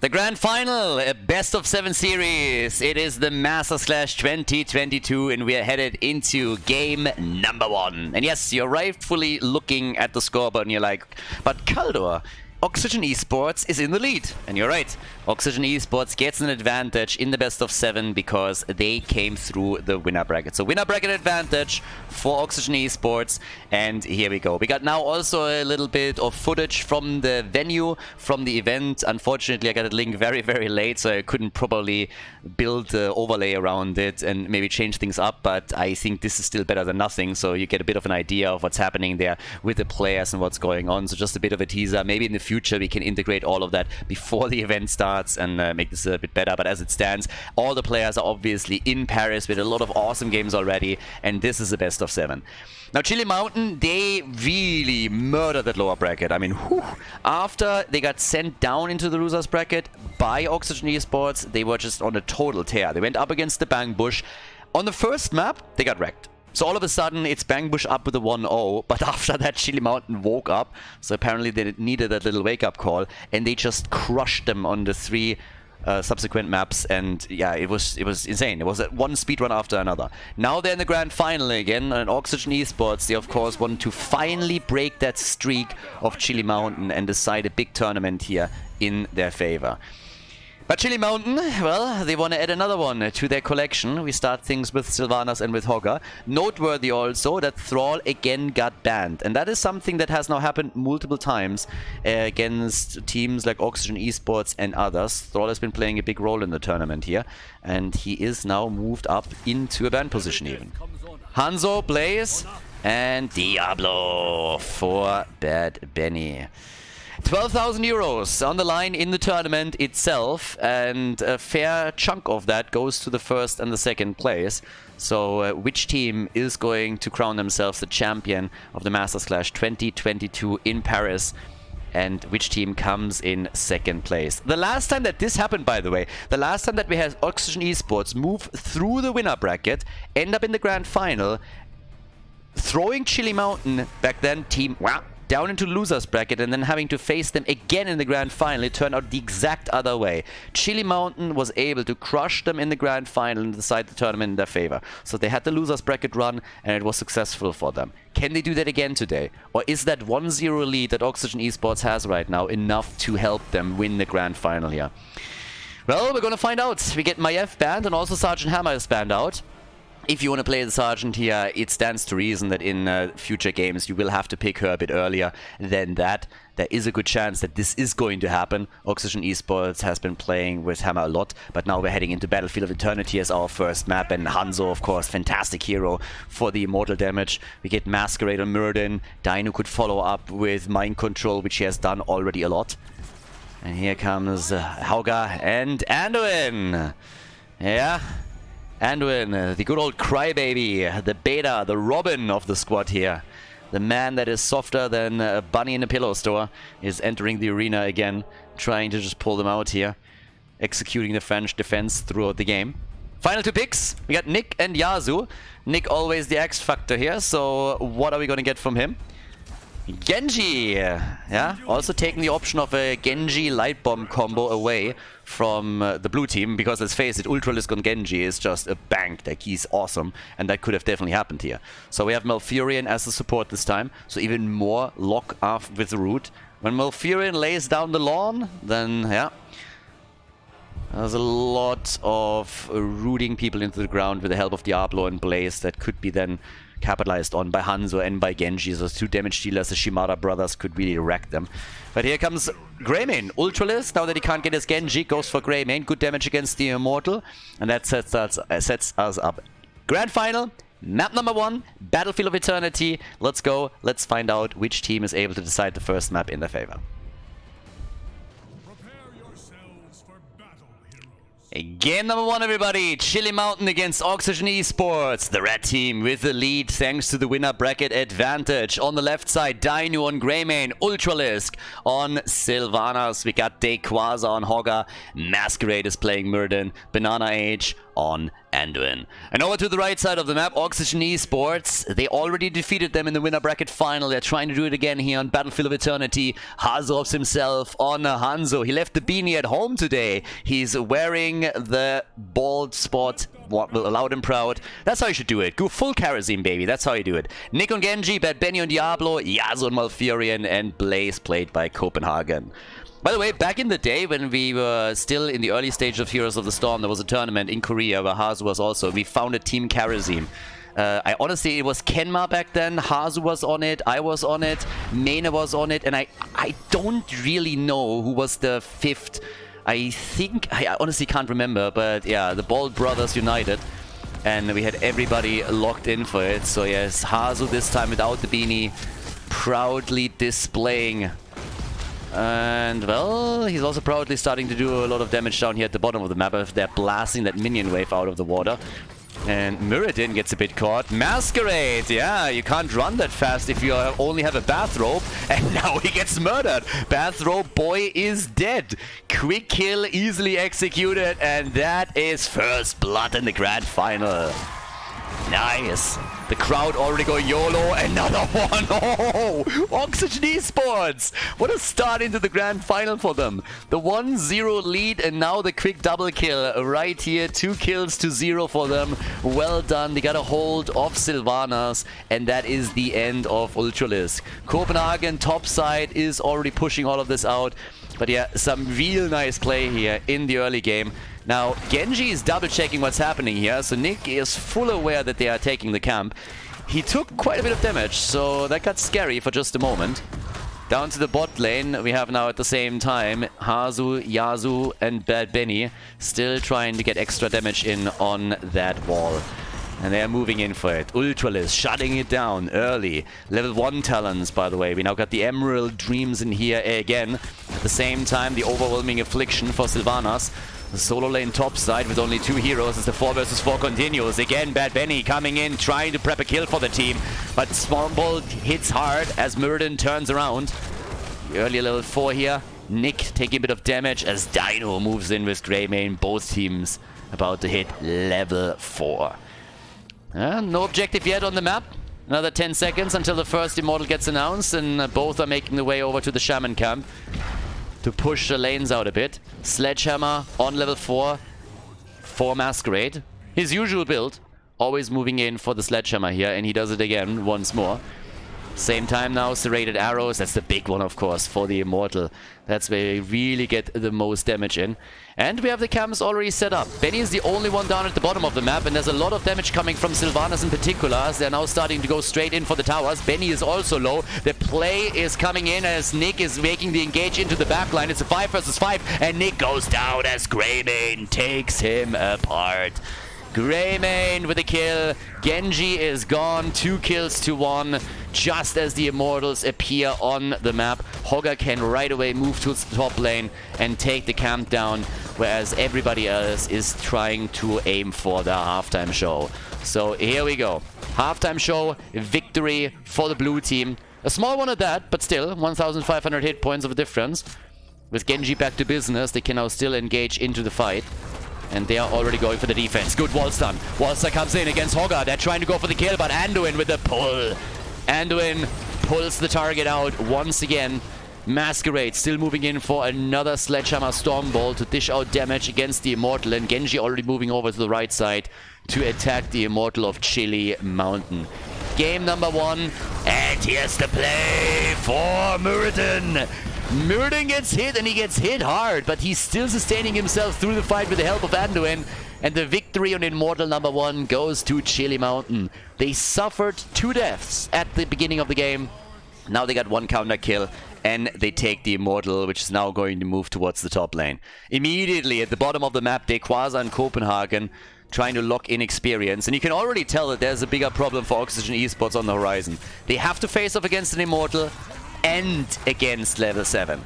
The grand final, a best of 7 series. It is the Masters Clash 2022 and we are headed into game number 1. And yes, you're rightfully looking at the scoreboard and you're like, but Khaldor, Oxygen Esports is in the lead. And you're right, Oxygen Esports gets an advantage in the best of 7 because they came through the winner bracket. So winner bracket advantage for Oxygen Esports. And here we go. We got now also a little bit of footage from the venue, from the event. Unfortunately, I got a link very, very late, so I couldn't properly build the overlay around it and maybe change things up. But I think this is still better than nothing. So you get a bit of an idea of what's happening there with the players and what's going on. So just a bit of a teaser. Maybe in the future we can integrate all of that before the event starts and make this a bit better. But as it stands, all the players are obviously in Paris with a lot of awesome games already, and this is the best of 7. Now Chili Mountain, they really murdered that lower bracket. I mean, whew, after they got sent down into the losers bracket by Oxygen Esports, they were just on a total tear. They went up against the Bang Bush. On the first map, they got wrecked. So all of a sudden, it's Bang Bush up with a 1-0, but after that, Chili Mountain woke up. So apparently they needed that little wake-up call, and they just crushed them on the 3 subsequent maps, and yeah, it was insane. It was one speedrun after another. Now they're in the grand final again, and Oxygen Esports, they of course want to finally break that streak of Chili Mountain and decide a big tournament here in their favor. But Chili Mountain, well, they want to add another one to their collection. We start things with Sylvanas and with Hogger. Noteworthy also that Thrall again got banned. And that is something that has now happened multiple times against teams like Oxygen Esports and others. Thrall has been playing a big role in the tournament here. And he is now moved up into a ban position even. Hanzo, Blaze, and Diablo for Bad Benny. 12,000 euros on the line in the tournament itself, and a fair chunk of that goes to the first and the second place. So which team is going to crown themselves the champion of the Masters Clash 2022 in Paris, and which team comes in second place? The last time that this happened, by the way, the last time that we had Oxygen Esports move through the winner bracket, end up in the grand final, throwing Chili Mountain back then, team down into losers bracket, and then having to face them again in the grand final. It turned out the exact other way. Chili Mountain was able to crush them in the grand final and decide the tournament in their favor. So they had the losers bracket run, and it was successful for them. Can they do that again today? Or is that 1-0 lead that Oxygen Esports has right now enough to help them win the grand final here? Well, we're gonna find out. We get Medivh banned, and also Sergeant Hammer is banned out. If you want to play the Sergeant here, it stands to reason that in future games you will have to pick her a bit earlier than that. There is a good chance that this is going to happen. Oxygen Esports has been playing with Hammer a lot, but now we're heading into Battlefield of Eternity as our first map, and Hanzo, of course, fantastic hero for the immortal damage. We get Masquerade on Muradin. Dino could follow up with Mind Control, which he has done already a lot. And here comes Hauga and Anduin. Yeah. Anduin, the good old crybaby, the beta, the Robin of the squad here. The man that is softer than a bunny in a pillow store is entering the arena again, trying to just pull them out here, executing the French defense throughout the game. Final 2 picks, we got Nick and Yasu. Nick always the X factor here, so what are we going to get from him? Genji, yeah, also taking the option of a Genji light bomb combo away from the blue team, because let's face it, Ultralisk on Genji is just a bank deck. He's awesome, and that could have definitely happened here. So we have Malfurion as the support this time, so even more lock off with the root. When Malfurion lays down the lawn, then yeah, there's a lot of rooting people into the ground with the help of Diablo and Blaze that could be then capitalized on by Hanzo and by Genji. So 2 damage dealers, the Shimada brothers, could really wreck them. But here comes Greymane. Ultralisk, now that he can't get his Genji, goes for Greymane. Good damage against the Immortal. And that sets us up. Grand Final, map number 1, Battlefield of Eternity. Let's go. Let's find out which team is able to decide the first map in their favor. Game number 1, everybody. Chili Mountain against Oxygen Esports. The red team with the lead thanks to the winner bracket advantage. On the left side, Dino on Greymane, Ultralisk on Sylvanas. We got Dequaza on Hogger. Masquerade is playing Muradin. Banana Age on Anduin. And over to the right side of the map, Oxygen Esports. They already defeated them in the winner bracket final. They're trying to do it again here on Battlefield of Eternity. Hazorovs himself on Hanzo. He left the beanie at home today. He's wearing the bald spot. What will allow him proud. That's how you should do it. Go full kerosene, baby. That's how you do it. Nick and Genji, Bad Benny and Diablo, Yasuo and Malfurion, and Blaze played by Copenhagen. By the way, back in the day when we were still in the early stage of Heroes of the Storm, there was a tournament in Korea where Hazu was also. We founded Team Kerosene. I honestly, it was Kenma back then. Hazu was on it. I was on it. Mena was on it. And I don't really know who was the fifth. I honestly can't remember. But yeah, the Bald Brothers united. And we had everybody locked in for it. So yes, Hazu this time without the beanie. Proudly displaying. And, well, he's also proudly starting to do a lot of damage down here at the bottom of the map if they're blasting that minion wave out of the water. And Muradin gets a bit caught. Masquerade! Yeah, you can't run that fast if you only have a bathrobe. And now he gets murdered. Bathrobe boy is dead. Quick kill, easily executed. And that is first blood in the grand final. Nice. The crowd already going YOLO. Another one. Oh, Oxygen Esports. What a start into the grand final for them. The 1-0 lead and now the quick double kill right here. 2 kills to 0 for them. Well done. They got a hold of Sylvanas and that is the end of Ultralisk. Copenhagen top side is already pushing all of this out. But yeah, some real nice play here in the early game. Now, Genji is double-checking what's happening here, so Nick is full aware that they are taking the camp. He took quite a bit of damage, so that got scary for just a moment. Down to the bot lane, we have now at the same time Hazu, Yasuo and Bad Benny still trying to get extra damage in on that wall. And they are moving in for it. Ultralisk shutting it down early. Level 1 talents, by the way. We now got the Emerald Dreams in here again. At the same time, the Overwhelming Affliction for Sylvanas. The solo lane top side with only 2 heroes as the 4 versus 4 continues. Again, Bad Benny coming in, trying to prep a kill for the team. But Swarmbolt hits hard as Muradin turns around. The early level 4 here. Nick taking a bit of damage as Dino moves in with Greymane. Both teams about to hit level 4. No objective yet on the map. Another 10 seconds until the first Immortal gets announced, and both are making the way over to the Shaman camp to push the lanes out a bit. Sledgehammer on level 4 for Masquerade. His usual build, always moving in for the Sledgehammer here, and he does it again once more. Same time now, serrated arrows. That's the big one, of course, for the Immortal. That's where you really get the most damage in. And we have the camps already set up. Benny is the only one down at the bottom of the map, and there's a lot of damage coming from Sylvanas in particular, as they're now starting to go straight in for the towers. Benny is also low. The play is coming in as Nick is making the engage into the backline. It's a 5 versus 5, and Nick goes down as Greymane takes him apart. Greymane with a kill. Genji is gone. 2 kills to 1. Just as the Immortals appear on the map, Hogger can right away move to the top lane and take the camp down, whereas everybody else is trying to aim for the halftime show. So here we go. Halftime show, victory for the blue team. A small one at that, but still 1,500 hit points of a difference. With Genji back to business, they can now still engage into the fight. And they are already going for the defense. Good wall stun. Wall stun comes in against Hogger. They're trying to go for the kill, but Anduin with the pull. Anduin pulls the target out once again. Masquerade still moving in for another Sledgehammer Stormbolt to dish out damage against the Immortal. And Genji already moving over to the right side to attack the Immortal of Chili Mountain. Game number 1. And here's the play for Muradin. Muradin gets hit, and he gets hit hard, but he's still sustaining himself through the fight with the help of Anduin. And the victory on Immortal number 1 goes to Chili Mountain. They suffered 2 deaths at the beginning of the game. Now they got 1 counter kill, and they take the Immortal, which is now going to move towards the top lane. Immediately at the bottom of the map, Dequaza and Copenhagen trying to lock in experience. And you can already tell that there's a bigger problem for Oxygen Esports on the horizon. They have to face off against an Immortal and against level 7.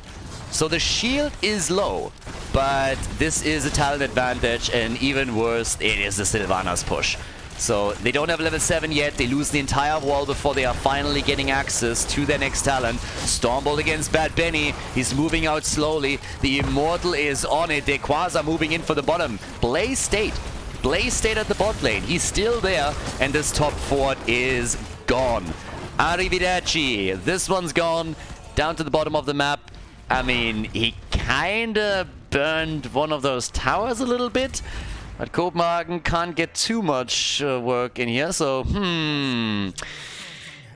So the shield is low, but this is a talent advantage, and even worse, it is the Sylvanas push. So they don't have level 7 yet. They lose the entire wall before they are finally getting access to their next talent. Stormbolt against Bad Benny. He's moving out slowly. The Immortal is on it. Dequaza moving in for the bottom. Blaze State Blaze stayed at the bot lane. He's still there, and this top fort is gone. Arrivederci. This one's gone. Down to the bottom of the map. I mean, he kinda burned one of those towers a little bit. But Copenhagen can't get too much work in here, so,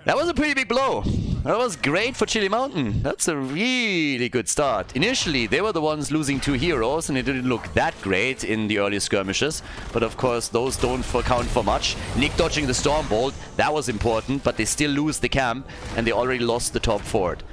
that was a pretty big blow. That was great for Chili Mountain. That's a really good start. Initially, they were the ones losing 2 heroes, and it didn't look that great in the early skirmishes. But of course, those don't count for much. Nick dodging the Stormbolt, that was important, but they still lose the camp, and they already lost the top fort.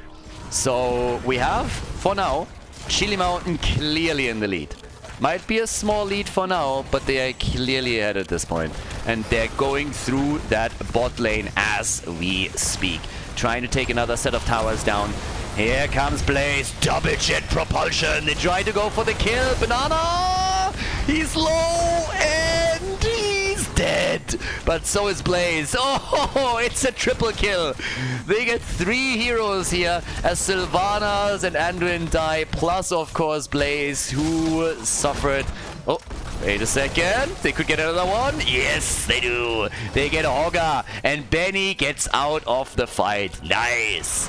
So we have, for now, Chili Mountain clearly in the lead. Might be a small lead for now, but they are clearly ahead at this point. And they're going through that bot lane as we speak. Trying to take another set of towers down. Here comes Blaze. Double jet propulsion. They try to go for the kill. Banana! He's low and he's dead. But so is Blaze. Oh, it's a triple kill. They get 3 heroes here as Sylvanas and Anduin die. Plus, of course, Blaze, who suffered... Oh, wait a second. They could get another one. Yes, they do. They get Hogger. And Benny gets out of the fight. Nice.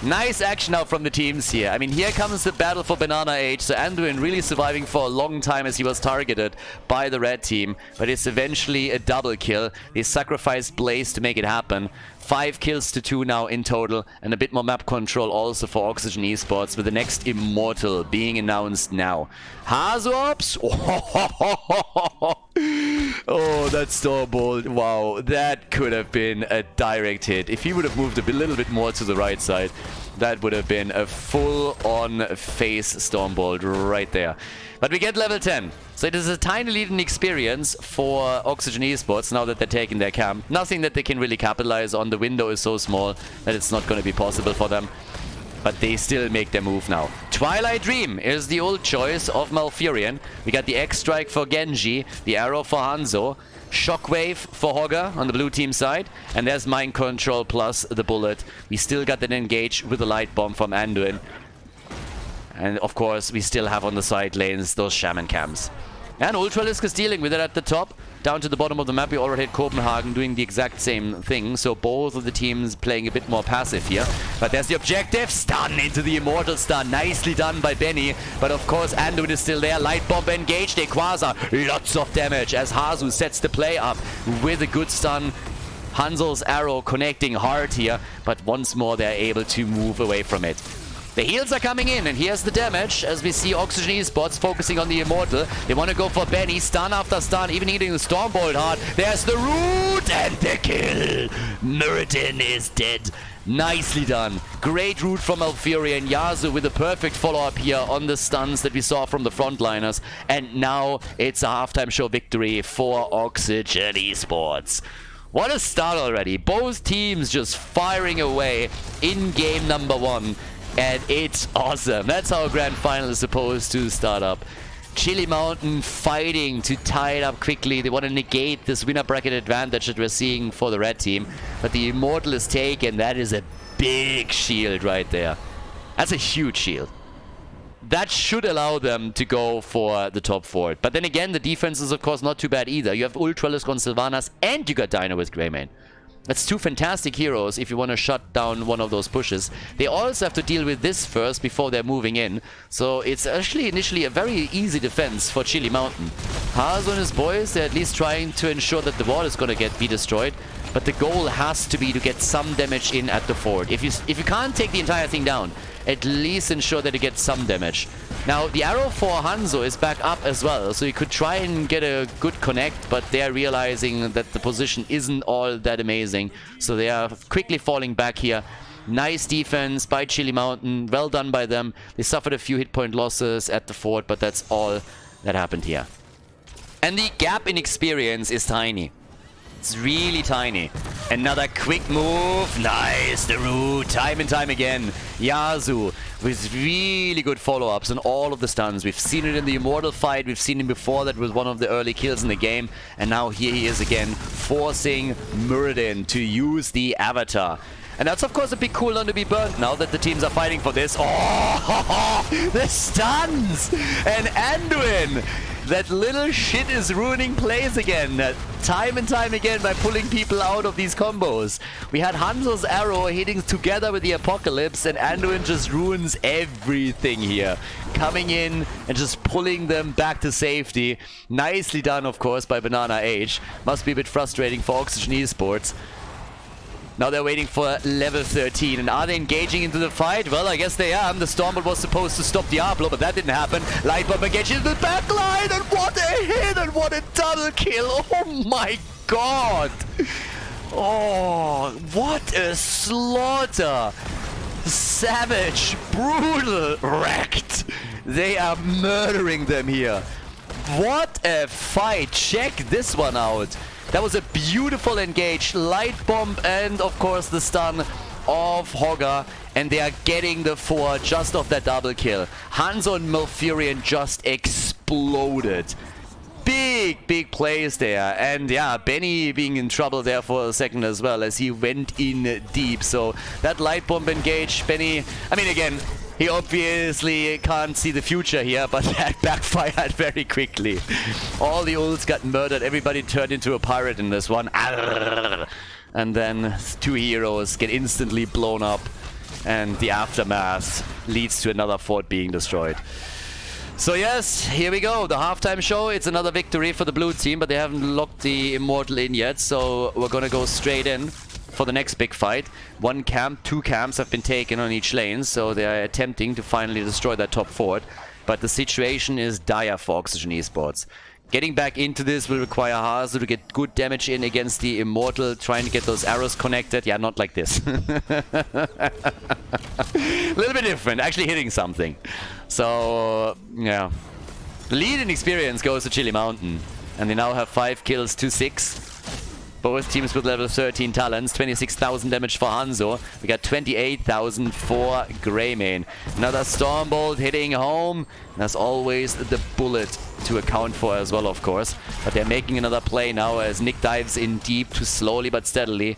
Nice action now from the teams here. I mean, here comes the battle for Banana Age. So Anduin really surviving for a long time as he was targeted by the red team. But it's eventually a double kill. They sacrificed Blaze to make it happen. 5 kills to 2 now in total. And a bit more map control also for Oxygen Esports, with the next Immortal being announced now. Hazops! Oh, that Stormbolt. Wow, that could have been a direct hit. If he would have moved a little bit more to the right side, that would have been a full-on face Stormbolt right there. But we get level 10. So it is a tiny lead in experience for Oxygen Esports now that they're taking their camp. Nothing that they can really capitalize on. The window is so small that it's not going to be possible for them. But they still make their move now. Twilight Dream is the old choice of Malfurion. We got the X-Strike for Genji, the Arrow for Hanzo, Shockwave for Hogger on the blue team side, and there's Mind Control plus the Bullet. We still got that engage with the Light Bomb from Anduin. And of course, we still have on the side lanes those Shaman camps. And Ultralisk is dealing with it at the top. Down to the bottom of the map, we already had Copenhagen doing the exact same thing. So both of the teams playing a bit more passive here. But there's the objective. Stun into the Immortal stun. Nicely done by Benny. But of course, Anduin is still there. Light Bomb engaged. Equaza. Lots of damage as Hazu sets the play up with a good stun. Hanzo's arrow connecting hard here. But once more, they're able to move away from it. The heals are coming in, and here's the damage as we see Oxygen Esports focusing on the Immortal. They want to go for Benny, stun after stun, even hitting the Stormbolt hard. There's the root and the kill. Muradin is dead. Nicely done. Great root from Malfurion. Yasuo with a perfect follow-up here on the stuns that we saw from the frontliners. And now it's a halftime show victory for Oxygen Esports. What a start already. Both teams just firing away in game number 1. And it's awesome. That's how a grand final is supposed to start up. Chili Mountain fighting to tie it up quickly. They want to negate this winner bracket advantage that we're seeing for the red team. But the Immortal is taken. That is a big shield right there. That's a huge shield. That should allow them to go for the top fort. But then again, the defense is of course not too bad either. You have Ultralisk on Sylvanas and you got Dino with Greymane. That's 2 fantastic heroes if you want to shut down one of those pushes. They also have to deal with this first before they're moving in. So it's actually initially a very easy defense for Chili Mountain. Hazo and his boys, they're at least trying to ensure that the wall is going to be destroyed. But the goal has to be to get some damage in at the fort. If you can't take the entire thing down, at least ensure that you get some damage. Now, the arrow for Hanzo is back up as well, so you could try and get a good connect, but they're realizing that the position isn't all that amazing. So they are quickly falling back here. Nice defense by Chili Mountain. Well done by them. They suffered a few hit point losses at the fort, but that's all that happened here. And the gap in experience is tiny. It's really tiny. Another quick move. Nice. The root. Time and time again. Yasuo with really good follow-ups on all of the stuns. We've seen it in the Immortal fight. We've seen him before. That was one of the early kills in the game. And now here he is again, forcing Muradin to use the Avatar. And that's, of course, a big cooldown to be burnt now that the teams are fighting for this. Oh, the stuns! And Anduin, that little shit is ruining plays again. Time and time again by pulling people out of these combos. We had Hanzo's arrow hitting together with the Apocalypse, and Anduin just ruins everything here. Coming in and just pulling them back to safety. Nicely done, of course, by Banana H. Must be a bit frustrating for Oxygen Esports. Now they're waiting for level 13. And are they engaging into the fight? Well, I guess they are. The Stormbolt was supposed to stop Diablo, but that didn't happen. Lightbomb engaging into the back line, and what a hit, and what a double kill. Oh my god. Oh, what a slaughter. Savage, brutal, wrecked. They are murdering them here. What a fight. Check this one out. That was a beautiful engage. Light bomb and, of course, the stun of Hogger. And they are getting the 4 just off that double kill. Hanzo and Malfurion just exploded. Big plays there. And yeah, Benny being in trouble there for a second as well as he went in deep. So that light bomb engage, Benny, I mean, again, he obviously can't see the future here, but that backfired very quickly. All the ults got murdered. Everybody turned into a pirate in this one. And then 2 heroes get instantly blown up. And the aftermath leads to another fort being destroyed. So yes, here we go. The halftime show. It's another victory for the blue team, but they haven't locked the Immortal in yet. So we're going to go straight in for the next big fight. 1 camp, 2 camps have been taken on each lane, so they are attempting to finally destroy that top fort. But the situation is dire for Oxygen Esports. Getting back into this will require Hazu to get good damage in against the Immortal, trying to get those arrows connected. Yeah, not like this. A little bit different, actually hitting something. So, yeah. The lead in experience goes to Chili Mountain. And they now have 5 kills to 6. Both teams with level 13 talents. 26,000 damage for Hanzo. We got 28,000 for Greymane. Another Stormbolt hitting home. There's always the bullet to account for as well, of course. But they're making another play now as Nick dives in deep to slowly but steadily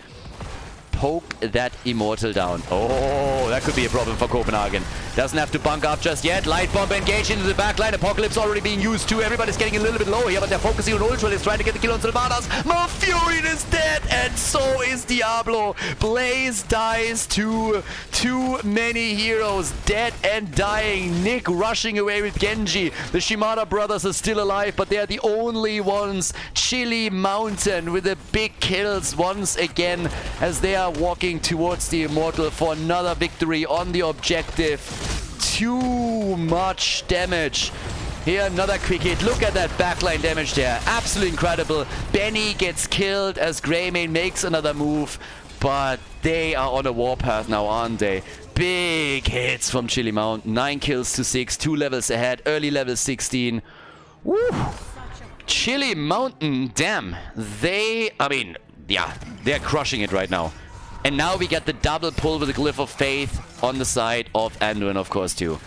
poke that Immortal down. Oh, that could be a problem for Copenhagen. Doesn't have to bunk up just yet. Light bomb engage into the backline. Apocalypse already being used too. Everybody's getting a little bit low here, but they're focusing on Ultra. Trying to get the kill on Sylvanas. Malfurion is dead, and so is Diablo. Blaze dies to too many heroes dead and dying. Nick rushing away with Genji. The Shimada brothers are still alive, but they're the only ones. Chili Mountain with the big kills once again as they are walking towards the Immortal for another victory on the objective. Too much damage. Here, another quick hit. Look at that backline damage there. Absolutely incredible. Benny gets killed as Greymane makes another move. But they are on a warpath now, aren't they? Big hits from Chili Mountain. 9 kills to 6. 2 levels ahead. Early level 16. Woo! Chili Mountain, damn. Yeah, they're crushing it right now. And now we get the double pull with the Glyph of Faith on the side of Anduin, of course, too.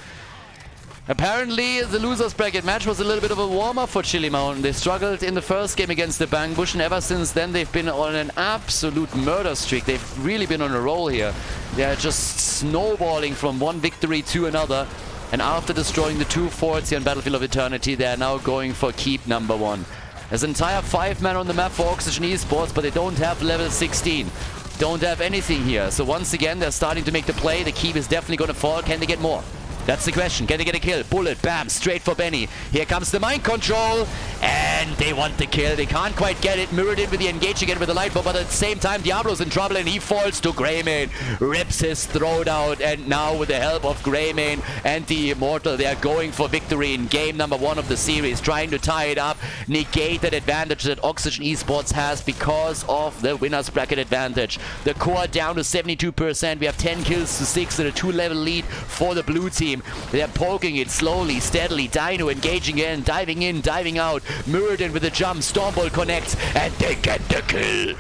Apparently, the losers bracket match was a little bit of a warm-up for Chili Mountain. They struggled in the first game against the Bang Bush, and ever since then they've been on an absolute murder streak. They've really been on a roll here. They're just snowballing from one victory to another. And after destroying the 2 forts here on Battlefield of Eternity, they are now going for keep number 1. There's an entire 5-man on the map for Oxygen Esports, but they don't have level 16. Don't have anything here. So once again, they're starting to make the play. The keep is definitely going to fall. Can they get more? That's the question. Can they get a kill? Bullet, bam, straight for Benny. Here comes the mind control. And they want the kill. They can't quite get it. Mirrored in with the engage again with the light bomb. But at the same time, Diablo's in trouble and he falls to Greymane. Rips his throat out. And now with the help of Greymane and the Immortal, they are going for victory in game number 1 of the series. Trying to tie it up. Negate that advantage that Oxygen Esports has because of the winner's bracket advantage. The core down to 72%. We have 10 kills to 6 and a 2-level lead for the blue team. They're poking it slowly, steadily. Dino engaging in, diving out. Mirrored in with a jump. Stormbolt connects, and they get the kill.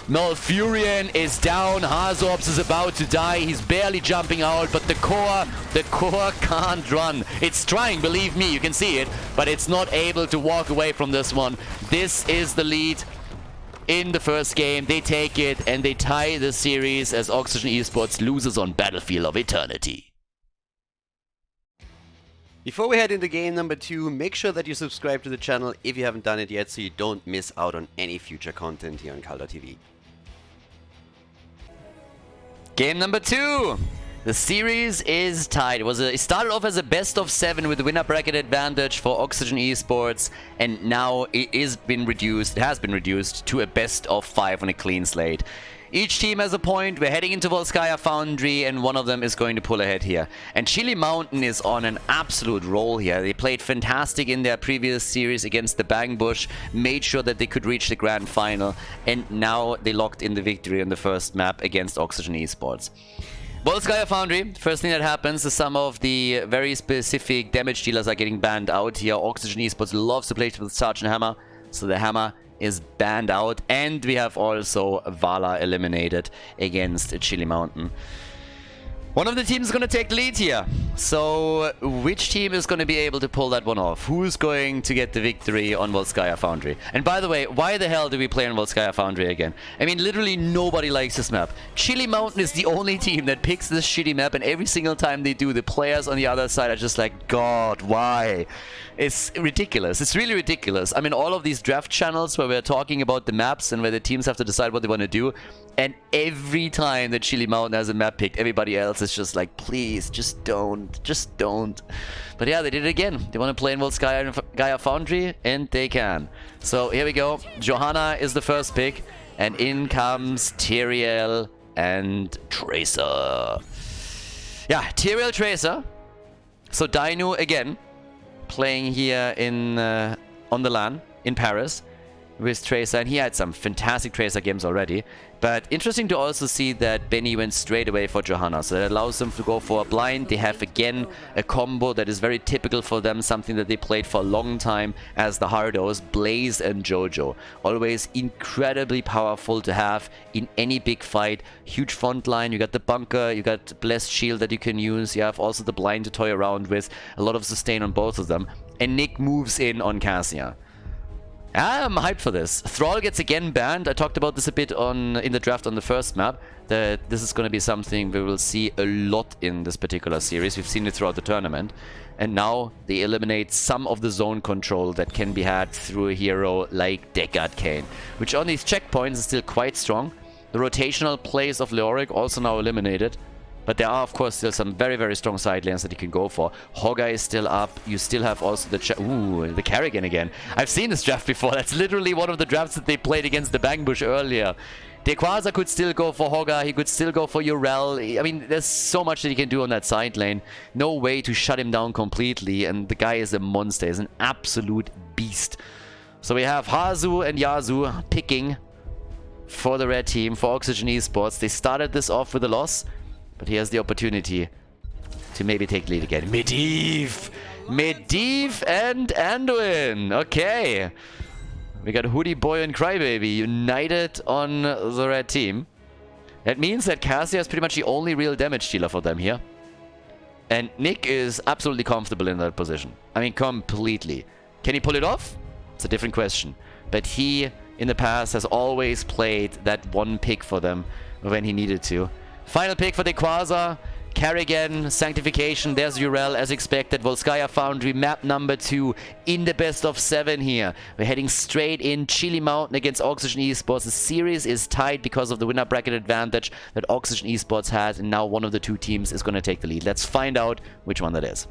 Malfurion is down. Hazorps is about to die. He's barely jumping out, but the core can't run. It's trying, believe me, you can see it, but it's not able to walk away from this one. This is the lead in the first game. They take it and they tie the series as Oxygen Esports loses on Battlefield of Eternity. Before we head into game number 2, make sure that you subscribe to the channel if you haven't done it yet so you don't miss out on any future content here on Khaldor TV. Game number 2. The series is tied. It started off as a best of 7 with the winner bracket advantage for Oxygen Esports, and now it has been reduced to a best of 5 on a clean slate. Each team has a point. We're heading into Volskaya Foundry, and one of them is going to pull ahead here. And Chili Mountain is on an absolute roll here. They played fantastic in their previous series against the Bang Bush, made sure that they could reach the grand final, and now they locked in the victory on the first map against Oxygen Esports. Volskaya Foundry, first thing that happens is some of the very specific damage dealers are getting banned out here. Oxygen Esports loves to play with Sergeant Hammer, so the Hammer is banned out, and we have also Vala eliminated against Chili Mountain. One of the teams is going to take the lead here. So which team is going to be able to pull that one off? Who's going to get the victory on Volskaya Foundry? And by the way, why the hell do we play on Volskaya Foundry again? I mean, literally nobody likes this map. Chili Mountain is the only team that picks this shitty map, and every single time they do, the players on the other side are just like, God, why? It's ridiculous. It's really ridiculous. I mean, all of these draft channels where we're talking about the maps and where the teams have to decide what they want to do, and every time that Chili Mountain has a map picked, everybody else is just like, please, just don't. But yeah, they did it again. They want to play in Volskaya Foundry, and they can. So here we go. Johanna is the first pick, and in comes Tyrael and Tracer. Yeah, Tyrael, Tracer. So Dino again, playing here in on the LAN in Paris with Tracer, and he had some fantastic Tracer games already. But interesting to also see that Benny went straight away for Johanna, so that allows them to go for a blind. They have again a combo that is very typical for them, something that they played for a long time as the Hardos, Blaze and Jojo. Always incredibly powerful to have in any big fight. Huge front line, you got the bunker, you got Blessed Shield that you can use, you have also the blind to toy around with, a lot of sustain on both of them. And Nick moves in on Cassia. I'm hyped for this. Thrall gets again banned. I talked about this a bit in the draft on the first map, that this is going to be something we will see a lot in this particular series. We've seen it throughout the tournament. And now they eliminate some of the zone control that can be had through a hero like Deckard Cain, which on these checkpoints is still quite strong. The rotational plays of Leoric also now eliminated. But there are, of course, still some very, very strong side lanes that you can go for. Hogga is still up. You still have also the Carrigan again. I've seen this draft before. That's literally one of the drafts that they played against the Bang Bush earlier. Dequaza could still go for Hogga. He could still go for Urel. I mean, there's so much that he can do on that side lane. No way to shut him down completely. And the guy is a monster. He's an absolute beast. So we have Hazu and Yazu picking for the red team, for Oxygen Esports. They started this off with a loss, but he has the opportunity to maybe take lead again. Medivh! Medivh and Anduin! Okay. We got Hoodie Boy and Crybaby united on the red team. That means that Cassia is pretty much the only real damage dealer for them here. And Nick is absolutely comfortable in that position. I mean, completely. Can he pull it off? It's a different question. But he, in the past, has always played that one pick for them when he needed to. Final pick for Dequaza. Carrigan, Sanctification, there's Urel as expected. Volskaya Foundry, map number 2 in the best of 7 here. We're heading straight in. Chili Mountain against Oxygen Esports. The series is tied because of the winner bracket advantage that Oxygen Esports has, and now one of the two teams is going to take the lead. Let's find out which one that is.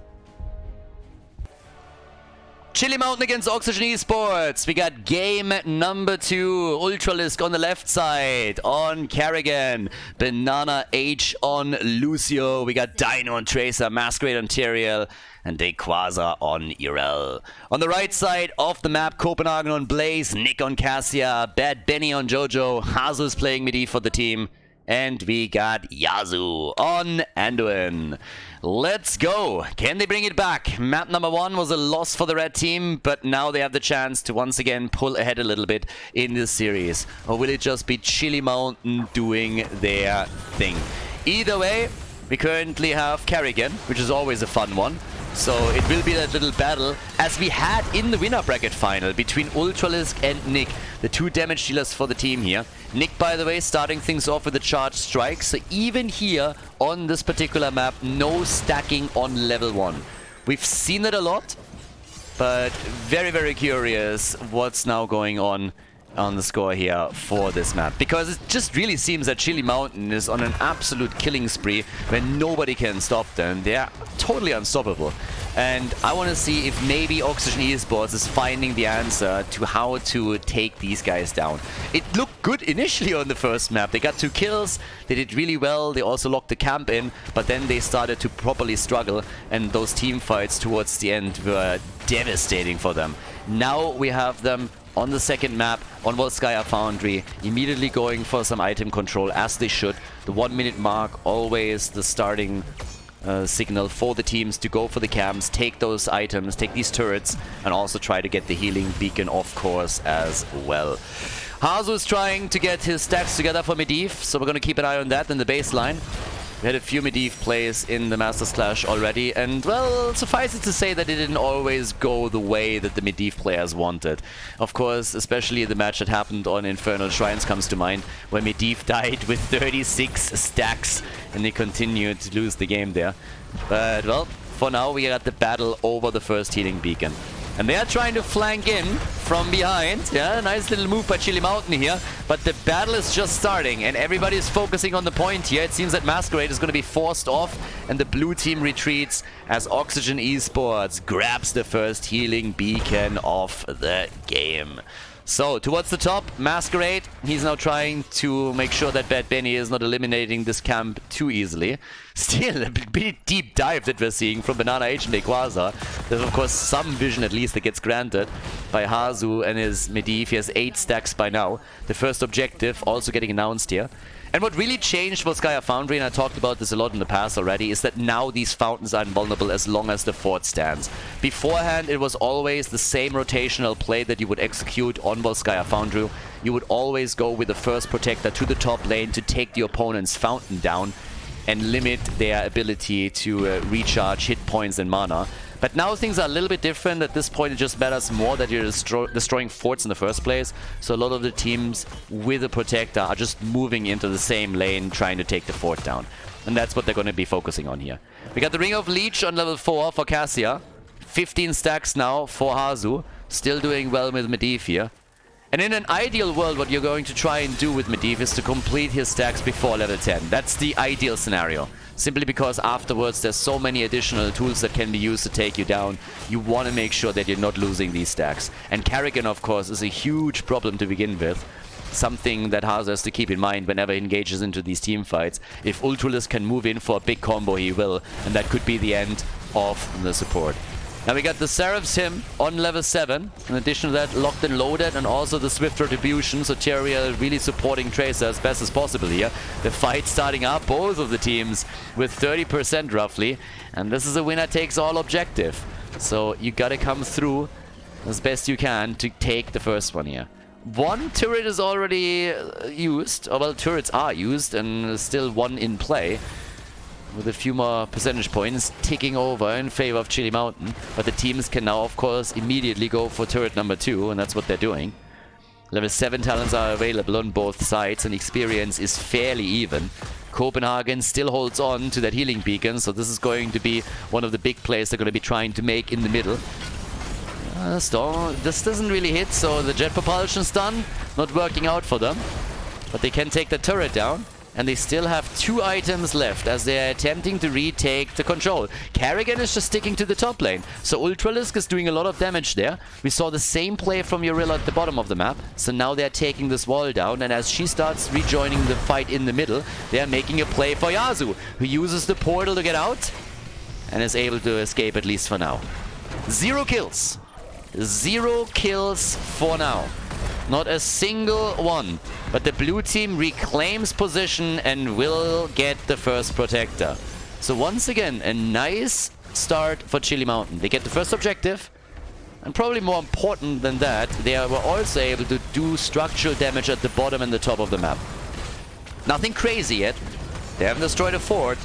Chili Mountain against Oxygen Esports. We got game number 2. Ultralisk on the left side on Carrigan. Banana H on Lucio. We got Dino on Tracer. Masquerade on Tyrael. And Dequaza on Urel. On the right side of the map, Copenhagen on Blaze. Nick on Cassia. Bad Benny on Jojo. Hazu is playing Medivh for the team. And we got Yazu on Anduin. Let's go. Can they bring it back? Map number 1 was a loss for the red team, but now they have the chance to once again pull ahead a little bit in this series. Or will it just be Chili Mountain doing their thing? Either way, we currently have Carrigan, which is always a fun one. So it will be that little battle as we had in the winner bracket final between Ultralisk and Nick, the 2 damage dealers for the team here. Nick, by the way, starting things off with a charged strike. So even here on this particular map, no stacking on level 1. We've seen it a lot, but very, very curious what's now going on the score here for this map, because it just really seems that Chili Mountain is on an absolute killing spree where nobody can stop them. They are totally unstoppable, and I want to see if maybe Oxygen Esports is finding the answer to how to take these guys down. It looked good initially on the first map. They got 2 kills, they did really well, they also locked the camp in, but then they started to properly struggle, and those team fights towards the end were devastating for them. Now we have them on the second map, on Volskaya Foundry, immediately going for some item control, as they should. The 1 minute mark, always the starting signal for the teams to go for the camps, take those items, take these turrets, and also try to get the healing beacon, of course, as well. Hazu is trying to get his stacks together for Medivh, so we're going to keep an eye on that in the baseline. We had a few Medivh plays in the Masters Clash already, and, well, suffice it to say that it didn't always go the way that the Medivh players wanted. Of course, especially the match that happened on Infernal Shrines comes to mind, where Medivh died with 36 stacks, and they continued to lose the game there. But, well, for now we got the battle over the first healing beacon. And they are trying to flank in from behind. Yeah, nice little move by Chili Mountain here. But the battle is just starting and everybody is focusing on the point here. It seems that Masquerade is going to be forced off and the blue team retreats as Oxygen Esports grabs the first healing beacon of the game. So, towards the top, Masquerade. He's now trying to make sure that Bad Benny is not eliminating this camp too easily. Still, a pretty deep dive that we're seeing from Banana Agent Equaza. There's, of course, some vision at least that gets granted by Hazu and his Medivh. He has 8 stacks by now. The first objective also getting announced here. And what really changed Volskaya Foundry, and I talked about this a lot in the past already, is that now these fountains are invulnerable as long as the fort stands. Beforehand, it was always the same rotational play that you would execute on Volskaya Foundry. You would always go with the first protector to the top lane to take the opponent's fountain down and limit their ability to recharge hit points and mana. But now things are a little bit different. At this point, it just matters more that you're destroying forts in the first place. So a lot of the teams with a protector are just moving into the same lane, trying to take the fort down. And that's what they're going to be focusing on here. We got the Ring of Leech on level 4 for Cassia. 15 stacks now for Hazu. Still doing well with Medivh here. And in an ideal world, what you're going to try and do with Medivh is to complete his stacks before level 10. That's the ideal scenario. Simply because afterwards there's so many additional tools that can be used to take you down. You want to make sure that you're not losing these stacks. And Karrigan, of course, is a huge problem to begin with. Something that Hazu has to keep in mind whenever he engages into these team fights. If Ultralisk can move in for a big combo, he will. And that could be the end of the support. Now we got the Seraph's Hymn on level 7. In addition to that, Locked and Loaded, and also the Swift Retribution. So Tyrael really supporting Tracer as best as possible here. The fight starting up, both of the teams with 30% roughly. And this is a winner-takes-all objective. So you gotta come through as best you can to take the first one here. One turret is already used. Or, well, turrets are used and still one in play, with a few more percentage points ticking over in favor of Chili Mountain. But the teams can now, of course, immediately go for turret number 2, and that's what they're doing. Level 7 talents are available on both sides, and experience is fairly even. Copenhagen still holds on to that healing beacon, so this is going to be one of the big plays they're going to be trying to make in the middle. This doesn't really hit, so the jet propulsion's done. Not working out for them. But they can take the turret down. And they still have 2 items left as they are attempting to retake the control. Karrigan is just sticking to the top lane. So Ultralisk is doing a lot of damage there. We saw the same play from Yorilla at the bottom of the map. So now they're taking this wall down. And as she starts rejoining the fight in the middle, they are making a play for Yasu, who uses the portal to get out and is able to escape, at least for now. 0 kills. 0 kills for now. Not a single one. But the blue team reclaims position and will get the first protector. So once again, a nice start for Chili Mountain. They get the first objective. And probably more important than that, they were also able to do structural damage at the bottom and the top of the map. Nothing crazy yet. They haven't destroyed a fort.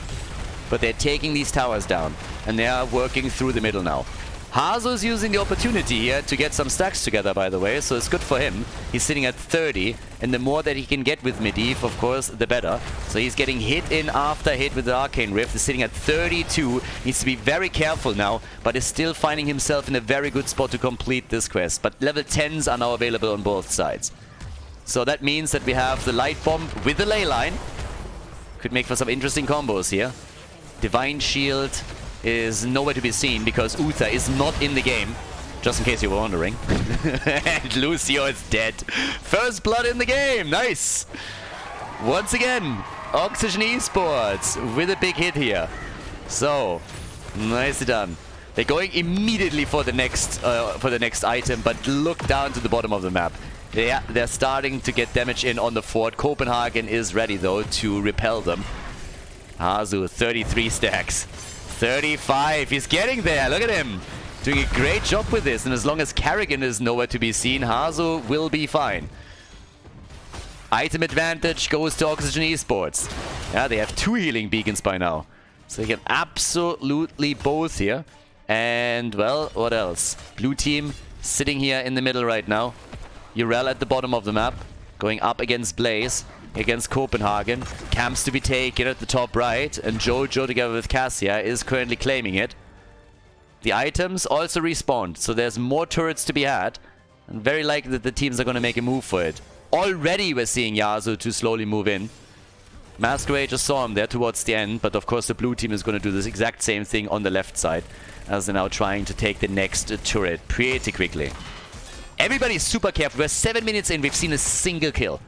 But they're taking these towers down. and they are working through the middle now. Hazo is using the opportunity here to get some stacks together, by the way, so it's good for him. He's sitting at 30, and the more that he can get with Medivh, of course, the better. So he's getting hit in after hit with the Arcane Rift. He's sitting at 32. Needs to be very careful now, but is still finding himself in a very good spot to complete this quest. But level 10s are now available on both sides. So that means that we have the Light Bomb with the Ley Line. Could make for some interesting combos here. Divine Shield is nowhere to be seen because Uther is not in the game, just in case you were wondering. And Lucio is dead. First blood in the game. Nice. Once again, Oxygen Esports with a big hit here. So, nicely done. They're going immediately for the next item, but look down to the bottom of the map. Yeah, they're starting to get damage in on the fort. Copenhagen is ready, though, to repel them. Hazu, 33 stacks. 35. He's getting there. Look at him. Doing a great job with this. And as long as Karrigan is nowhere to be seen, Hazu will be fine. Item advantage goes to Oxygen Esports. Yeah, they have 2 healing beacons by now. So they can absolutely both here. And, well, what else? Blue team sitting here in the middle right now. Urel at the bottom of the map. Going up against Blaze. Against Copenhagen. Camps to be taken at the top right. And Jojo together with Cassia is currently claiming it. The items also respawned. So there's more turrets to be had. And very likely that the teams are going to make a move for it. Already we're seeing Yasuo to slowly move in. Masquerade just saw him there towards the end. But of course the blue team is going to do this exact same thing on the left side. As they're now trying to take the next turret pretty quickly. Everybody's super careful. We're 7 minutes in. We've seen a single kill.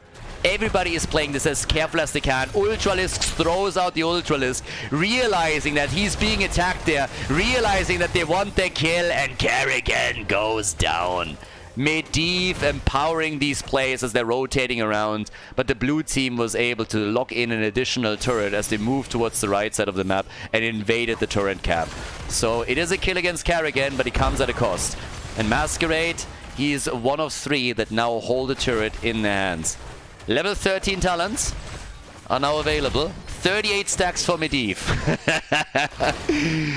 Everybody is playing this as careful as they can. Ultralisk throws out the Ultralisk, realizing that he's being attacked there, realizing that they want their kill, and Karrigan goes down. Medivh empowering these players as they're rotating around, but the blue team was able to lock in an additional turret as they moved towards the right side of the map and invaded the turret camp. So it is a kill against Karrigan, but it comes at a cost. And Masquerade, he's one of 3 that now hold the turret in their hands. Level 13 talents are now available. 38 stacks for Medivh.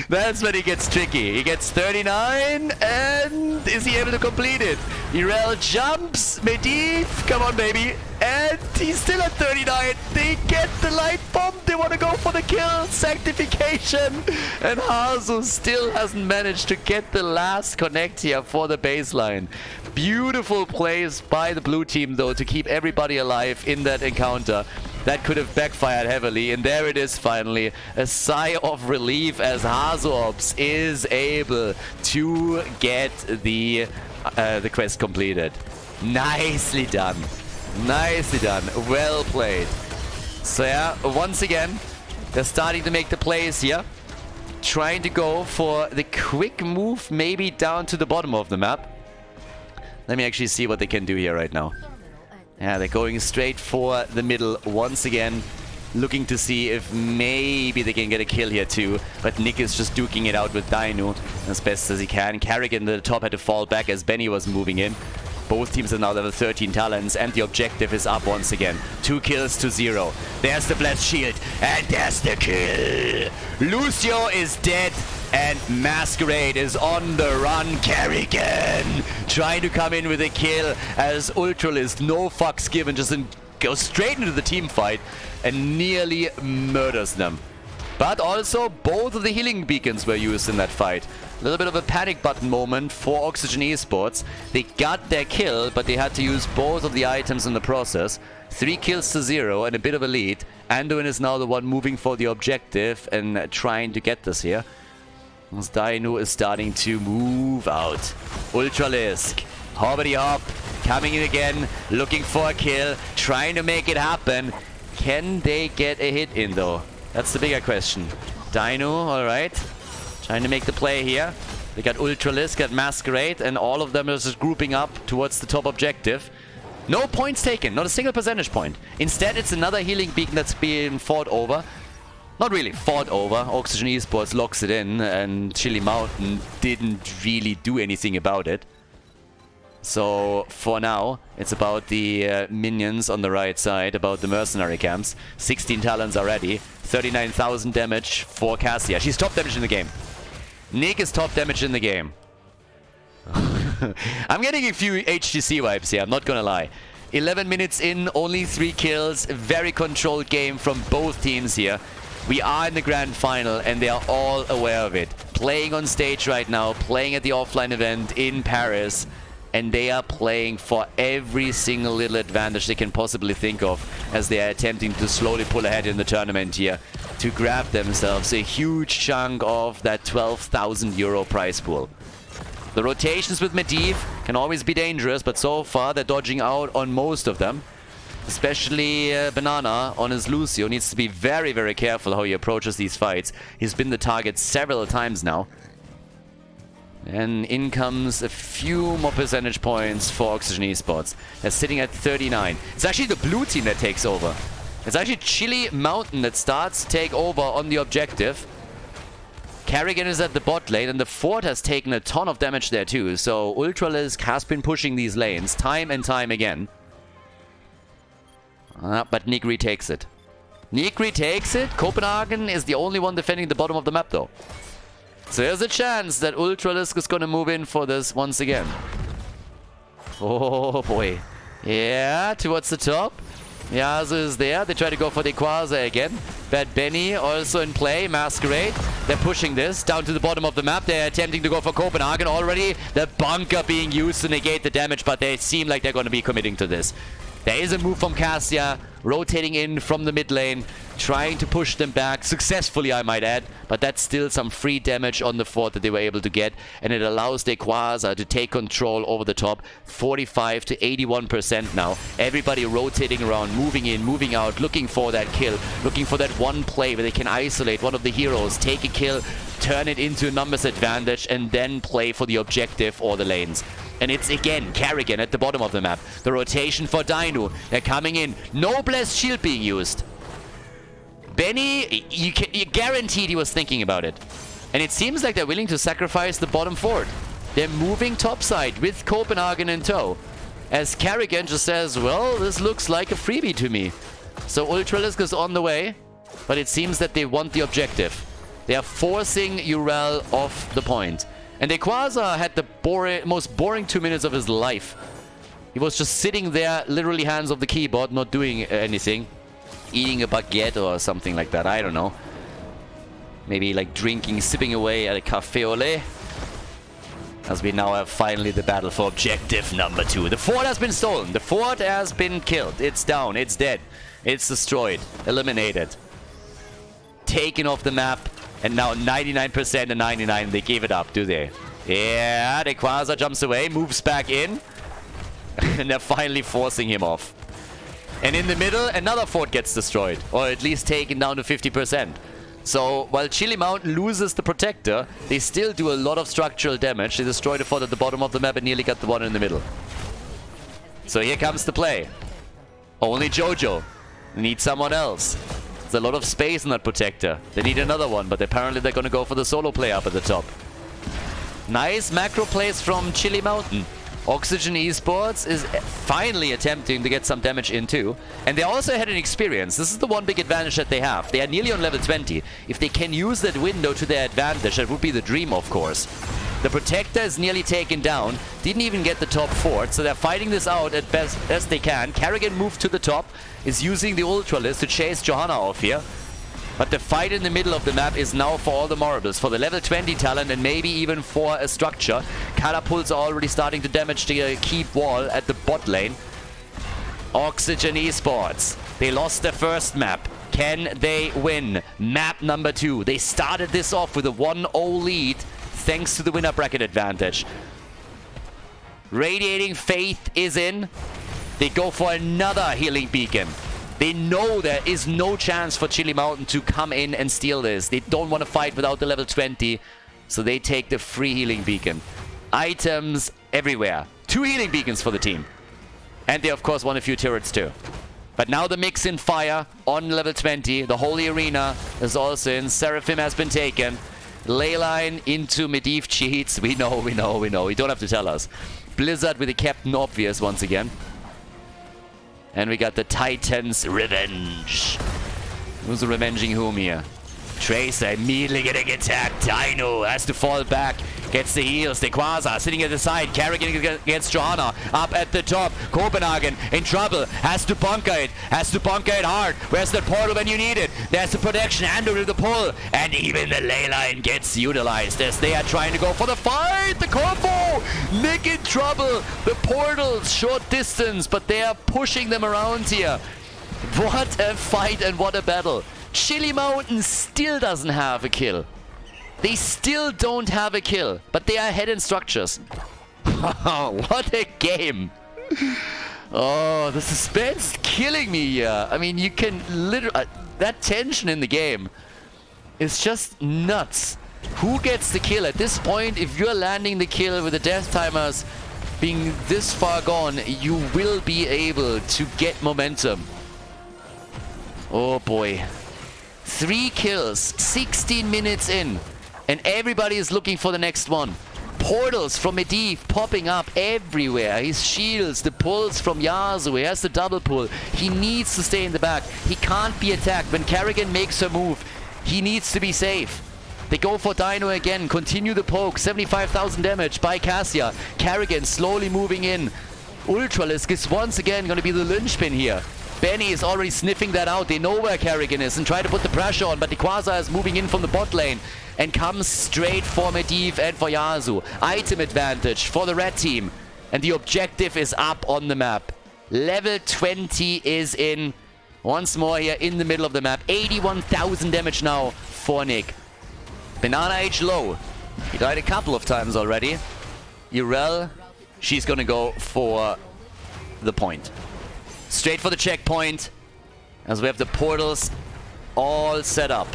That's when he gets tricky. He gets 39, and is he able to complete it? Urel jumps. Medivh, come on, baby. And he's still at 39. They get the light bomb. They want to go for the kill. Sanctification. And Hazu still hasn't managed to get the last connect here for the baseline. Beautiful plays by the blue team, though, to keep everybody alive in that encounter. That could have backfired heavily, and there it is finally. A sigh of relief as Hazops is able to get the quest completed. Nicely done. Nicely done. Well played. So yeah, once again, they're starting to make the plays here. Trying to go for the quick move, maybe down to the bottom of the map. Let me actually see what they can do here right now. Yeah, they're going straight for the middle once again. Looking to see if maybe they can get a kill here too. But Nick is just duking it out with Dainu as best as he can. Karrigan at the top had to fall back as Benny was moving in. Both teams are now level 13 talents, and the objective is up once again. 2 kills to 0. There's the blessed shield, and there's the kill. Lucio is dead, and Masquerade is on the run. Karrigan trying to come in with a kill as Ultralisk, no fucks given, just goes straight into the team fight and nearly murders them. But also, both of the healing beacons were used in that fight. A little bit of a panic button moment for Oxygen Esports. They got their kill, but they had to use both of the items in the process. 3 kills to 0 and a bit of a lead. Anduin is now the one moving for the objective and trying to get this here. As Dainu is starting to move out. Ultralisk, hoppity hop, coming in again, looking for a kill, trying to make it happen. Can they get a hit in though? That's the bigger question. Dainu, alright. Trying to make the play here. They got Ultralisk, got Masquerade, and all of them are just grouping up towards the top objective. No points taken, not a single percentage point. Instead, it's another healing beacon that's being fought over. Not really fought over. Oxygen Esports locks it in, and Chili Mountain didn't really do anything about it. So, for now, it's about the minions on the right side, about the mercenary camps. 16 talents already, 39,000 damage for Cassia. She's top damage in the game. Nick is top damage in the game. I'm getting a few HGC vibes here, I'm not gonna lie. 11 minutes in, only 3 kills. A very controlled game from both teams here. We are in the grand final and they are all aware of it. Playing on stage right now, playing at the offline event in Paris. And they are playing for every single little advantage they can possibly think of as they are attempting to slowly pull ahead in the tournament here to grab themselves a huge chunk of that 12,000 euro prize pool. The rotations with Medivh can always be dangerous, but so far they're dodging out on most of them. Especially Banana on his Lucio needs to be very, very careful how he approaches these fights. He's been the target several times now. And in comes a few more percentage points for Oxygen Esports. They're sitting at 39. It's actually the blue team that takes over. It's actually Chili Mountain that starts to take over on the objective. Karrigan is at the bot lane, and the Fort has taken a ton of damage there too. So Ultralisk has been pushing these lanes time and time again. But Nick retakes it. Nick retakes it. Copenhagen is the only one defending the bottom of the map though. So there's a chance that Ultralisk is going to move in for this once again. Oh boy. Yeah, towards the top. Yasu is there. They try to go for the Quasar again. Bad Benny also in play. Masquerade. They're pushing this down to the bottom of the map. They're attempting to go for Copenhagen already. The bunker being used to negate the damage, but they seem like they're going to be committing to this. There is a move from Cassia, rotating in from the mid lane, trying to push them back, successfully I might add, but that's still some free damage on the fort that they were able to get, and it allows the Quasar to take control over the top, 45 to 81% now. Everybody rotating around, moving in, moving out, looking for that kill, looking for that one play where they can isolate one of the heroes, take a kill, turn it into a numbers advantage, and then play for the objective or the lanes. And it's again Karrigan at the bottom of the map. The rotation for Dino. They're coming in. No blessed shield being used. Benny, you guaranteed he was thinking about it. And it seems like they're willing to sacrifice the bottom fort. They're moving topside with Copenhagen in tow. As Karrigan just says, well, this looks like a freebie to me. So Ultralisk is on the way. But it seems that they want the objective. They are forcing Urel off the point. And the Quasar had the most boring 2 minutes of his life. He was just sitting there, literally hands off the keyboard, not doing anything. Eating a baguette or something like that, I don't know. Maybe like drinking, sipping away at a café au lait. As we now have finally the battle for objective number 2. The fort has been stolen. The fort has been killed. It's down. It's dead. It's destroyed. Eliminated. Taken off the map. And now 99% and 99, they gave it up, do they? Yeah, the Quasar jumps away, moves back in. And they're finally forcing him off. And in the middle, another fort gets destroyed. Or at least taken down to 50%. So, while Chili Mountain loses the Protector, they still do a lot of structural damage. They destroy the fort at the bottom of the map and nearly got the one in the middle. So here comes the play. Only Jojo. Need someone else. A lot of space in that Protector. They need another one, but apparently they're going to go for the solo play up at the top. Nice macro plays from Chili Mountain. Oxygen Esports is finally attempting to get some damage in too. And they also had an experience. This is the one big advantage that they have. They are nearly on level 20. If they can use that window to their advantage, that would be the dream, of course. The Protector is nearly taken down. Didn't even get the top fort, so they're fighting this out at best they can. Karrigan moved to the top, is using the Ultralisk to chase Johanna off here. But the fight in the middle of the map is now for all the marbles, for the level 20 talent and maybe even for a structure. Catapults are already starting to damage the keep wall at the bot lane. Oxygen Esports. They lost their first map. Can they win? Map number 2. They started this off with a 1-0 lead. Thanks to the winner bracket advantage. Radiating Faith is in. They go for another healing beacon. They know there is no chance for Chili Mountain to come in and steal this. They don't want to fight without the level 20. So they take the free healing beacon. Items everywhere. 2 healing beacons for the team. And they of course won a few turrets too. But now the mix in fire on level 20. The Holy Arena is also in. Seraphim has been taken. Leyline into Medivh cheats. We know. You don't have to tell us. Blizzard with the Captain Obvious once again. And we got the Titans Revenge. Who's revenging whom here? Tracer immediately getting attacked. Dino has to fall back. Gets the heals. The Quasar sitting at the side. Kerrigan gets Johanna up at the top. Copenhagen in trouble. Has to bunker it. Has to bunker it hard. Where's the portal when you need it? There's the protection. Andrew with the pull. And even the ley line gets utilized as they are trying to go for the fight. The combo. Nick in trouble. The portals short distance, but they are pushing them around here. What a fight and what a battle. Chili Mountain still doesn't have a kill. They still don't have a kill, but they are ahead in structures. What a game. Oh, the suspense killing me here. I mean, you can literally... that tension in the game is just nuts. Who gets the kill? At this point, if you're landing the kill with the death timers being this far gone, you will be able to get momentum. Oh boy. 3 kills, 16 minutes in. And everybody is looking for the next one. Portals from Medivh popping up everywhere. His shields, the pulls from Yasuo. He has the double pull. He needs to stay in the back. He can't be attacked. When Kerrigan makes her move, he needs to be safe. They go for Dino again. Continue the poke. 75,000 damage by Cassia. Kerrigan slowly moving in. Ultralisk is once again going to be the linchpin here. Benny is already sniffing that out. They know where Kerrigan is and try to put the pressure on, but the Quasar is moving in from the bot lane and comes straight for Medivh and for Yasuo. Item advantage for the red team. And the objective is up on the map. Level 20 is in. Once more here in the middle of the map. 81,000 damage now for Nick. Banana Age low. He died a couple of times already. Urel, she's gonna go for the point. Straight for the checkpoint, as we have the portals all set up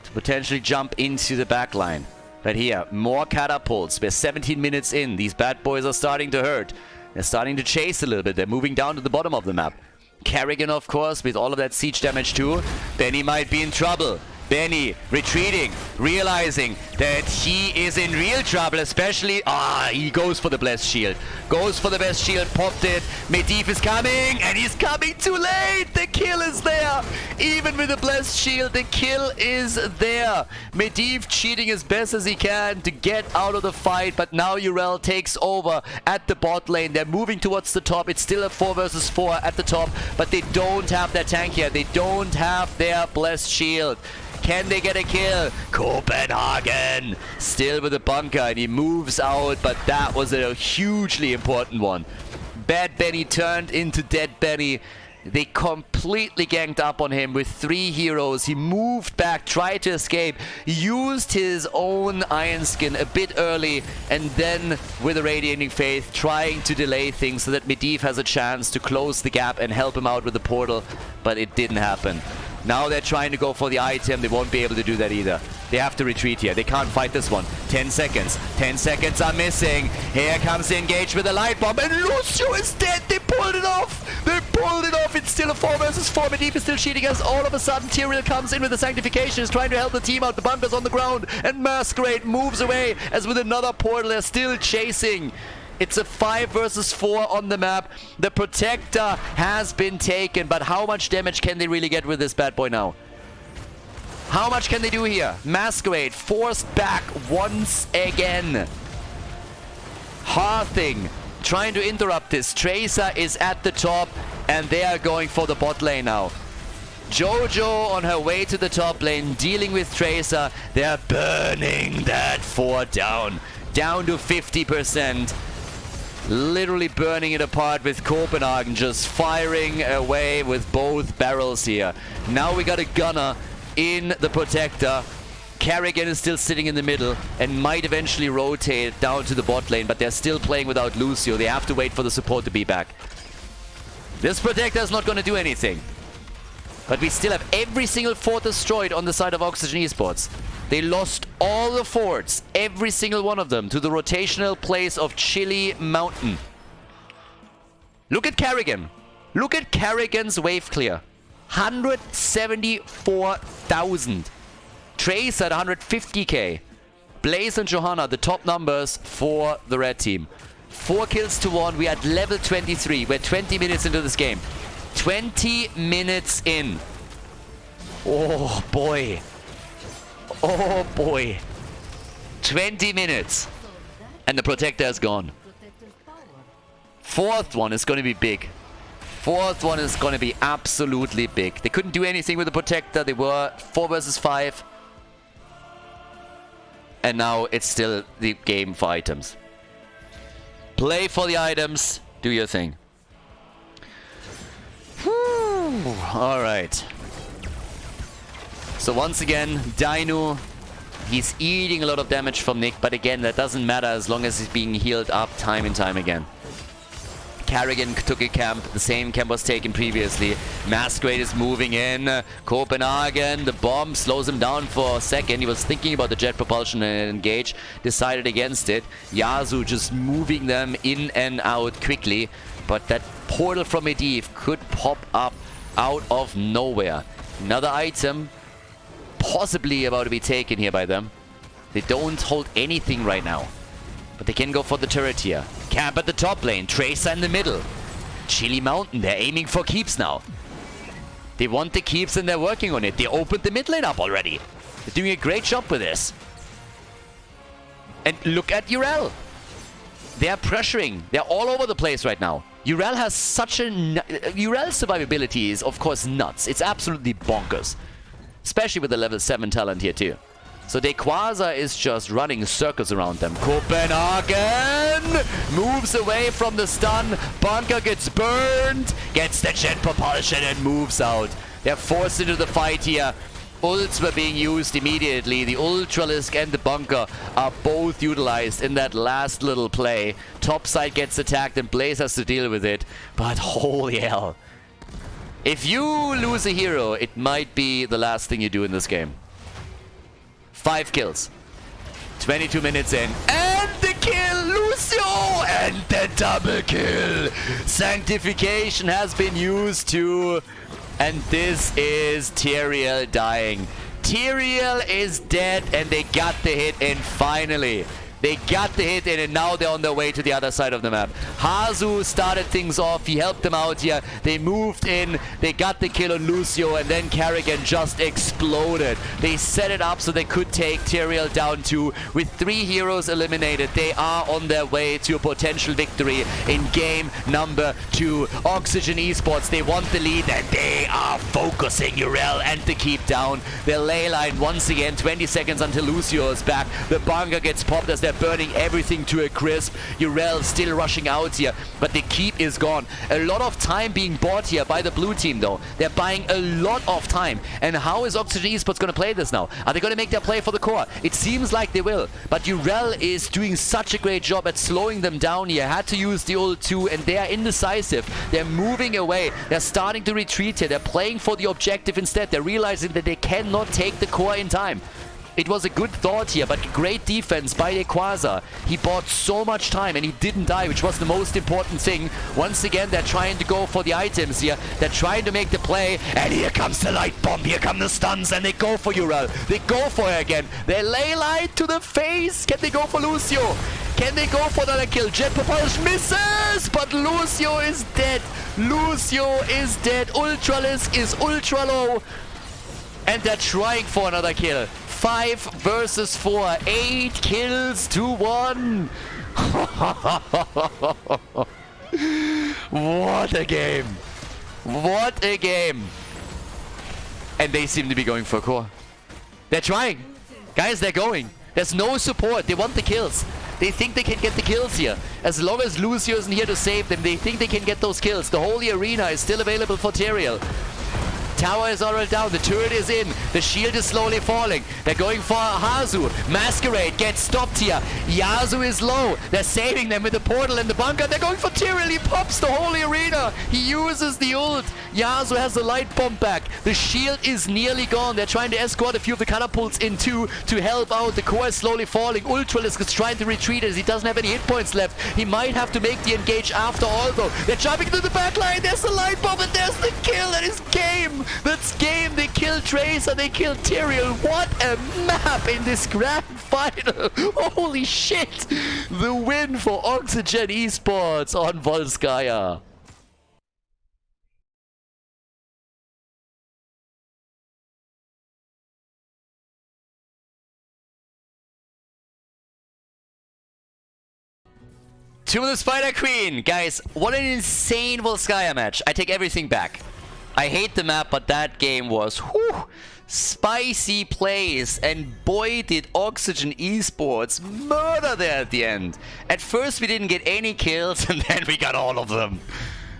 to potentially jump into the back line. But here, more catapults. We're 17 minutes in. These bad boys are starting to hurt. They're starting to chase a little bit. They're moving down to the bottom of the map. Kerrigan, of course, with all of that siege damage too. Benny might be in trouble. Benny retreating, realizing that he is in real trouble, especially... he goes for the blessed shield. Goes for the best shield, popped it. Medivh is coming, and he's coming too late. The kill is there. Even with the blessed shield, the kill is there. Medivh cheating as best as he can to get out of the fight, but now Urel takes over at the bot lane. They're moving towards the top. It's still a 4 versus 4 at the top, but they don't have their tank here. They don't have their blessed shield. Can they get a kill? Copenhagen still with the bunker, and he moves out, but that was a hugely important one. Bad Benny turned into dead Benny. They completely ganged up on him with 3 heroes. He moved back, tried to escape, used his own Iron Skin a bit early, and then with a Radiating Faith trying to delay things so that Medivh has a chance to close the gap and help him out with the portal, but it didn't happen. Now they're trying to go for the item. They won't be able to do that either. They have to retreat here. They can't fight this one. 10 seconds. 10 seconds are missing. Here comes the engage with a light bomb. And Lucio is dead. They pulled it off. They pulled it off. It's still a 4 versus 4. Medivh is still cheating as all of a sudden Tyrael comes in with the Sanctification. Is trying to help the team out. The bunker's on the ground. And Masquerade moves away as with another portal. They're still chasing. It's a 5 versus 4 on the map. The Protector has been taken, but how much damage can they really get with this bad boy now? How much can they do here? Masquerade forced back once again. Harthing trying to interrupt this. Tracer is at the top, and they are going for the bot lane now. Jojo on her way to the top lane, dealing with Tracer. They're burning that 4 down to 50%. Literally burning it apart with Copenhagen just firing away with both barrels here. Now we got a gunner in the Protector. Kerrigan is still sitting in the middle and might eventually rotate down to the bot lane, but they're still playing without Lucio. They have to wait for the support to be back. This Protector is not going to do anything. But we still have every single fort destroyed on the side of Oxygen Esports. They lost all the forts, every single one of them, to the rotational place of Chili Mountain. Look at Kerrigan. Look at Kerrigan's wave clear. 174,000. Trace at 150k. Blaze and Johanna, the top numbers for the red team. 4 kills to 1. We're at level 23. We're 20 minutes into this game. 20 minutes in. Oh boy. Oh boy. 20 minutes. And the Protector is gone. Fourth one is going to be big. Fourth one is going to be absolutely big. They couldn't do anything with the Protector. They were 4 versus 5. And now it's still the game for items. Play for the items. Do your thing. Alright. So once again, Dino, he's eating a lot of damage from Nick, but again, that doesn't matter as long as he's being healed up time and time again. Carrigan took a camp. The same camp was taken previously. Masquerade is moving in. Copenhagen, the bomb slows him down for a second. He was thinking about the jet propulsion and engage. Decided against it. Yasuo just moving them in and out quickly. But that portal from Medivh could pop up out of nowhere. Another item possibly about to be taken here by them. They don't hold anything right now. But they can go for the turret here. Camp at the top lane. Tracer in the middle. Chili Mountain. They're aiming for keeps now. They want the keeps and they're working on it. They opened the mid lane up already. They're doing a great job with this. And look at Urel. They're pressuring. They're all over the place right now. Urel has such a... Urel's survivability is, of course, nuts. It's absolutely bonkers. Especially with the level 7 talent here, too. So Quasar is just running circles around them. Copenhagen moves away from the stun. Bunker gets burned. Gets the jet propulsion and moves out. They're forced into the fight here. Ults were being used immediately. The Ultralisk and the Bunker are both utilized in that last little play. Topside gets attacked and Blaze has to deal with it. But holy hell. If you lose a hero, it might be the last thing you do in this game. 5 kills. 22 minutes in. And the kill! Lucio! And the double kill! Sanctification has been used too. And this is Tyrael dying. Tyrael is dead and they got the hit in finally. They got the hit in and now they're on their way to the other side of the map. Hazu started things off. He helped them out here. They moved in. They got the kill on Lucio and then Carrigan just exploded. They set it up so they could take Tyrael down too. With 3 heroes eliminated, they are on their way to a potential victory in game number 2. Oxygen Esports, they want the lead and they are focusing Urel and the keep down. Their ley line once again, 20 seconds until Lucio is back. The bunker gets popped as they're burning everything to a crisp. Urel still rushing out here, but the keep is gone. A lot of time being bought here by the blue team though. They're buying a lot of time. And how is Oxygen Esports going to play this now? Are they going to make their play for the core? It seems like they will, but Urel is doing such a great job at slowing them down here. Had to use the ult too, and they are indecisive. They're moving away. They're starting to retreat here. They're playing for the objective instead. They're realizing that they cannot take the core in time. It was a good thought here, but great defense by Quasar. He bought so much time and he didn't die, which was the most important thing. Once again, they're trying to go for the items here. They're trying to make the play, and here comes the light bomb. Here come the stuns, and they go for Urel. They go for her again. They lay light to the face. Can they go for Lucio? Can they go for another kill? Jet propulsion misses, but Lucio is dead. Lucio is dead. Ultralisk is ultra low, and they're trying for another kill. 5 versus 4. 8 kills to 1. What a game. What a game. And they seem to be going for core. They're trying. Guys, they're going. There's no support. They want the kills. They think they can get the kills here. As long as Lucio isn't here to save them, they think they can get those kills. The holy arena is still available for Tyrael. Tower is already down. The turret is in. The shield is slowly falling. They're going for Hazu. Masquerade gets stopped here. Yasuo is low. They're saving them with the portal and the bunker. They're going for Tyrael. He pops the holy arena. He uses the ult. Yasuo has the light bomb back. The shield is nearly gone. They're trying to escort a few of the catapults in too to help out. The core is slowly falling. Ultralisk is trying to retreat as he doesn't have any hit points left. He might have to make the engage after all though. They're jumping to the back line. There's the light bomb and there's the kill. That is game. That's game. They kill Tracer. They kill Tyrael. What a map in this grand final. Holy shit. The win for Oxygen Esports on Volskaya. Tomb of the Spider Queen. Guys, what an insane Volskaya match. I take everything back. I hate the map, but that game was spicy plays, and boy did Oxygen Esports murder there at the end. At first we didn't get any kills, and then we got all of them.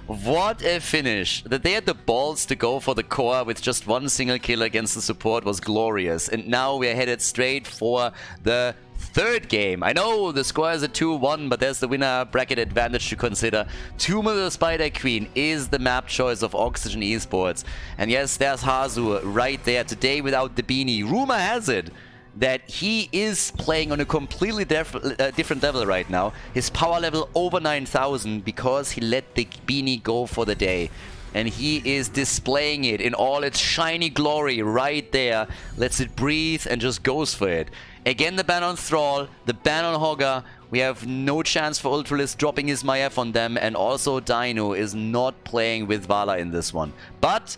What a finish. That they had the balls to go for the core with just one single kill against the support was glorious. And now we're headed straight for the third game. I know the score is a 2-1, but there's the winner bracket advantage to consider. Tomb of the Spider Queen is the map choice of Oxygen Esports. And yes, there's Hazu right there today without the beanie. Rumor has it that he is playing on a completely different level right now. His power level over 9,000 because he let the beanie go for the day. And he is displaying it in all its shiny glory right there. Lets it breathe and just goes for it. Again, the ban on Thrall, the ban on Hogger. We have no chance for Ultralist dropping his Medivh on them. And also Dino is not playing with Vala in this one. But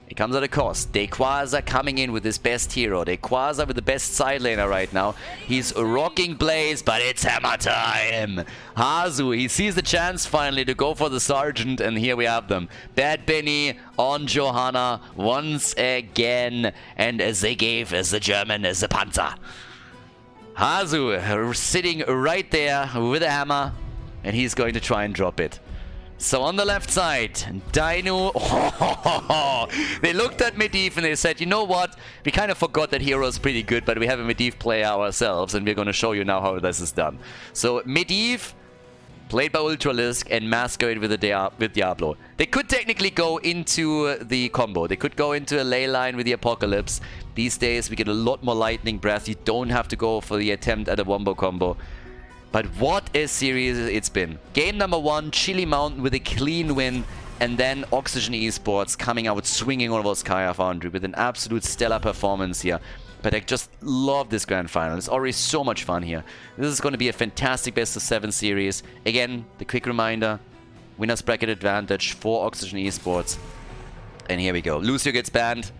it comes at a cost. Dequaza coming in with his best hero. Dequaza with the best side laner right now. He's rocking Blaze, but it's hammer time. Hazu, he sees the chance finally to go for the Sergeant, and here we have them. Bad Benny on Johanna once again. And as they gave as the German as the Panzer. Hazu sitting right there with a hammer, and he's going to try and drop it. So on the left side, Dino, they looked at Medivh and they said, you know what, we kind of forgot that hero is pretty good, but we have a Medivh player ourselves, and we're going to show you now how this is done. So Medivh, played by Ultralisk, and Masquerade with Diablo. They could technically go into the combo. They could go into a ley line with the Apocalypse. These days, we get a lot more Lightning Breath. You don't have to go for the attempt at a wombo combo. But what a series it's been. Game number 1, Chili Mountain with a clean win, and then Oxygen Esports coming out swinging on Volskaya Foundry with an absolute stellar performance here. But I just love this grand final. It's already so much fun here. This is going to be a fantastic best of 7 series. Again, the quick reminder, winner's bracket advantage for Oxygen Esports. And here we go. Lucio gets banned.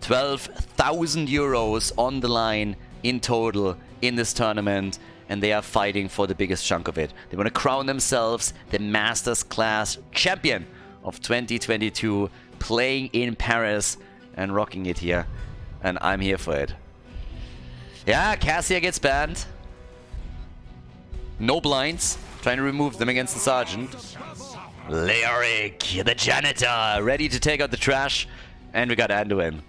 12,000 euros on the line in total in this tournament. And they are fighting for the biggest chunk of it. They want to crown themselves the Masters Class Champion of 2022, playing in Paris and rocking it here. And I'm here for it. Yeah, Cassia gets banned. No blinds. Trying to remove them against the Sergeant. Leoric, the janitor, ready to take out the trash. And we got Anduin.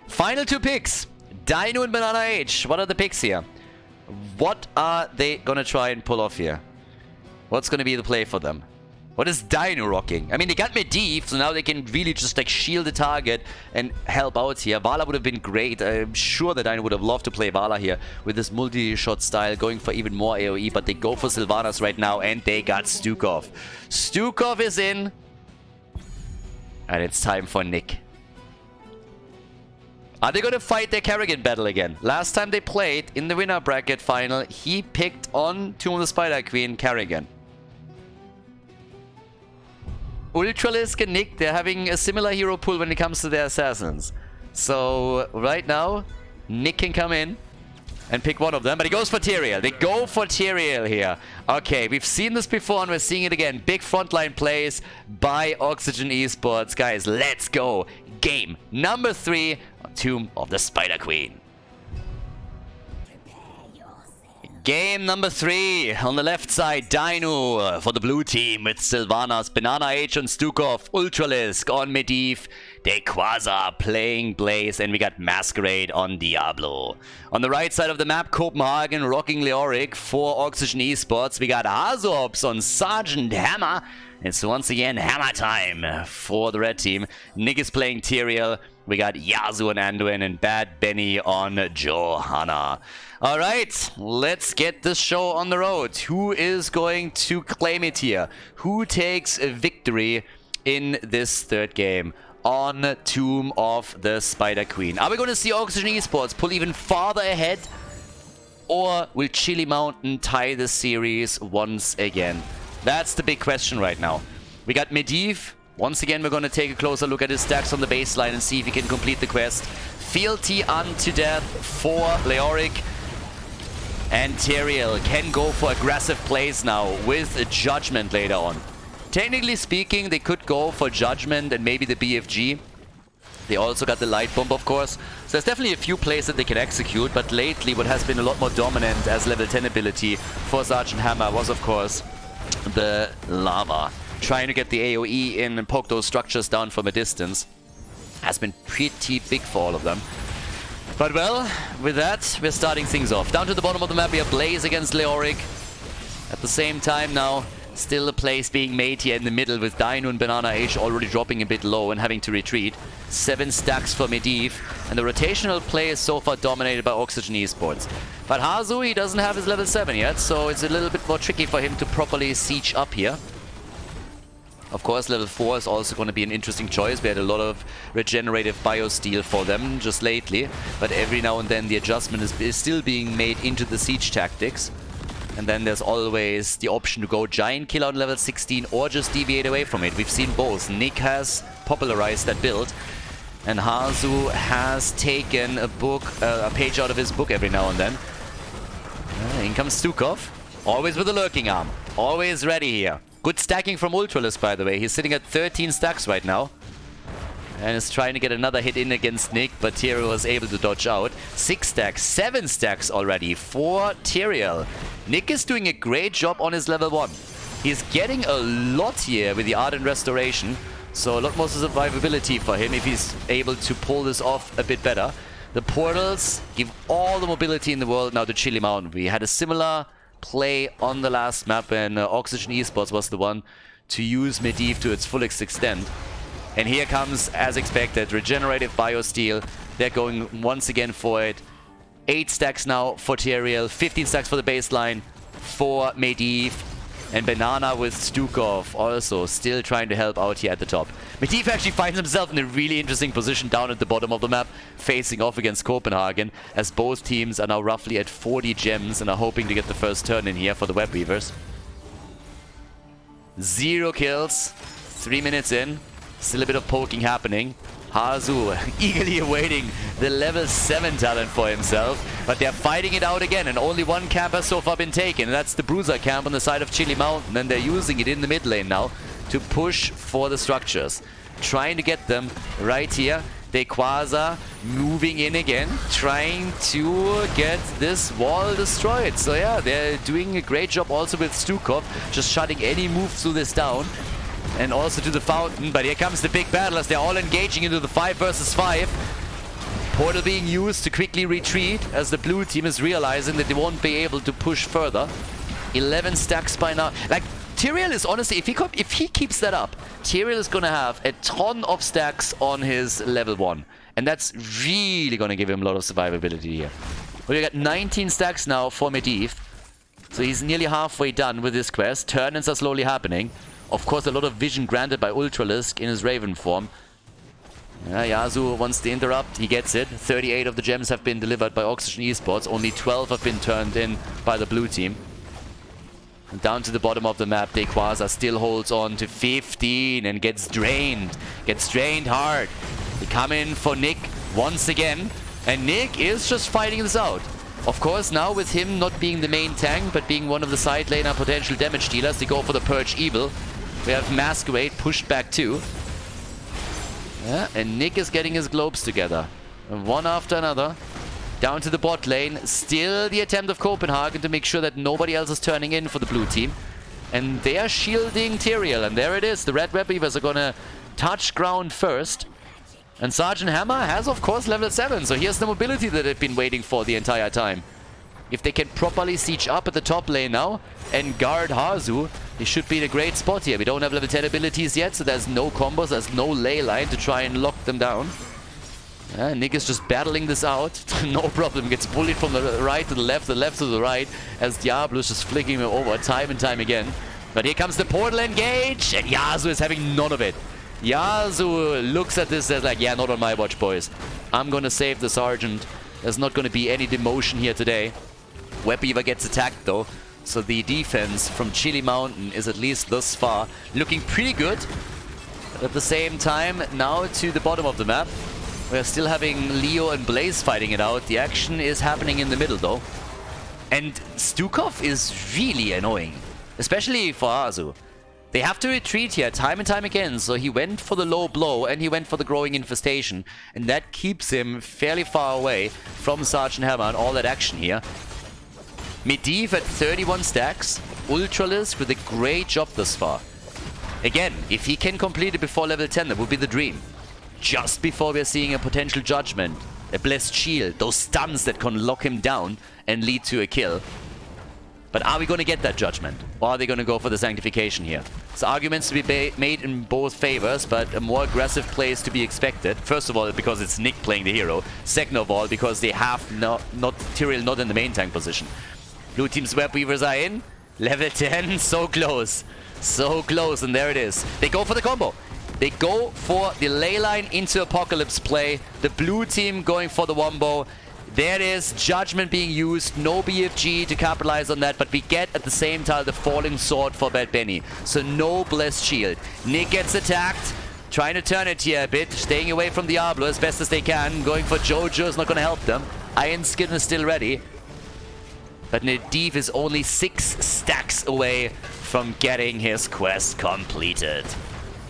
Final 2 picks. Dino and Banana H. What are the picks here? What are they gonna try and pull off here? What's gonna be the play for them? What is Dino rocking? I mean, they got Medivh, so now they can really just like shield the target and help out here. Vala would have been great. I'm sure that Dino would have loved to play Vala here with this multi-shot style, going for even more AoE, but they go for Sylvanas right now, and they got Stukov. Stukov is in, and it's time for Nick. Are they going to fight their Kerrigan battle again? Last time they played in the winner bracket final, he picked on Tomb of the Spider Queen Kerrigan. Ultralisk and Nick, they're having a similar hero pool when it comes to their assassins. So right now, Nick can come in and pick one of them, but he goes for Tyrael. They go for Tyrael here. Okay, we've seen this before and we're seeing it again. Big frontline plays by Oxygen Esports. Guys, let's go. Game number 3, Tomb of the Spider Queen. Game number 3 on the left side, Dino for the blue team with Sylvanas, Banana H and Stukov, Ultralisk on Medivh, Dequaza playing Blaze, and we got Masquerade on Diablo. On the right side of the map, Copenhagen rocking Leoric for Oxygen Esports. We got Azops on Sergeant Hammer. It's once again hammer time for the red team. Nick is playing Tyrael. We got Yasu on Anduin and Bad Benny on Johanna. Alright, let's get this show on the road. Who is going to claim it here? Who takes a victory in this third game on Tomb of the Spider Queen? Are we going to see Oxygen Esports pull even farther ahead? Or will Chili Mountain tie the series once again? That's the big question right now. We got Medivh. Once again, we're going to take a closer look at his stacks on the baseline and see if he can complete the quest. Fealty unto death for Leoric. And Tyrael can go for aggressive plays now with a Judgment later on. Technically speaking, they could go for Judgment and maybe the BFG. They also got the Light Bomb, of course. So there's definitely a few plays that they can execute, but lately what has been a lot more dominant as level 10 ability for Sergeant Hammer was, of course, the Lava. Trying to get the AoE in and poke those structures down from a distance has been pretty big for all of them. But well, with that, we're starting things off. Down to the bottom of the map, we have Blaze against Leoric. At the same time now, still a place being made here in the middle with Dino and Banana Age already dropping a bit low and having to retreat. 7 stacks for Medivh, and the rotational play is so far dominated by Oxygen Esports. But Hazu, he doesn't have his level 7 yet, so it's a little bit more tricky for him to properly siege up here. Of course, level 4 is also going to be an interesting choice. We had a lot of regenerative biosteel for them just lately, but every now and then the adjustment is still being made into the siege tactics. And then there's always the option to go Giant Killer on level 16 or just deviate away from it. We've seen both. Nick has popularized that build, and Hazu has taken a page out of his book every now and then. In comes Stukov, always with a lurking arm, always ready here. Good stacking from Ultralist, by the way. He's sitting at 13 stacks right now. And is trying to get another hit in against Nick, but Tyrael was able to dodge out. 6 stacks, 7 stacks already for Tyrael. Nick is doing a great job on his level 1. He's getting a lot here with the Ardent Restoration. So a lot more survivability for him if he's able to pull this off a bit better. The portals give all the mobility in the world now to Chili Mountain. We had a similar play on the last map when Oxygen Esports was the one to use Medivh to its fullest extent. And here comes, as expected, regenerative biosteel. They're going once again for it. 8 stacks now for Tyrael, 15 stacks for the baseline for Medivh. And Banana with Stukov also still trying to help out here at the top. Medivh actually finds himself in a really interesting position down at the bottom of the map, facing off against Copenhagen, as both teams are now roughly at 40 gems and are hoping to get the first turn in here for the Web Weavers. 0 kills, 3 minutes in, still a bit of poking happening. Hazu eagerly awaiting the level 7 talent for himself, but they're fighting it out again, and only one camp has so far been taken, and that's the Bruiser camp on the side of Chili Mountain, and they're using it in the mid lane now to push for the structures. Trying to get them right here. Dequaza moving in again, trying to get this wall destroyed. So yeah, they're doing a great job also with Stukov, just shutting any move to this down. And also to the fountain, but here comes the big battle as they're all engaging into the 5 versus 5. Portal being used to quickly retreat as the blue team is realizing that they won't be able to push further. 11 stacks by now. Like, Tyrael is honestly, if he keeps that up, Tyrael is gonna have a ton of stacks on his level 1. And that's really gonna give him a lot of survivability here. Well, we got 19 stacks now for Medivh. So he's nearly halfway done with this quest. Turn-ins are slowly happening. Of course, a lot of vision granted by Ultralisk in his Raven form. Yasu wants to interrupt. He gets it. 38 of the gems have been delivered by Oxygen Esports. Only 12 have been turned in by the blue team. And down to the bottom of the map, Dequaza still holds on to 15 and gets drained. Gets drained hard. They come in for Nick once again. And Nick is just fighting this out. Of course, now with him not being the main tank, but being one of the side laner potential damage dealers, they go for the Purge Evil. We have Masquerade pushed back too. Yeah, and Nick is getting his globes together. And one after another. Down to the bot lane. Still the attempt of Copenhagen to make sure that nobody else is turning in for the blue team. And they are shielding Tyrael. And there it is. The Red Web Weavers are going to touch ground first. And Sergeant Hammer has, of course, level 7. So here's the mobility that they've been waiting for the entire time. If they can properly siege up at the top lane now and guard Hazu, they should be in a great spot here. We don't have level 10 abilities yet, so there's no combos, there's no ley line to try and lock them down. Nick is just battling this out. No problem. Gets bullied from the right to the left to the right, as Diablo is just flicking him over time and time again. But here comes the portal engage, and Yasu is having none of it. Yasu looks at this as like, yeah, not on my watch, boys. I'm gonna save the Sergeant. There's not gonna be any demotion here today. Web Weaver gets attacked though, so the defense from Chili Mountain is at least thus far looking pretty good. But at the same time, now to the bottom of the map, we're still having Leo and Blaze fighting it out. The action is happening in the middle though. And Stukov is really annoying, especially for Azu. They have to retreat here time and time again, so he went for the low blow and he went for the growing infestation, and that keeps him fairly far away from Sergeant Hammer and all that action here. Medivh at 31 stacks, Ultralisk with a great job thus far. Again, if he can complete it before level 10, that would be the dream. Just before we're seeing a potential judgment, a blessed shield, those stuns that can lock him down and lead to a kill. But are we going to get that judgment? Or are they going to go for the sanctification here? So arguments to be made in both favors, but a more aggressive play is to be expected. First of all, because it's Nick playing the hero. Second of all, because they have Tyrael not in the main tank position. Blue team's Web Weavers are in. Level 10, so close. So close, and there it is. They go for the combo. They go for the ley line into Apocalypse play. The blue team going for the wombo. There it is, Judgment being used, no BFG to capitalize on that, but we get at the same time the Falling Sword for Bad Benny. So no Blessed Shield. Nick gets attacked, trying to turn it here a bit, staying away from Diablo as best as they can. Going for Jojo is not going to help them. Iron Skin is still ready. But Medivh is only 6 stacks away from getting his quest completed.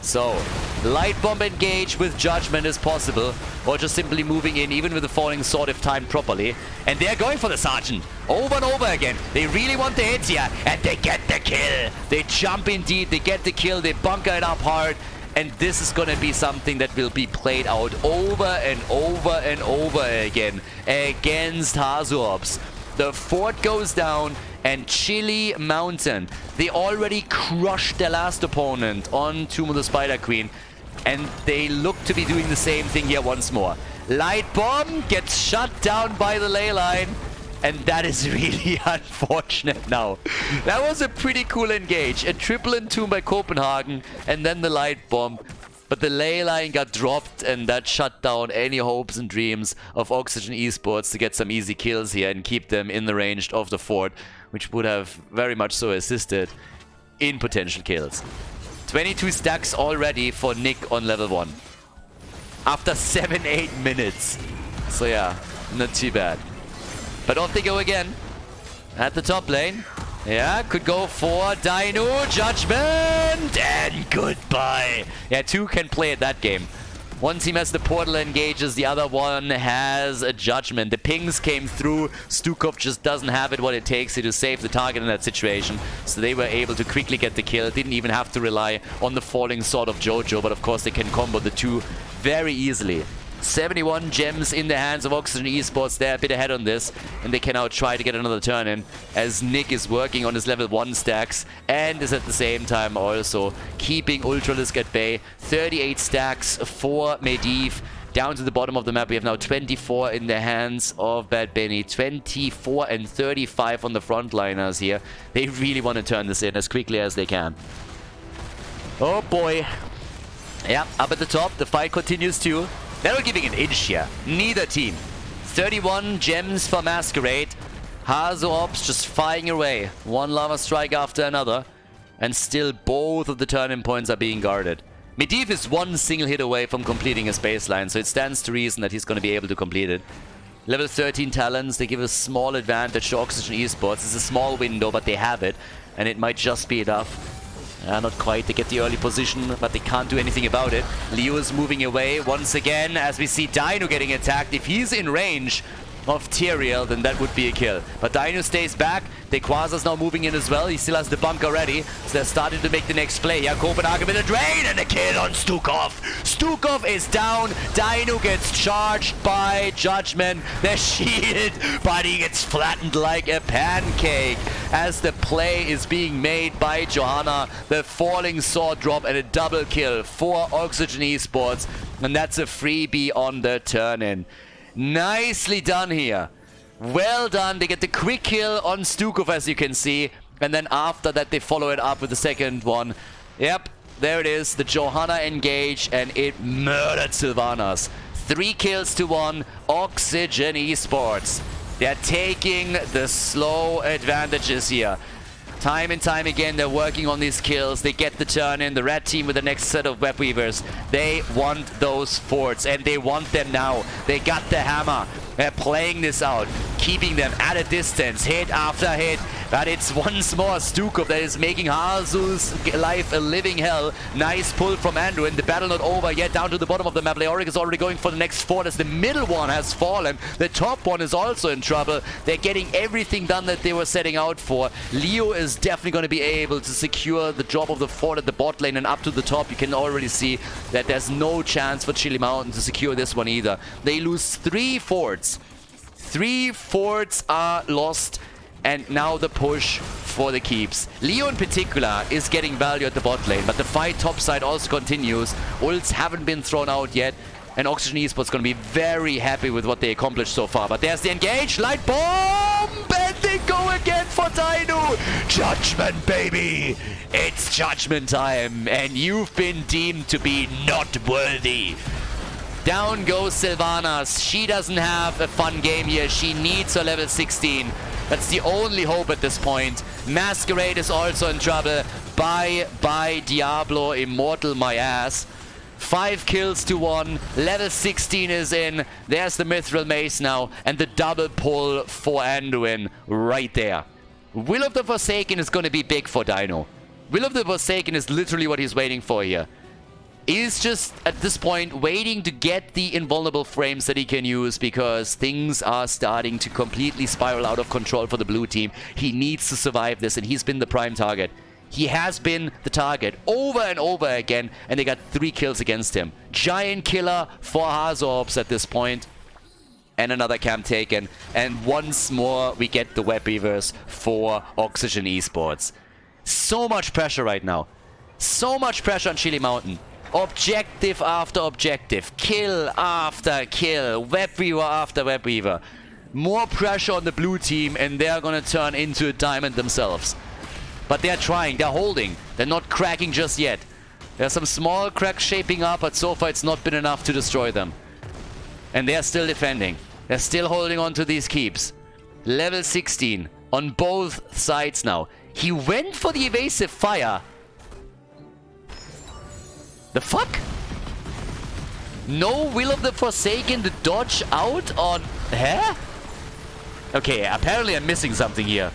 So, light bomb engage with Judgment is possible, or just simply moving in, even with the Falling Sword if timed properly. And they're going for the Sergeant, over and over again. They really want the hits here, and they get the kill. They jump indeed, they get the kill, they bunker it up hard. And this is going to be something that will be played out over and over and over again against Hazuops. The fort goes down, and Chili Mountain, they already crushed their last opponent on Tomb of the Spider Queen, and they look to be doing the same thing here once more. Light Bomb gets shut down by the ley line, and that is really unfortunate now. That was a pretty cool engage. A triple entomb by Copenhagen, and then the Light Bomb. But the ley line got dropped, and that shut down any hopes and dreams of Oxygen Esports to get some easy kills here and keep them in the range of the fort, which would have very much so assisted in potential kills. 22 stacks already for Nick on level 1. After 7-8 minutes. So yeah, not too bad. But off they go again. At the top lane. Yeah, could go for Dino, Judgment, and goodbye. Yeah, 2 can play at that game. One team has the portal engages, the other one has a Judgment. The pings came through. Stukov just doesn't have it what it takes to save the target in that situation. So they were able to quickly get the kill. Didn't even have to rely on the Falling Sword of Jojo, but of course they can combo the 2 very easily. 71 gems in the hands of Oxygen Esports. They're a bit ahead on this, and they can now try to get another turn in as Nick is working on his level 1 stacks and is at the same time also keeping Ultralisk at bay. 38 stacks for Medivh. Down to the bottom of the map, we have now 24 in the hands of Bad Benny. 24 and 35 on the frontliners here. They really want to turn this in as quickly as they can. Oh boy. Yeah, up at the top, the fight continues too. They're not giving an inch here. Neither team. 31 gems for Masquerade. Hazuops just firing away. One Lava Strike after another. And still both of the turn-in points are being guarded. Medivh is 1 single hit away from completing his baseline, so it stands to reason that he's going to be able to complete it. Level 13 talents, they give a small advantage to Oxygen Esports. It's a small window, but they have it. And it might just be enough. Not quite. They get the early position, but they can't do anything about it. Leo is moving away once again as we see Dino getting attacked. If he's in range of Tyrael, then that would be a kill. But Dino stays back. Dequasa's now moving in as well. He still has the bunker ready. So they're starting to make the next play. Yeah, Copenhagen with a drain and a kill on Stukov. Stukov is down. Dino gets charged by Judgment. The shield, but he gets flattened like a pancake as the play is being made by Johanna. The Falling Sword drop and a double kill for Oxygen Esports. And that's a freebie on the turn-in. Nicely done here. Well done. They get the quick kill on Stukov, as you can see. And then after that, they follow it up with the second one. Yep, there it is. The Johanna engage, and it murdered Sylvanas. 3 kills to 1. Oxygen Esports. They're taking the slow advantages here. Time and time again, they're working on these kills. They get the turn in. The red team with the next set of web weavers. They want those forts, and they want them now. They got the hammer. They're playing this out, keeping them at a distance, hit after hit. But it's once more Stukov that is making Hazu's life a living hell. Nice pull from Anduin. The battle not over yet. Down to the bottom of the map. Leoric is already going for the next fort as the middle one has fallen. The top one is also in trouble. They're getting everything done that they were setting out for. Leo is definitely going to be able to secure the drop of the fort at the bot lane and up to the top. You can already see that there's no chance for Chili Mountain to secure this one either. They lose 3 forts. 3 forts are lost. And now the push for the keeps. Leo in particular is getting value at the bot lane, but the fight topside also continues. Ults haven't been thrown out yet, and Oxygen Esports going to be very happy with what they accomplished so far. But there's the engage, light bomb, and they go again for Dino. Judgment, baby! It's judgment time, and you've been deemed to be not worthy. Down goes Sylvanas. She doesn't have a fun game here. She needs her level 16. That's the only hope at this point. Masquerade is also in trouble. Bye, Diablo, immortal my ass. 5 kills to 1. Level 16 is in. There's the Mithril Mace now. And the double pull for Anduin right there. Will of the Forsaken is going to be big for Dino. Will of the Forsaken is literally what he's waiting for here. He's just, at this point, waiting to get the invulnerable frames that he can use because things are starting to completely spiral out of control for the blue team. He needs to survive this, and he's been the prime target. He has been the target over and over again, and they got 3 kills against him. Giant killer for Hazorbs at this point. And another camp taken. And once more, we get the web weavers for Oxygen Esports. So much pressure right now. So much pressure on Chili Mountain. Objective after objective, kill after kill, web weaver after web weaver. More pressure on the blue team, and they're gonna turn into a diamond themselves. But they're trying, they're holding, they're not cracking just yet. There's some small cracks shaping up, but so far it's not been enough to destroy them. And they're still defending. They're still holding on to these keeps. Level 16 on both sides now. He went for the evasive fire. The fuck? No Will of the Forsaken to dodge out on... Huh? Okay, apparently I'm missing something here.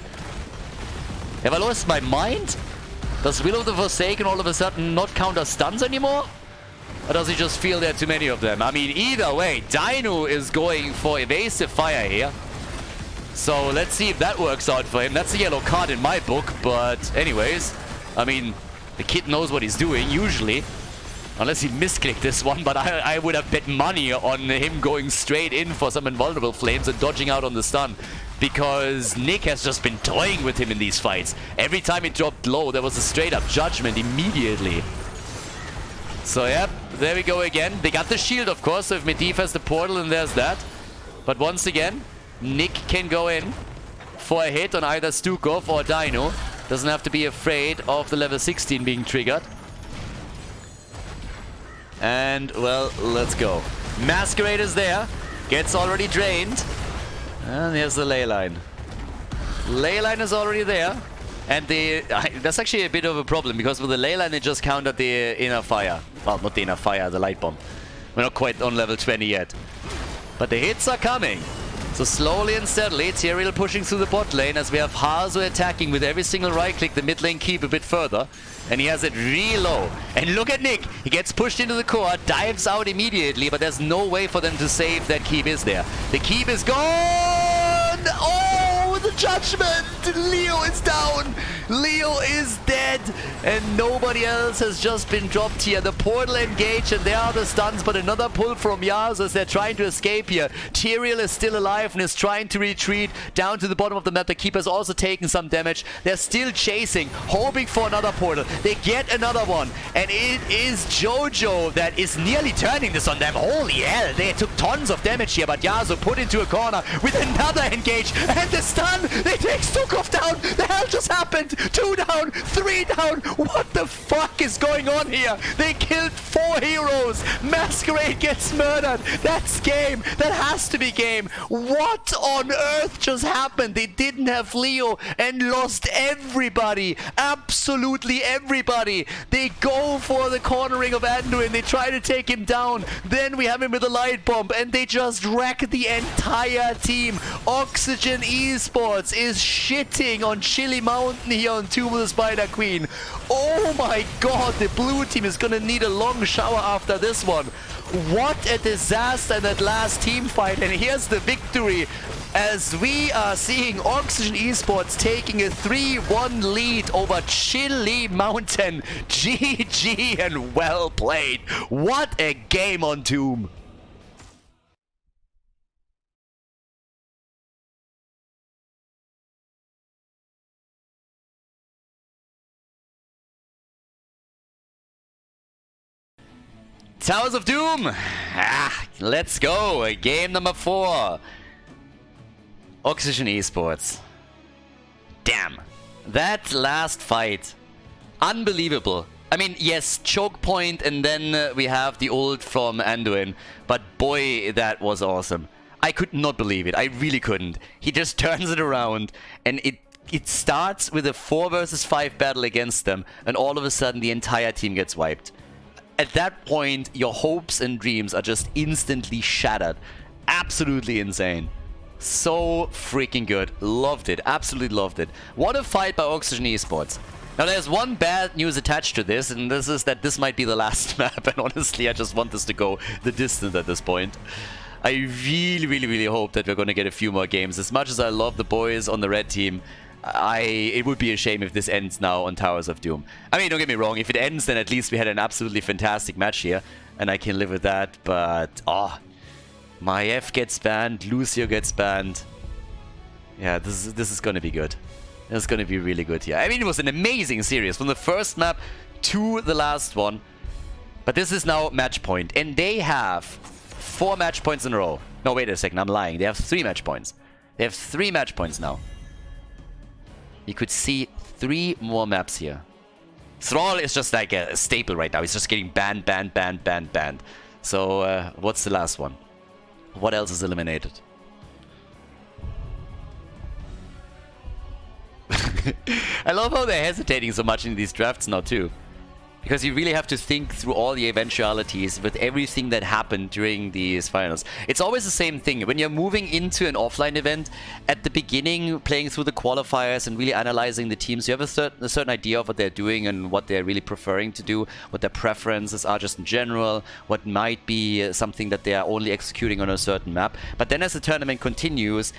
Have I lost my mind? Does Will of the Forsaken all of a sudden not counter stuns anymore? Or does he just feel there are too many of them? I mean, either way, Dino is going for evasive fire here. So let's see if that works out for him. That's a yellow card in my book, but anyways. I mean, the kid knows what he's doing, usually. Unless he misclicked this one, but I would have bet money on him going straight in for some invulnerable flames and dodging out on the stun. Because Nick has just been toying with him in these fights. Every time he dropped low, there was a straight up judgment immediately. So yep, there we go again. They got the shield, of course, so if Medivh has the portal, and there's that. But once again, Nick can go in for a hit on either Stukov or Dino. Doesn't have to be afraid of the level 16 being triggered. And, well, let's go. Masquerade is there. Gets already drained. And here's the ley line. Ley line is already there. And that's actually a bit of a problem, because with the ley line, they just countered the inner fire. Well, not the inner fire, the light bomb. We're not quite on level 20 yet. But the hits are coming. So slowly and steadily, Tyrael pushing through the bot lane as we have Hazu attacking with every single right click the mid lane keep a bit further. And he has it real low. And look at Nick. He gets pushed into the core, dives out immediately, but there's no way for them to save that keep is there. The keep is gone! Oh, the judgment! Leo is down! Leo is dead! And nobody else has just been dropped here. The portal engaged, and there are the stuns, but another pull from Yaz as they're trying to escape here. Tyrael is still alive and is trying to retreat down to the bottom of the map. The keeper's also taking some damage. They're still chasing, hoping for another portal. They get another one, and it is Jojo that is nearly turning this on them. Holy hell, they took tons of damage here, but Yasuo put into a corner with another engage, and the stun done! They take Stukov down! The hell just happened? 2 down, 3 down! What the fuck is going on here? They killed 4 heroes! Masquerade gets murdered! That's game! That has to be game! What on earth just happened? They didn't have Leo and lost everybody! Absolutely everybody! They go for the cornering of Anduin, they try to take him down, then we have him with a light bomb, and they just wreck the entire team. Oxygen Esports is shitting on Chili Mountain here on Tomb of the Spider Queen. Oh my god, the blue team is gonna need a long shower after this one. What a disaster in that last team fight, and here's the victory as we are seeing Oxygen Esports taking a 3-1 lead over Chili Mountain. GG and well played. What a game on Tomb. Towers of Doom! Let's go! Game number 4. Oxygen Esports. Damn. That last fight. Unbelievable. I mean, yes, choke point, and then we have the ult from Anduin. But boy, that was awesome. I could not believe it. I really couldn't. He just turns it around, and it starts with a 4 versus 5 battle against them, and all of a sudden the entire team gets wiped. At that point, your hopes and dreams are just instantly shattered. Absolutely insane. So freaking good. Loved it. Absolutely loved it. What a fight by Oxygen Esports. Now, there's one bad news attached to this, and this is that this might be the last map, and honestly, I just want this to go the distance at this point. I really hope that we're going to get a few more games. As much as I love the boys on the red team, it would be a shame if this ends now on Towers of Doom. I mean, don't get me wrong, if it ends, then at least we had an absolutely fantastic match here, and I can live with that, but, Medivh gets banned, Lucio gets banned. Yeah, this is gonna be good. It's gonna be really good here. I mean, it was an amazing series, from the first map to the last one, but this is now match point, and they have 4 match points in a row. No, wait a second, I'm lying. They have 3 match points. They have 3 match points now. You could see 3 more maps here. Thrall is just like a staple right now. He's just getting banned. So, what's the last one? What else is eliminated? I love how they're hesitating so much in these drafts now too. Because you really have to think through all the eventualities with everything that happened during these finals. It's always the same thing. When you're moving into an offline event, at the beginning, playing through the qualifiers and really analyzing the teams, you have a certain idea of what they're doing and what they're really preferring to do, what their preferences are just in general, what might be something that they are only executing on a certain map. But then as the tournament continues,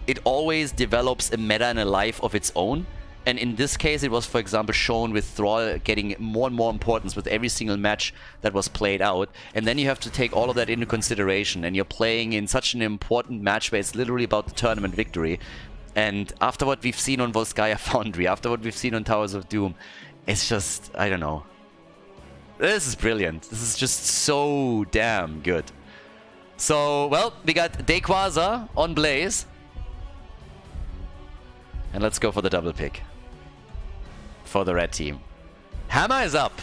it always develops a meta and a life of its own. And in this case, it was, for example, shown with Thrall getting more and more importance with every single match that was played out. And then you have to take all of that into consideration. And you're playing in such an important match where it's literally about the tournament victory. And after what we've seen on Volskaya Foundry, after what we've seen on Towers of Doom, it's just, I don't know. This is brilliant. This is just so damn good. So, well, we got Dequaza on Blaze. And let's go for the double pick. For the red team. Hammer is up.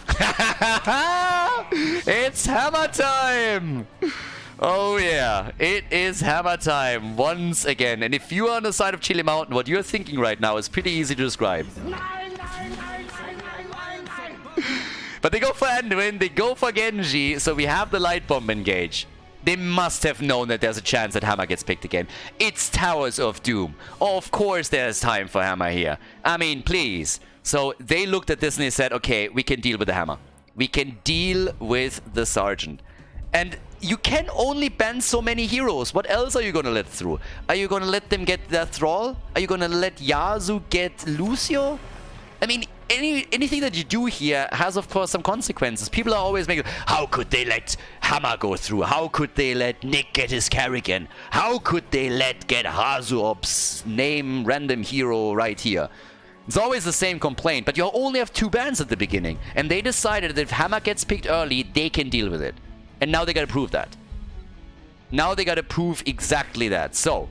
It's hammer time. Oh yeah, it is hammer time once again. And if you are on the side of Chili Mountain, what you're thinking right now is pretty easy to describe. But they go for Anduin, they go for Genji, so we have the light bomb engage. They must have known that there's a chance that Hammer gets picked again. It's Towers of Doom. Of course there's time for Hammer here. I mean, please. So they looked at this and they said, okay, we can deal with the Hammer. We can deal with the Sergeant. And you can only ban so many heroes. What else are you going to let through? Are you going to let them get their Thrall? Are you going to let Yasuo get Lucio? I mean, anything that you do here has, of course, some consequences. People are always making, how could they let Hammer go through? How could they let Nick get his Carrigan? How could they get Hazuop's name random hero right here? It's always the same complaint, but you only have 2 bans at the beginning. And they decided that if Hammer gets picked early, they can deal with it. And now they gotta prove that. Now they gotta prove exactly that. So,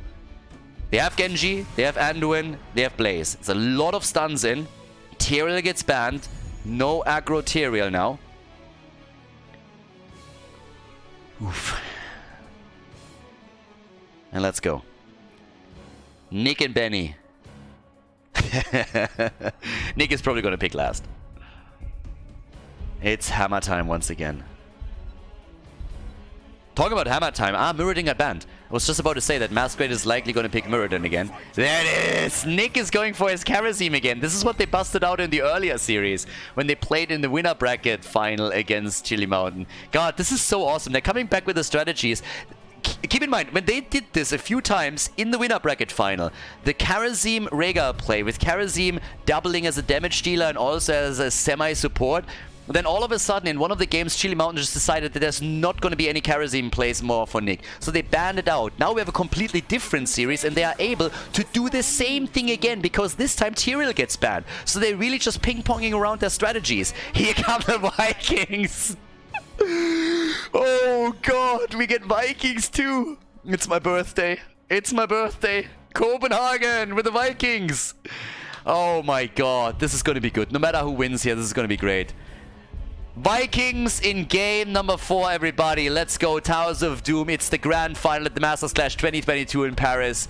They have Genji, they have Anduin, they have Blaze. It's a lot of stuns in. Tyrael gets banned. No aggro Tyrael now. Oof. And let's go. Nick and Benny. Nick is probably going to pick last. It's hammer time once again. Talk about hammer time. Muradin got banned. I was just about to say that Masquerade is likely going to pick Muradin again. There it is! Nick is going for his Kharazim again. This is what they busted out in the earlier series when they played in the winner bracket final against Chili Mountain. God, this is so awesome. They're coming back with the strategies. Keep in mind, when they did this a few times in the winner bracket final, the Kharazim Rhaegar play with Kharazim doubling as a damage dealer and also as a semi-support, then all of a sudden in one of the games Chili Mountain just decided that there's not going to be any Kharazim plays more for Nick. So they banned it out. Now we have a completely different series and they are able to do the same thing again because this time Tyrael gets banned. So they're really just ping-ponging around their strategies. Here come the Vikings! Oh god, we get Vikings too! It's my birthday. It's my birthday. Copenhagen with the Vikings! Oh my god, this is going to be good. No matter who wins here, this is going to be great. Vikings in game number 4, everybody. Let's go. Towers of Doom. It's the grand final at the Masters Clash 2022 in Paris.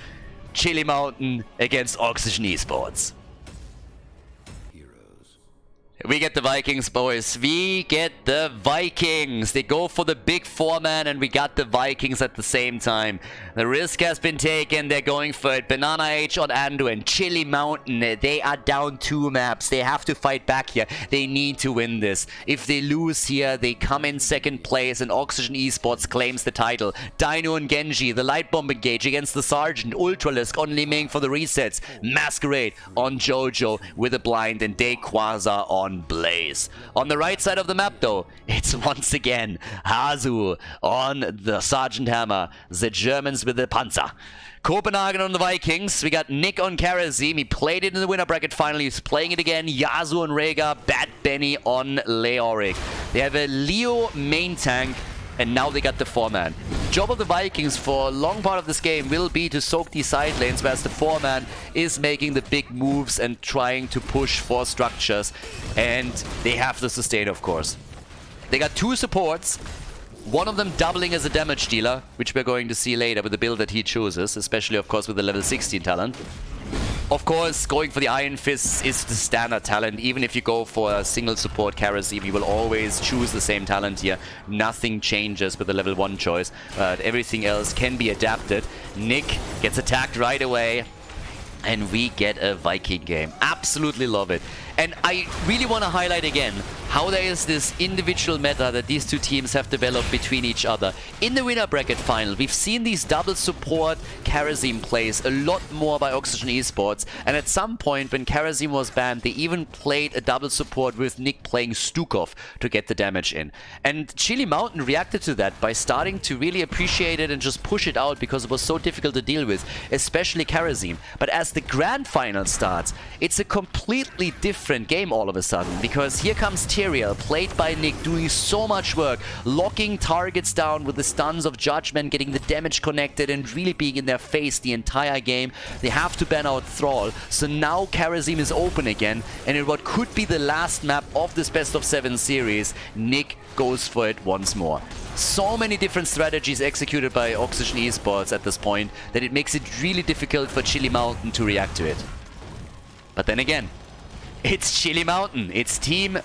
Chili Mountain against Oxygen Esports. We get the Vikings, boys. We get the Vikings. They go for the big 4-man, and we got the Vikings at the same time. The risk has been taken. They're going for it. Banana H on Anduin. Chili Mountain. They are down 2 maps. They have to fight back here. They need to win this. If they lose here, they come in 2nd place, and Oxygen Esports claims the title. Dino and Genji, the Light Bomb engage against the Sergeant. Ultralisk on Liming for the resets. Masquerade on Jojo with a blind, and Quasar on Blaze. On the right side of the map though, it's once again Hazu on the Sergeant Hammer, the Germans with the Panzer. Copenhagen on the Vikings. We got Nick on Kharazim. He played it in the winner bracket finally. He's playing it again. Yasuo on Rhaegar. Bad Benny on Leoric. They have a Leo main tank. And now they got the 4-man. Job of the Vikings for a long part of this game will be to soak these side lanes, whereas the 4-man is making the big moves and trying to push for structures. And they have to sustain, of course. They got 2 supports. One of them doubling as a damage dealer, which we're going to see later with the build that he chooses, especially, of course, with the level 16 talent. Of course, going for the Iron Fists is the standard talent. Even if you go for a single support Kharazim, you will always choose the same talent here. Nothing changes with the level 1 choice, but everything else can be adapted. Nick gets attacked right away, and we get a Viking game. Absolutely love it. And I really want to highlight again how there is this individual meta that these two teams have developed between each other. In the winner bracket final, we've seen these double support Kharazim plays a lot more by Oxygen Esports, and at some point when Kharazim was banned, they even played a double support with Nick playing Stukov to get the damage in. And Chili Mountain reacted to that by starting to really appreciate it and just push it out because it was so difficult to deal with, especially Kharazim. But as the grand final starts, it's a completely different game all of a sudden, because here comes Tyrael, played by Nick, doing so much work, locking targets down with the stuns of Judgment, getting the damage connected and really being in their face the entire game. They have to ban out Thrall, so now Kharazim is open again, and in what could be the last map of this best of 7 series, Nick goes for it once more. So many different strategies executed by Oxygen Esports at this point that it makes it really difficult for Chili Mountain to react to it. But then again, it's Chili Mountain, it's Team...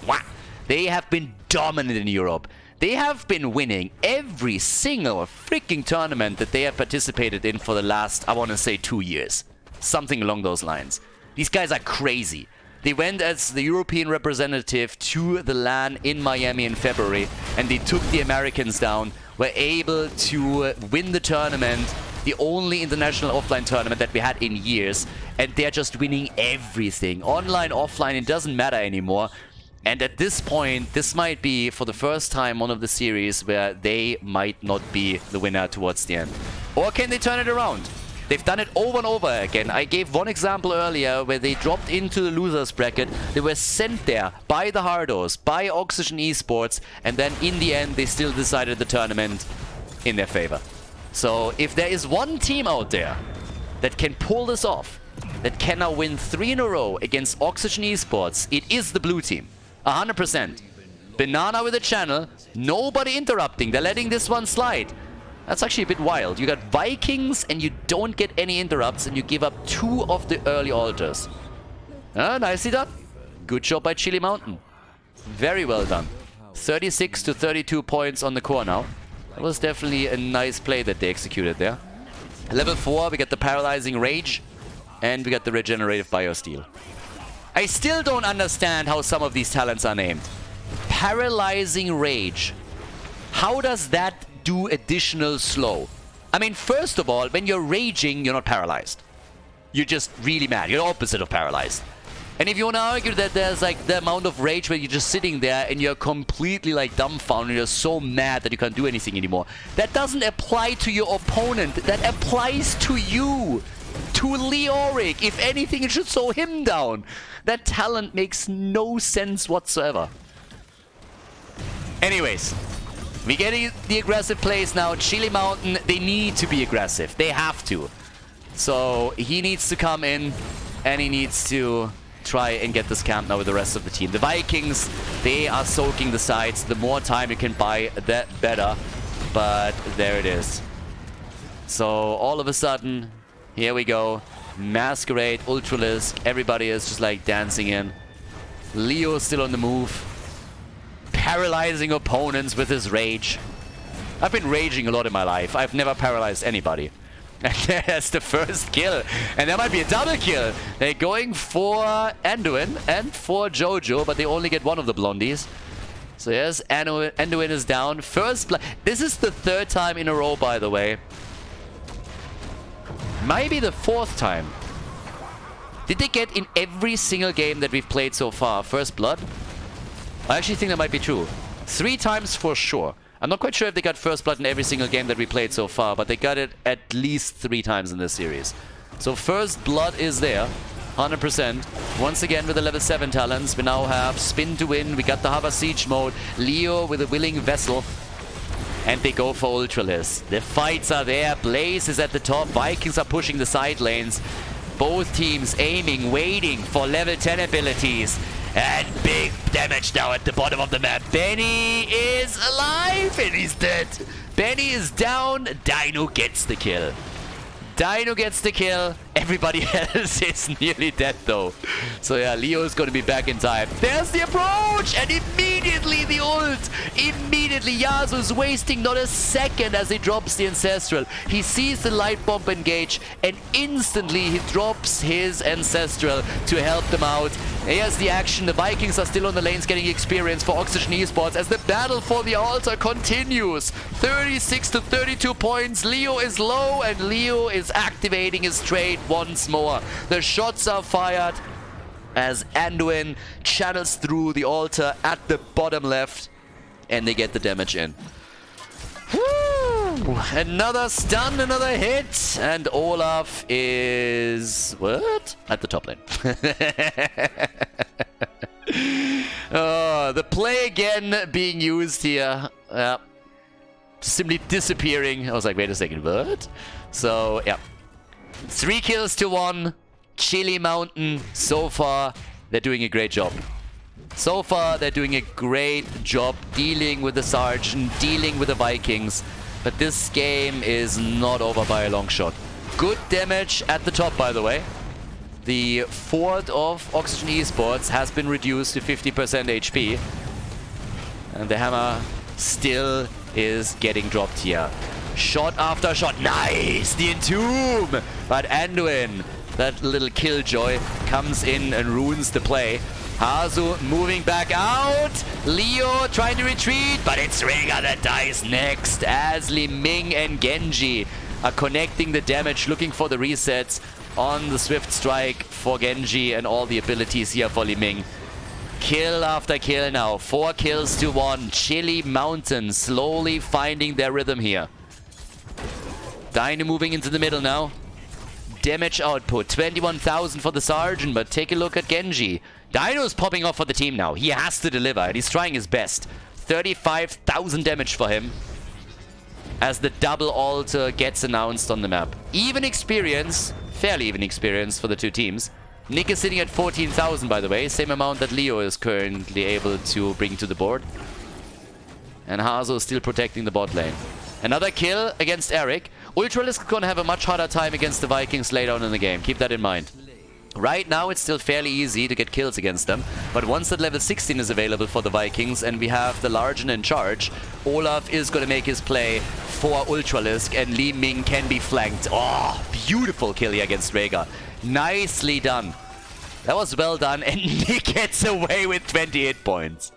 They have been dominant in Europe. They have been winning every single freaking tournament that they have participated in for the last, I want to say, 2 years. Something along those lines. These guys are crazy. They went as the European representative to the LAN in Miami in February, and they took the Americans down, were able to win the tournament, the only international offline tournament that we had in years, and they're just winning everything. Online, offline, it doesn't matter anymore. And at this point, this might be, for the first time, one of the series where they might not be the winner towards the end. Or can they turn it around? They've done it over and over again. I gave one example earlier where they dropped into the losers bracket. They were sent there by the Hardos, by Oxygen Esports, and then in the end, they still decided the tournament in their favor. So if there is one team out there that can pull this off, that can now win 3 in a row against Oxygen Esports, it is the blue team. 100%. Banana with a channel, nobody interrupting, they're letting this one slide. That's actually a bit wild. You got Vikings and you don't get any interrupts and you give up 2 of the early altars. Nicely done. Good job by Chili Mountain. Very well done. 36 to 32 points on the core now. That was definitely a nice play that they executed there. Level 4, we got the Paralyzing Rage and we got the Regenerative Biosteel. I still don't understand how some of these talents are named. Paralyzing Rage. How does that do additional slow? I mean, first of all, when you're raging, you're not paralyzed. You're just really mad. You're the opposite of paralyzed. And if you want to argue that there's like the amount of rage where you're just sitting there and you're completely like dumbfounded, you're so mad that you can't do anything anymore, that doesn't apply to your opponent. That applies to you. To Leoric. If anything, it should slow him down. That talent makes no sense whatsoever. Anyways, we get the aggressive plays now. Chili Mountain, they need to be aggressive. They have to. So he needs to come in and he needs to try and get this camp now with the rest of the team. The Vikings, they are soaking the sides. The more time you can buy, that better. But there it is. So all of a sudden, here we go. Masquerade, Ultralisk, everybody is just like dancing in. Leo still on the move. Paralyzing opponents with his rage. I've been raging a lot in my life. I've never paralyzed anybody. And there's the first kill. And there might be a double kill. They're going for Anduin and for Jojo, but they only get one of the blondies. So yes, Anduin is down. First blood. This is the 3rd time in a row, by the way. Maybe the 4th time. Did they get in every single game that we've played so far first blood? I actually think that might be true. 3 times for sure. I'm not quite sure if they got first blood in every single game that we played so far, but they got it at least 3 times in this series. So first blood is there, 100%. Once again with the level 7 talents, we now have Spin to win, we got the Hover Siege mode, Leo with a Willing Vessel, and they go for Ultralisk. The fights are there, Blaze is at the top, Vikings are pushing the side lanes. Both teams aiming, waiting for level 10 abilities. And big damage now at the bottom of the map. Benny is alive and he's dead. Benny is down. Dino gets the kill. Dino gets the kill. Everybody else is nearly dead though. So yeah, Leo is going to be back in time. There's the approach and immediately the ult. Immediately Yasuo's wasting not a second as he drops the Ancestral. He sees the light bomb engage and instantly he drops his Ancestral to help them out. Here's the action. The Vikings are still on the lanes getting experience for Oxygen Esports as the battle for the altar continues. 36 to 32 points. Leo is low and Leo is activating his trade once more. The shots are fired as Anduin channels through the altar at the bottom left and they get the damage in. Woo! Another stun, another hit, and Olaf is... what? At the top lane. The play again being used here. Simply disappearing. I was like, wait a second, what? So, yeah. 3 kills to 1. Chili Mountain, so far, they're doing a great job. So far, they're doing a great job dealing with the Sergeant, dealing with the Vikings. But this game is not over by a long shot. Good damage at the top, by the way. The fort of Oxygen Esports has been reduced to 50% HP. And the hammer still is getting dropped here. Shot after shot. Nice! The Entomb! But Anduin, that little killjoy, comes in and ruins the play. Hazu moving back out. Leo trying to retreat, but it's Rhaegar that dies next as Li Ming and Genji are connecting the damage, looking for the resets on the Swift Strike for Genji and all the abilities here for Li Ming. Kill after kill now. 4 kills to 1. Chili Mountain slowly finding their rhythm here. Dino moving into the middle now. Damage output, 21,000 for the Sergeant, but take a look at Genji. Dino's popping off for the team now. He has to deliver, and he's trying his best. 35,000 damage for him as the double altar gets announced on the map. Even experience, fairly even experience for the two teams. Nick is sitting at 14,000, by the way. Same amount that Leo is currently able to bring to the board. And Hazo is still protecting the bot lane. Another kill against Eric. Ultralisk is going to have a much harder time against the Vikings later on in the game. Keep that in mind. Right now, it's still fairly easy to get kills against them. But once that level 16 is available for the Vikings and we have the Largen in charge, Olaf is going to make his play for Ultralisk and Li Ming can be flanked. Oh, beautiful kill here against Rhaegar. Nicely done. That was well done and Nick gets away with 28 points.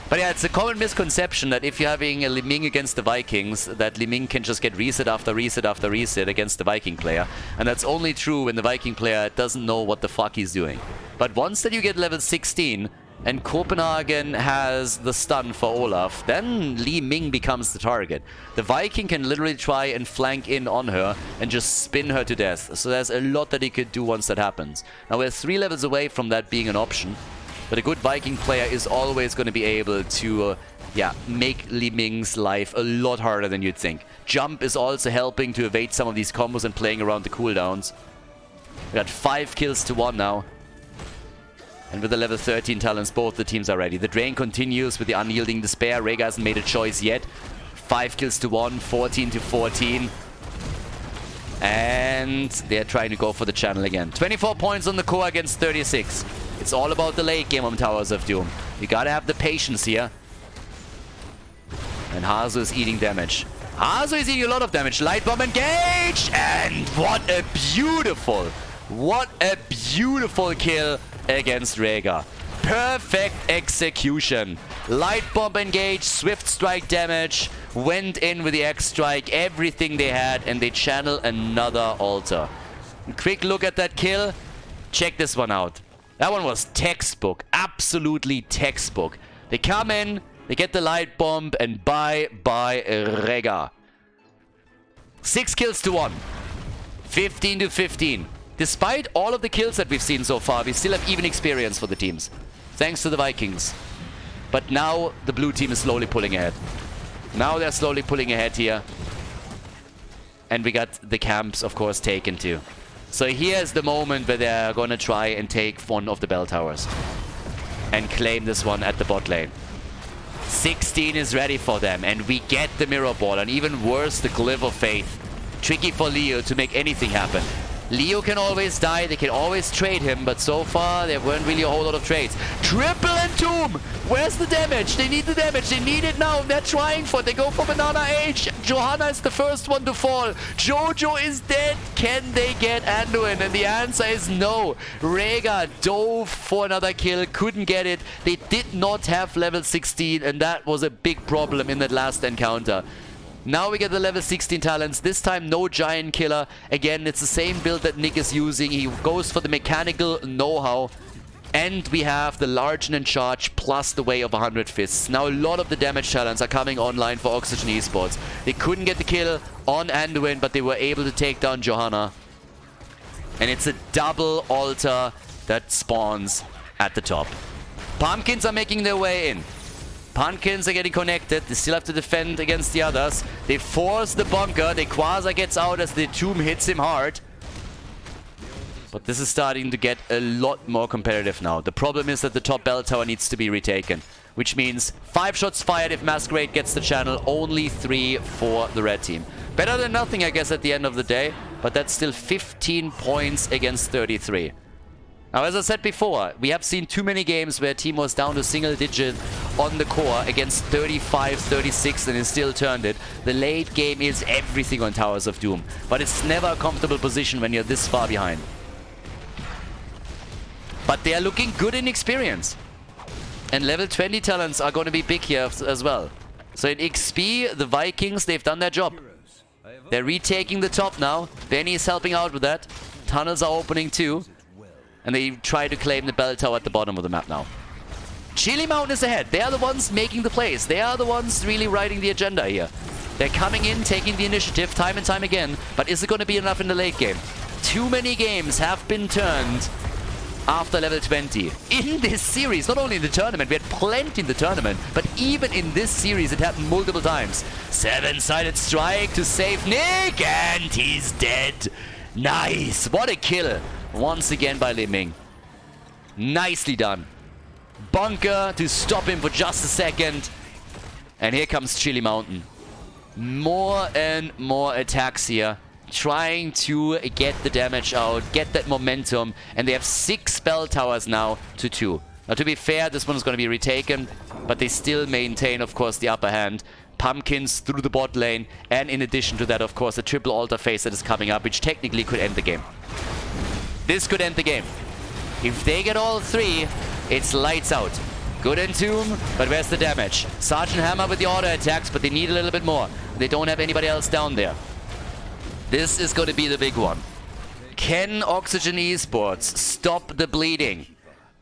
But yeah, it's a common misconception that if you're having a Li Ming against the Vikings, that Li Ming can just get reset after reset after reset against the Viking player. And that's only true when the Viking player doesn't know what the fuck he's doing. But once that you get level 16 and Copenhagen has the stun for Olaf, then Li Ming becomes the target. The Viking can literally try and flank in on her and just spin her to death. So there's a lot that he could do once that happens. Now we're 3 levels away from that being an option. But a good Viking player is always going to be able to, make Li Ming's life a lot harder than you'd think. Jump is also helping to evade some of these combos and playing around the cooldowns. We got 5 kills to 1 now. And with the level 13 talents, both the teams are ready. The drain continues with the Unyielding Despair. Rhaegar hasn't made a choice yet. 5 kills to 1, 14 to 14. And they're trying to go for the channel again. 24 points on the core against 36. It's all about the late game on Towers of Doom. You gotta have the patience here. And Hazo is eating damage. Hazo is eating a lot of damage. Light bomb engaged! And what a beautiful kill against Rhaegar. Perfect execution. Light bomb engaged, swift strike damage. Went in with the X strike, everything they had, and they channel another altar. Quick look at that kill. Check this one out. That one was textbook. Absolutely textbook. They come in, they get the light bomb, and bye-bye Rhaegar. 6 kills to 1. 15 to 15. Despite all of the kills that we've seen so far, we still have even experience for the teams. Thanks to the Vikings. But now the blue team is slowly pulling ahead. Now they're slowly pulling ahead here. And we got the camps, of course, taken too. So here's the moment where they're gonna try and take one of the bell towers. And claim this one at the bot lane. 16 is ready for them. And we get the mirror ball. And even worse, the Glyph of Faith. Tricky for Leo to make anything happen. Leo can always die, they can always trade him, but so far there weren't really a whole lot of trades. Triple Entomb! Where's the damage? They need the damage, they need it now, they're trying for it, they go for Banana Age. Johanna is the first one to fall. Jojo is dead, can they get Anduin? And the answer is no. Rhaegar dove for another kill, couldn't get it. They did not have level 16 and that was a big problem in that last encounter. Now we get the level 16 talents. This time no giant killer. Again, it's the same build that Nick is using. He goes for the mechanical know-how. And we have the Largen in charge plus the Way of 100 Fists. Now a lot of the damage talents are coming online for Oxygen Esports. They couldn't get the kill on Anduin, but they were able to take down Johanna. And it's a double altar that spawns at the top. Pumpkins are making their way in. Pumpkins are getting connected. They still have to defend against the others. They force the bunker. The Quasar gets out as the tomb hits him hard. But this is starting to get a lot more competitive now. The problem is that the top bell tower needs to be retaken. Which means 5 shots fired if Masquerade gets the channel. Only 3 for the red team. Better than nothing, I guess, at the end of the day. But that's still 15 points against 33. Now, as I said before, we have seen too many games where a team was down to single digit on the core against 35, 36 and it still turned it. The late game is everything on Towers of Doom. But it's never a comfortable position when you're this far behind. But they are looking good in experience. And level 20 talents are going to be big here as well. So in XP, the Vikings, they've done their job. They're retaking the top now. Benny is helping out with that. Tunnels are opening too. And they try to claim the bell tower at the bottom of the map now. Chili Mountain is ahead. They are the ones making the plays. They are the ones really writing the agenda here. They're coming in, taking the initiative time and time again. But is it going to be enough in the late game? Too many games have been turned after level 20. In this series, not only in the tournament, we had plenty in the tournament, but even in this series it happened multiple times. 7-sided strike to save Nick, and he's dead. Nice! What a kill! Once again by Li Ming. Nicely done. Bunker to stop him for just a second. And here comes Chili Mountain. More and more attacks here. Trying to get the damage out, get that momentum. And they have 6 spell towers now to 2. Now, to be fair, this one is going to be retaken. But they still maintain, of course, the upper hand. Pumpkins through the bot lane. And in addition to that, of course, a triple altar phase that is coming up, which technically could end the game. This could end the game. If they get all 3, it's lights out. Good Entomb, but where's the damage? Sergeant Hammer with the auto attacks, but they need a little bit more. They don't have anybody else down there. This is going to be the big one. Can Oxygen Esports stop the bleeding?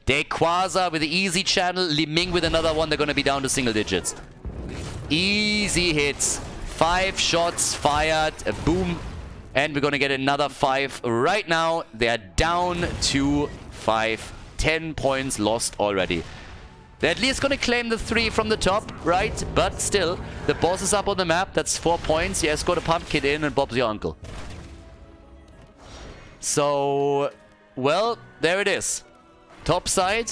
Quasar with the easy channel. Li Ming with another one. They're going to be down to single digits. Easy hits. 5 shots fired. A boom. And we're going to get another 5 right now. They are down to 5. 10 points lost already. They're at least going to claim the 3 from the top, right? But still, the boss is up on the map. That's 4 points. You escort a pumpkin in and Bob's your uncle. So, well, there it is. Top side.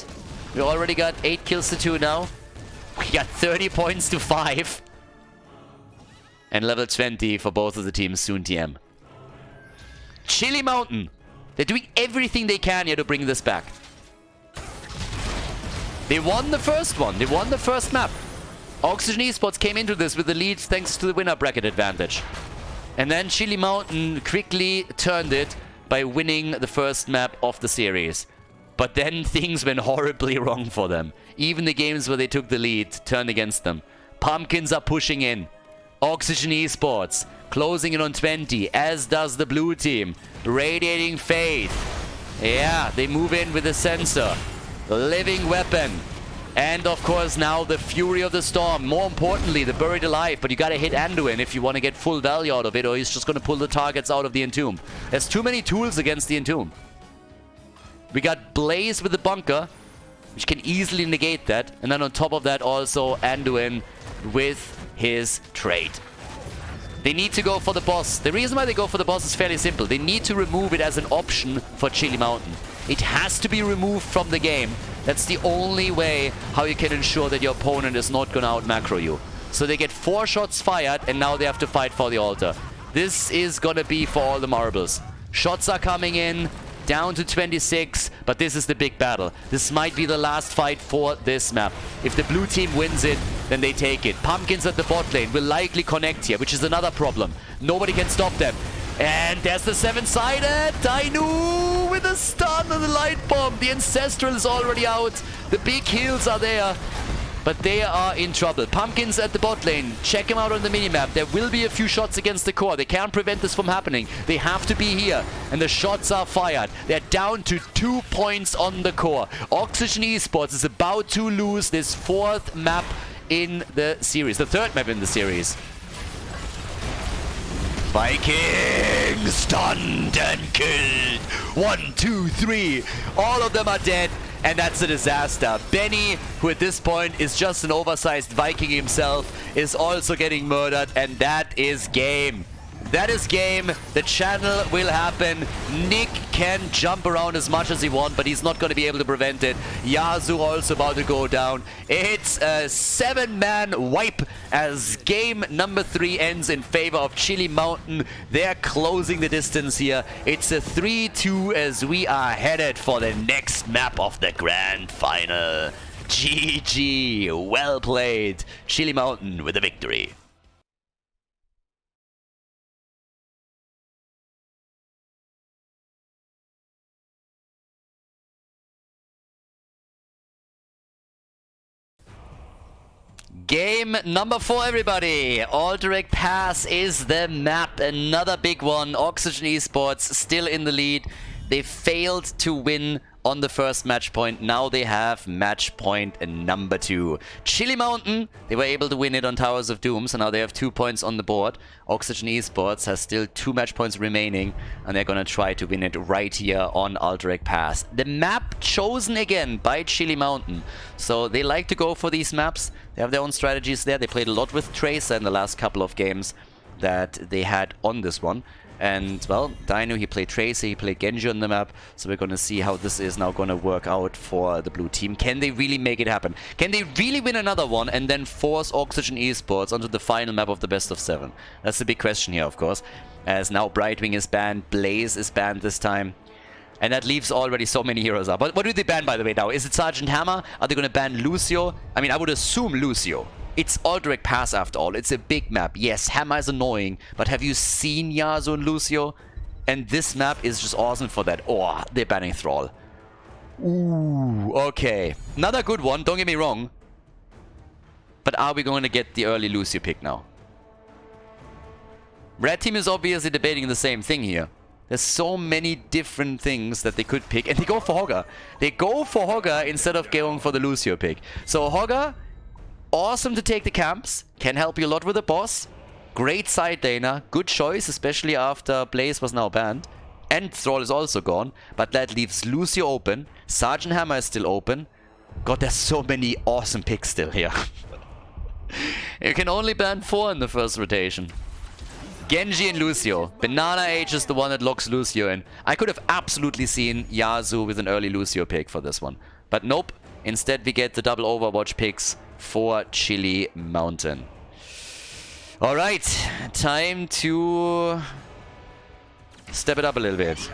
We already got 8 kills to 2 now. We got 30 points to 5. And level 20 for both of the teams soon TM. Chili Mountain. They're doing everything they can here to bring this back. They won the first one. They won the first map. Oxygen Esports came into this with the lead thanks to the winner bracket advantage. And then Chili Mountain quickly turned it by winning the first map of the series. But then things went horribly wrong for them. Even the games where they took the lead turned against them. Pumpkins are pushing in. Oxygen Esports closing in on 20, as does the blue team. Radiating Faith. Yeah, they move in with the sensor. Living Weapon. And of course now the Fury of the Storm. More importantly, the Buried Alive. But you gotta hit Anduin if you want to get full value out of it, or he's just gonna pull the targets out of the Entomb. There's too many tools against the Entomb. We got Blaze with the Bunker, which can easily negate that. And then on top of that also Anduin with his trade. They need to go for the boss. The reason why they go for the boss is fairly simple. They need to remove it as an option for Chili Mountain. It has to be removed from the game. That's the only way how you can ensure that your opponent is not going to out-macro you. So they get 4 shots fired, and now they have to fight for the altar. This is going to be for all the marbles. Shots are coming in, down to 26, but this is the big battle. This might be the last fight for this map. If the blue team wins it, then they take it. Pumpkins at the bot lane will likely connect here, which is another problem. Nobody can stop them. And there's the 7-sided. Dainu with a stun and the light bomb. The Ancestral is already out. The big heals are there. But they are in trouble. Pumpkins at the bot lane. Check him out on the minimap. There will be a few shots against the core. They can't prevent this from happening. They have to be here. And the shots are fired. They're down to 2 points on the core. Oxygen Esports is about to lose this 4th map in the series. The 3rd map in the series. Viking stunned and killed. 1, 2, 3. All of them are dead. And that's a disaster. Benny, who at this point is just an oversized Viking himself, is also getting murdered. And that is game. That is game. The channel will happen. Nick can jump around as much as he wants, but he's not going to be able to prevent it. Yasu also about to go down. It's a 7-man wipe as game number 3 ends in favor of Chili Mountain. They're closing the distance here. It's a 3-2 as we are headed for the next map of the grand final. GG. Well played. Chili Mountain with a victory. Game number 4, everybody. Alterac Pass is the map. Another big one. Oxygen Esports still in the lead. They failed to win on the first match point. Now they have match point number 2. Chili Mountain, they were able to win it on Towers of Doom, so now they have 2 points on the board. Oxygen Esports has still 2 match points remaining, and they're gonna try to win it right here on Alterac Pass. The map chosen again by Chili Mountain. So they like to go for these maps. They have their own strategies there. They played a lot with Tracer in the last couple of games. that they had on this one. And, well, Dino, he played Tracer, he played Genji on the map, so we're going to see how this is now going to work out for the blue team. Can they really make it happen? Can they really win another one and then force Oxygen Esports onto the final map of the best of 7? That's the big question here, of course, as now Brightwing is banned, Blaze is banned this time. And that leaves already so many heroes up. But what do they ban, by the way, now? Is it Sergeant Hammer? Are they going to ban Lucio? I mean, I would assume Lucio. It's Aldrich Pass after all. It's a big map. Yes, Hammer is annoying, but have you seen Yasuo and Lucio? And this map is just awesome for that. Oh, they're banning Thrall. Ooh, okay. Another good one, don't get me wrong. But are we going to get the early Lucio pick now? Red team is obviously debating the same thing here. There's so many different things that they could pick, and they go for Hogger. They go for Hogger instead of going for the Lucio pick. So Hogger, awesome to take the camps, can help you a lot with the boss. Great side laner, good choice, especially after Blaze was now banned. And Thrall is also gone, but that leaves Lucio open. Sergeant Hammer is still open. God, there's so many awesome picks still here. You can only ban 4 in the first rotation. Genji and Lucio. Banana Age is the one that locks Lucio in. I could have absolutely seen Yasuo with an early Lucio pick for this one. But nope. Instead we get the double Overwatch picks for Chili Mountain. Alright. Time to step it up a little bit.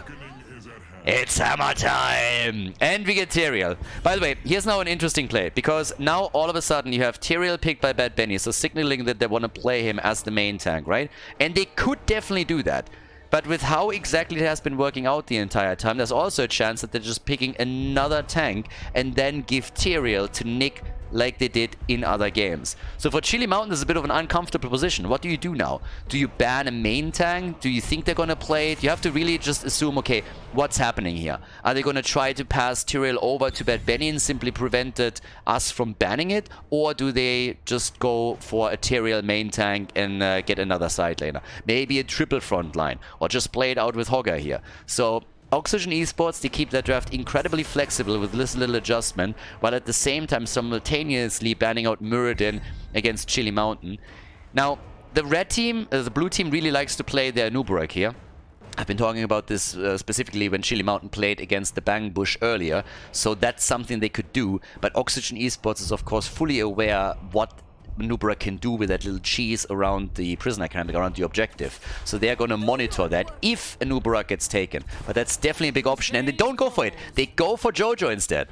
It's hammer time! And we get Tyrael. By the way, here's now an interesting play, because now all of a sudden you have Tyrael picked by Bad Benny, so signaling that they want to play him as the main tank, right? And they could definitely do that. But with how exactly it has been working out the entire time, there's also a chance that they're just picking another tank and then give Tyrael to Nick like they did in other games. So for Chili Mountain, this is a bit of an uncomfortable position. What do you do now? Do you ban a main tank? Do you think they're going to play it? You have to really just assume, okay, what's happening here? Are they going to try to pass Tyrael over to Bad Benny and simply prevented us from banning it? Or do they just go for a Tyrael main tank and get another side laner? Maybe a triple front line, or just play it out with Hogger here. So Oxygen Esports, they keep their draft incredibly flexible with this little adjustment, while at the same time simultaneously banning out Muradin against Chili Mountain. Now, the red team, the blue team really likes to play their Nuburak here. I've been talking about this specifically when Chili Mountain played against the Bang Bush earlier, so that's something they could do, but Oxygen Esports is of course fully aware what Nuburak can do with that little cheese around the prisoner camp, around the objective. So they're going to monitor that if a Nuburak gets taken. But that's definitely a big option, and they don't go for it. They go for Jojo instead.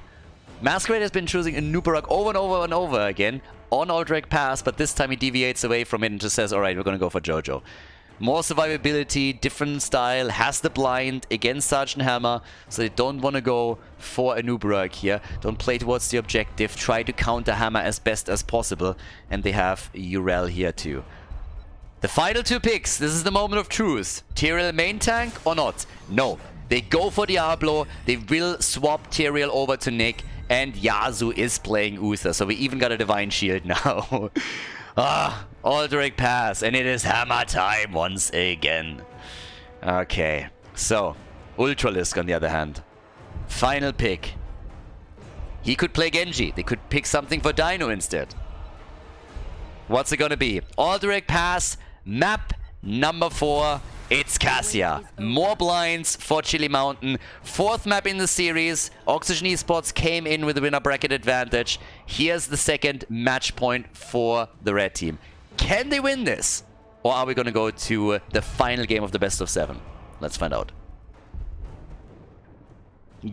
Masquerade has been choosing a Nuburak over and over and over again on Aldrich Pass, but this time he deviates away from it and just says, alright, we're going to go for Jojo. More survivability, different style, has the blind against Sergeant Hammer, so they don't want to go for a Nuburak here. Don't play towards the objective, try to counter Hammer as best as possible, and they have Urel here too. The final 2 picks, this is the moment of truth. Tyrael main tank or not? No. They go for Diablo, they will swap Tyrael over to Nick, and Yasuo is playing Uther, so we even got a Divine Shield now. Aldrich Pass, and it is hammer time once again. Okay, so Ultralisk on the other hand. Final pick. He could play Genji. They could pick something for Dino instead. What's it gonna be? Aldrich Pass, map number 4. It's Cassia. More blinds for Chili Mountain. 4th map in the series. Oxygen Esports came in with a winner bracket advantage. Here's the 2nd match point for the red team. Can they win this? Or are we going to go to the final game of the best of 7? Let's find out.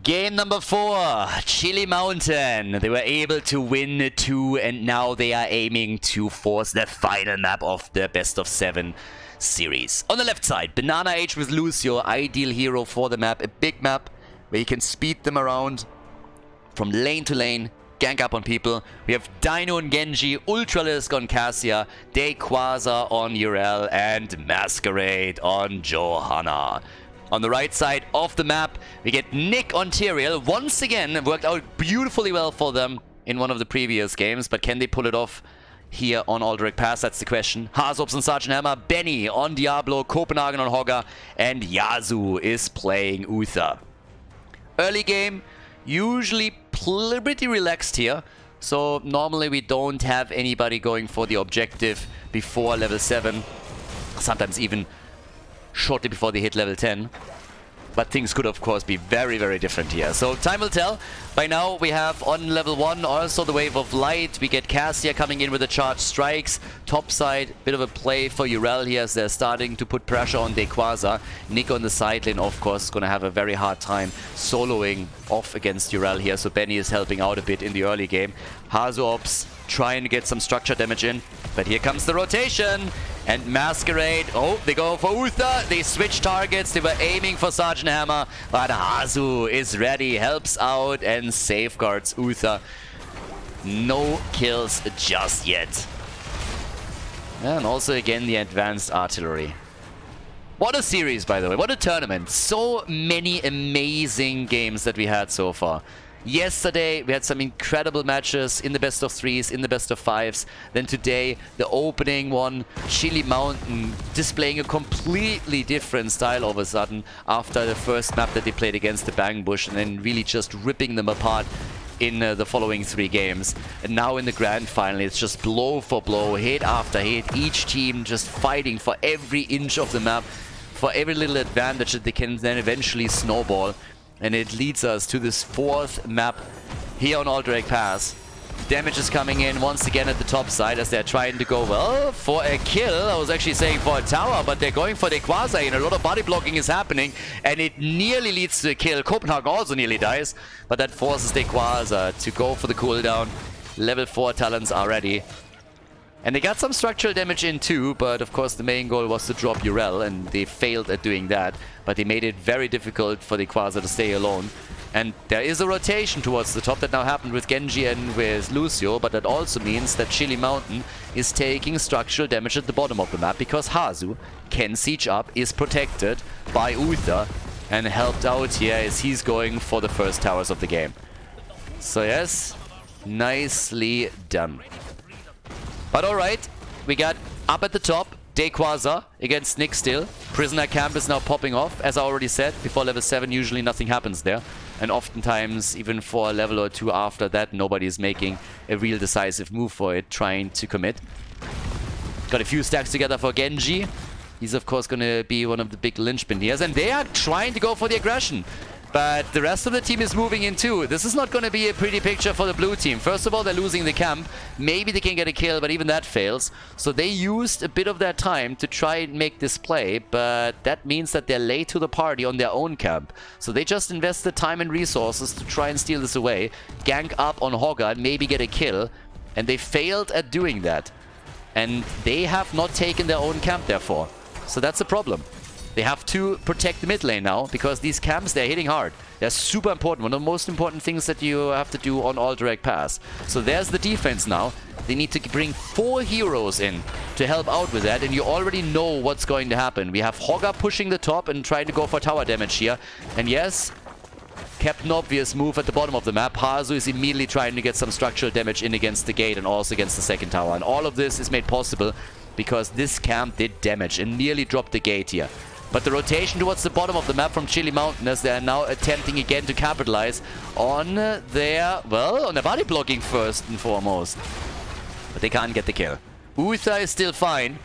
Game number 4, Chili Mountain. They were able to win 2, and now they are aiming to force the final map of the best of 7 series. On the left side, Banana Age with Lucio, ideal hero for the map. A big map where you can speed them around from lane to lane, gank up on people. We have Dino and Genji, Ultralisk on Cassia, Quasar on Urel, and Masquerade on Johanna. On the right side of the map, we get Nick on Tyrael. Once again, worked out beautifully well for them in one of the previous games, but can they pull it off here on Aldrich Pass? That's the question. Hazops and Sergeant Hammer, Benny on Diablo, Copenhagen on Hogger, and Yasuo is playing Uther. Early game, usually pretty relaxed here. So normally we don't have anybody going for the objective before level 7. sometimes even shortly before they hit level 10. But things could, of course, be very, very different here. So time will tell. By now, we have on level 1 also the Wave of Light. We get Cassia coming in with the charged strikes. Top side, bit of a play for Yrel here as they're starting to put pressure on Dequaza. Nico on the side lane, of course, is going to have a very hard time soloing off against Yrel here. So Benny is helping out a bit in the early game. Hazu Ops trying to get some structure damage in. But here comes the rotation. And Masquerade, oh, they go for Uther. They switch targets. They were aiming for Sergeant Hammer. But Hazu is ready, helps out and safeguards Uther. No kills just yet. And also again the advanced artillery. What a series, by the way. What a tournament. So many amazing games that we had so far. Yesterday, we had some incredible matches in the best of 3s, in the best of 5s. Then today, the opening one, Chili Mountain, displaying a completely different style all of a sudden after the first map that they played against the Bang Bush, and then really just ripping them apart in the following 3 games. And now in the grand final, it's just blow for blow, hit after hit, each team just fighting for every inch of the map, for every little advantage that they can then eventually snowball. And it leads us to this 4th map here on Alderac Pass. Damage is coming in once again at the top side as they're trying to go, well, for a kill. I was actually saying for a tower, but they're going for Dequaza, and a lot of body blocking is happening, and it nearly leads to a kill. Copenhagen also nearly dies, but that forces Dequaza to go for the cooldown. Level 4 talents are ready. And they got some structural damage in too, but of course the main goal was to drop Yrel, and they failed at doing that. But they made it very difficult for Dequaza to stay alone. And there is a rotation towards the top that now happened with Genji and with Lucio, but that also means that Chili Mountain is taking structural damage at the bottom of the map because Hazu can siege up, is protected by Uther, and helped out here as he's going for the first towers of the game. So yes, nicely done. But alright, we got up at the top, Dequaza against Nick still. Prisoner Camp is now popping off. As I already said, before level 7 usually nothing happens there. And oftentimes, even for a level or 2 after that, nobody is making a real decisive move for it, trying to commit. Got a few stacks together for Genji. He's of course going to be one of the big linchpin here. And they are trying to go for the aggression. But the rest of the team is moving in too. This is not going to be a pretty picture for the blue team. First of all, they're losing the camp. Maybe they can get a kill, but even that fails. So they used a bit of their time to try and make this play, but that means that they're late to the party on their own camp. So they just invested time and resources to try and steal this away, gank up on Hogga and maybe get a kill, and they failed at doing that. And they have not taken their own camp, therefore. So that's a problem. They have to protect the mid lane now, because these camps, they're hitting hard. They're super important. One of the most important things that you have to do on Alderac Pass. So there's the defense now. They need to bring 4 heroes in to help out with that, and you already know what's going to happen. We have Hogga pushing the top and trying to go for tower damage here. And yes, Captain Obvious move at the bottom of the map. Hazu is immediately trying to get some structural damage in against the gate and also against the second tower. And all of this is made possible because this camp did damage and nearly dropped the gate here. But the rotation towards the bottom of the map from Chili Mountain as they are now attempting again to capitalize on their, well, on their body blocking first and foremost. But they can't get the kill. Uther is still fine.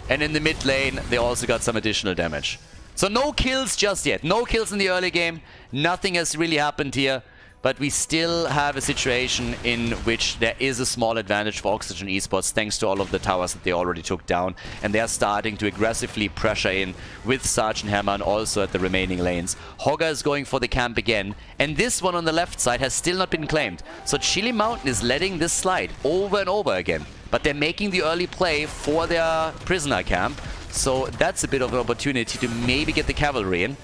And in the mid lane, they also got some additional damage. So no kills just yet. No kills in the early game. Nothing has really happened here. But we still have a situation in which there is a small advantage for Oxygen Esports thanks to all of the towers that they already took down. And they are starting to aggressively pressure in with Sergeant Hammer and also at the remaining lanes. Hogga is going for the camp again. And this one on the left side has still not been claimed. So Chili Mountain is letting this slide over and over again. But they're making the early play for their prisoner camp. So that's a bit of an opportunity to maybe get the cavalry in.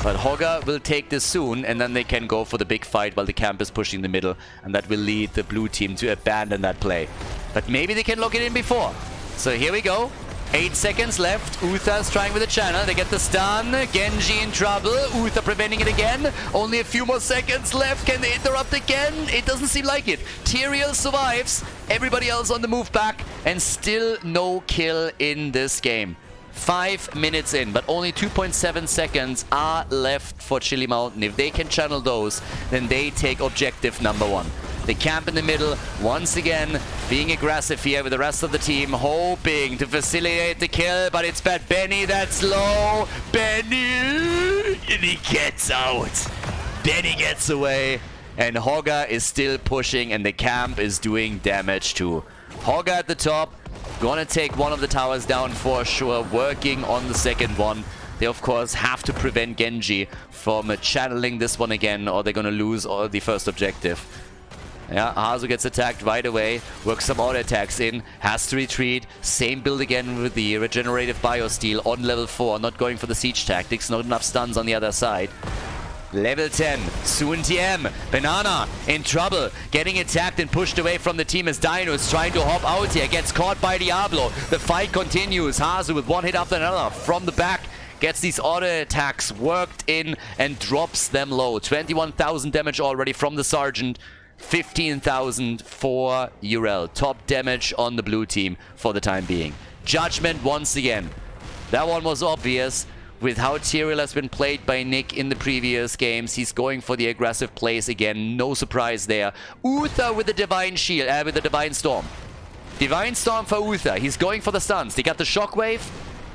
But Hogga will take this soon, and then they can go for the big fight while the camp is pushing the middle, and that will lead the blue team to abandon that play. But maybe they can lock it in before. So here we go. 8 seconds left. Uther's trying with the channel. They get the stun. Genji in trouble. Uther preventing it again. Only a few more seconds left. Can they interrupt again? It doesn't seem like it. Tyrael survives. Everybody else on the move back, and still no kill in this game. 5 minutes in, but only 2.7 seconds are left for Chili Mountain. If they can channel those, then they take objective number 1. The camp in the middle, once again, being aggressive here with the rest of the team, hoping to facilitate the kill, but it's bad. Benny, that's low. Benny! And he gets out. Benny gets away, and Hogga is still pushing, and the camp is doing damage too. Hogga at the top, gonna take one of the towers down for sure, working on the second one. They, of course, have to prevent Genji from channeling this one again, or they're gonna lose the first objective. Yeah, Hazu gets attacked right away, works some auto attacks in, has to retreat. Same build again with the regenerative biosteel on level 4, not going for the siege tactics, not enough stuns on the other side. Level 10, soon TM. Banana in trouble, getting attacked and pushed away from the team as Dino is trying to hop out here, gets caught by Diablo. The fight continues, Hazu with one hit after another from the back. Gets these auto attacks worked in and drops them low. 21,000 damage already from the Sergeant. 15,000 for Urel. Top damage on the blue team for the time being. Judgment once again. That one was obvious. With how Tyrael has been played by Nick in the previous games, he's going for the aggressive plays again. No surprise there. Uther with the Divine Shield, with the Divine Storm. Divine Storm for Uther. He's going for the stuns. They got the Shockwave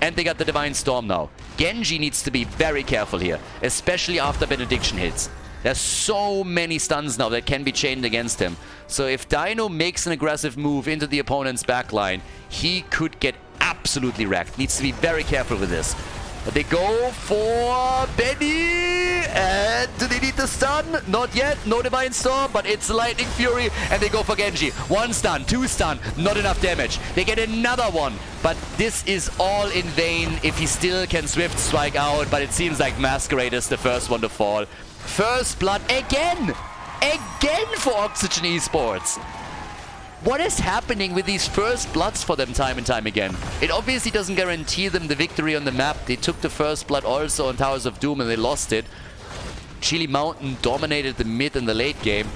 and they got the Divine Storm now. Genji needs to be very careful here, especially after Benediction hits. There's so many stuns now that can be chained against him. So if Dino makes an aggressive move into the opponent's backline, he could get absolutely wrecked. Needs to be very careful with this. But they go for Benny, and do they need the stun? Not yet, no Divine Storm, but it's Lightning Fury, and they go for Genji. One stun, two stun, not enough damage. They get another one, but this is all in vain if he still can Swift Strike out, but it seems like Masquerade is the first one to fall. First blood again! Again for Oxygen Esports! What is happening with these first bloods for them time and time again? It obviously doesn't guarantee them the victory on the map. They took the first blood also on Towers of Doom and they lost it. Chili Mountain dominated the mid and the late game.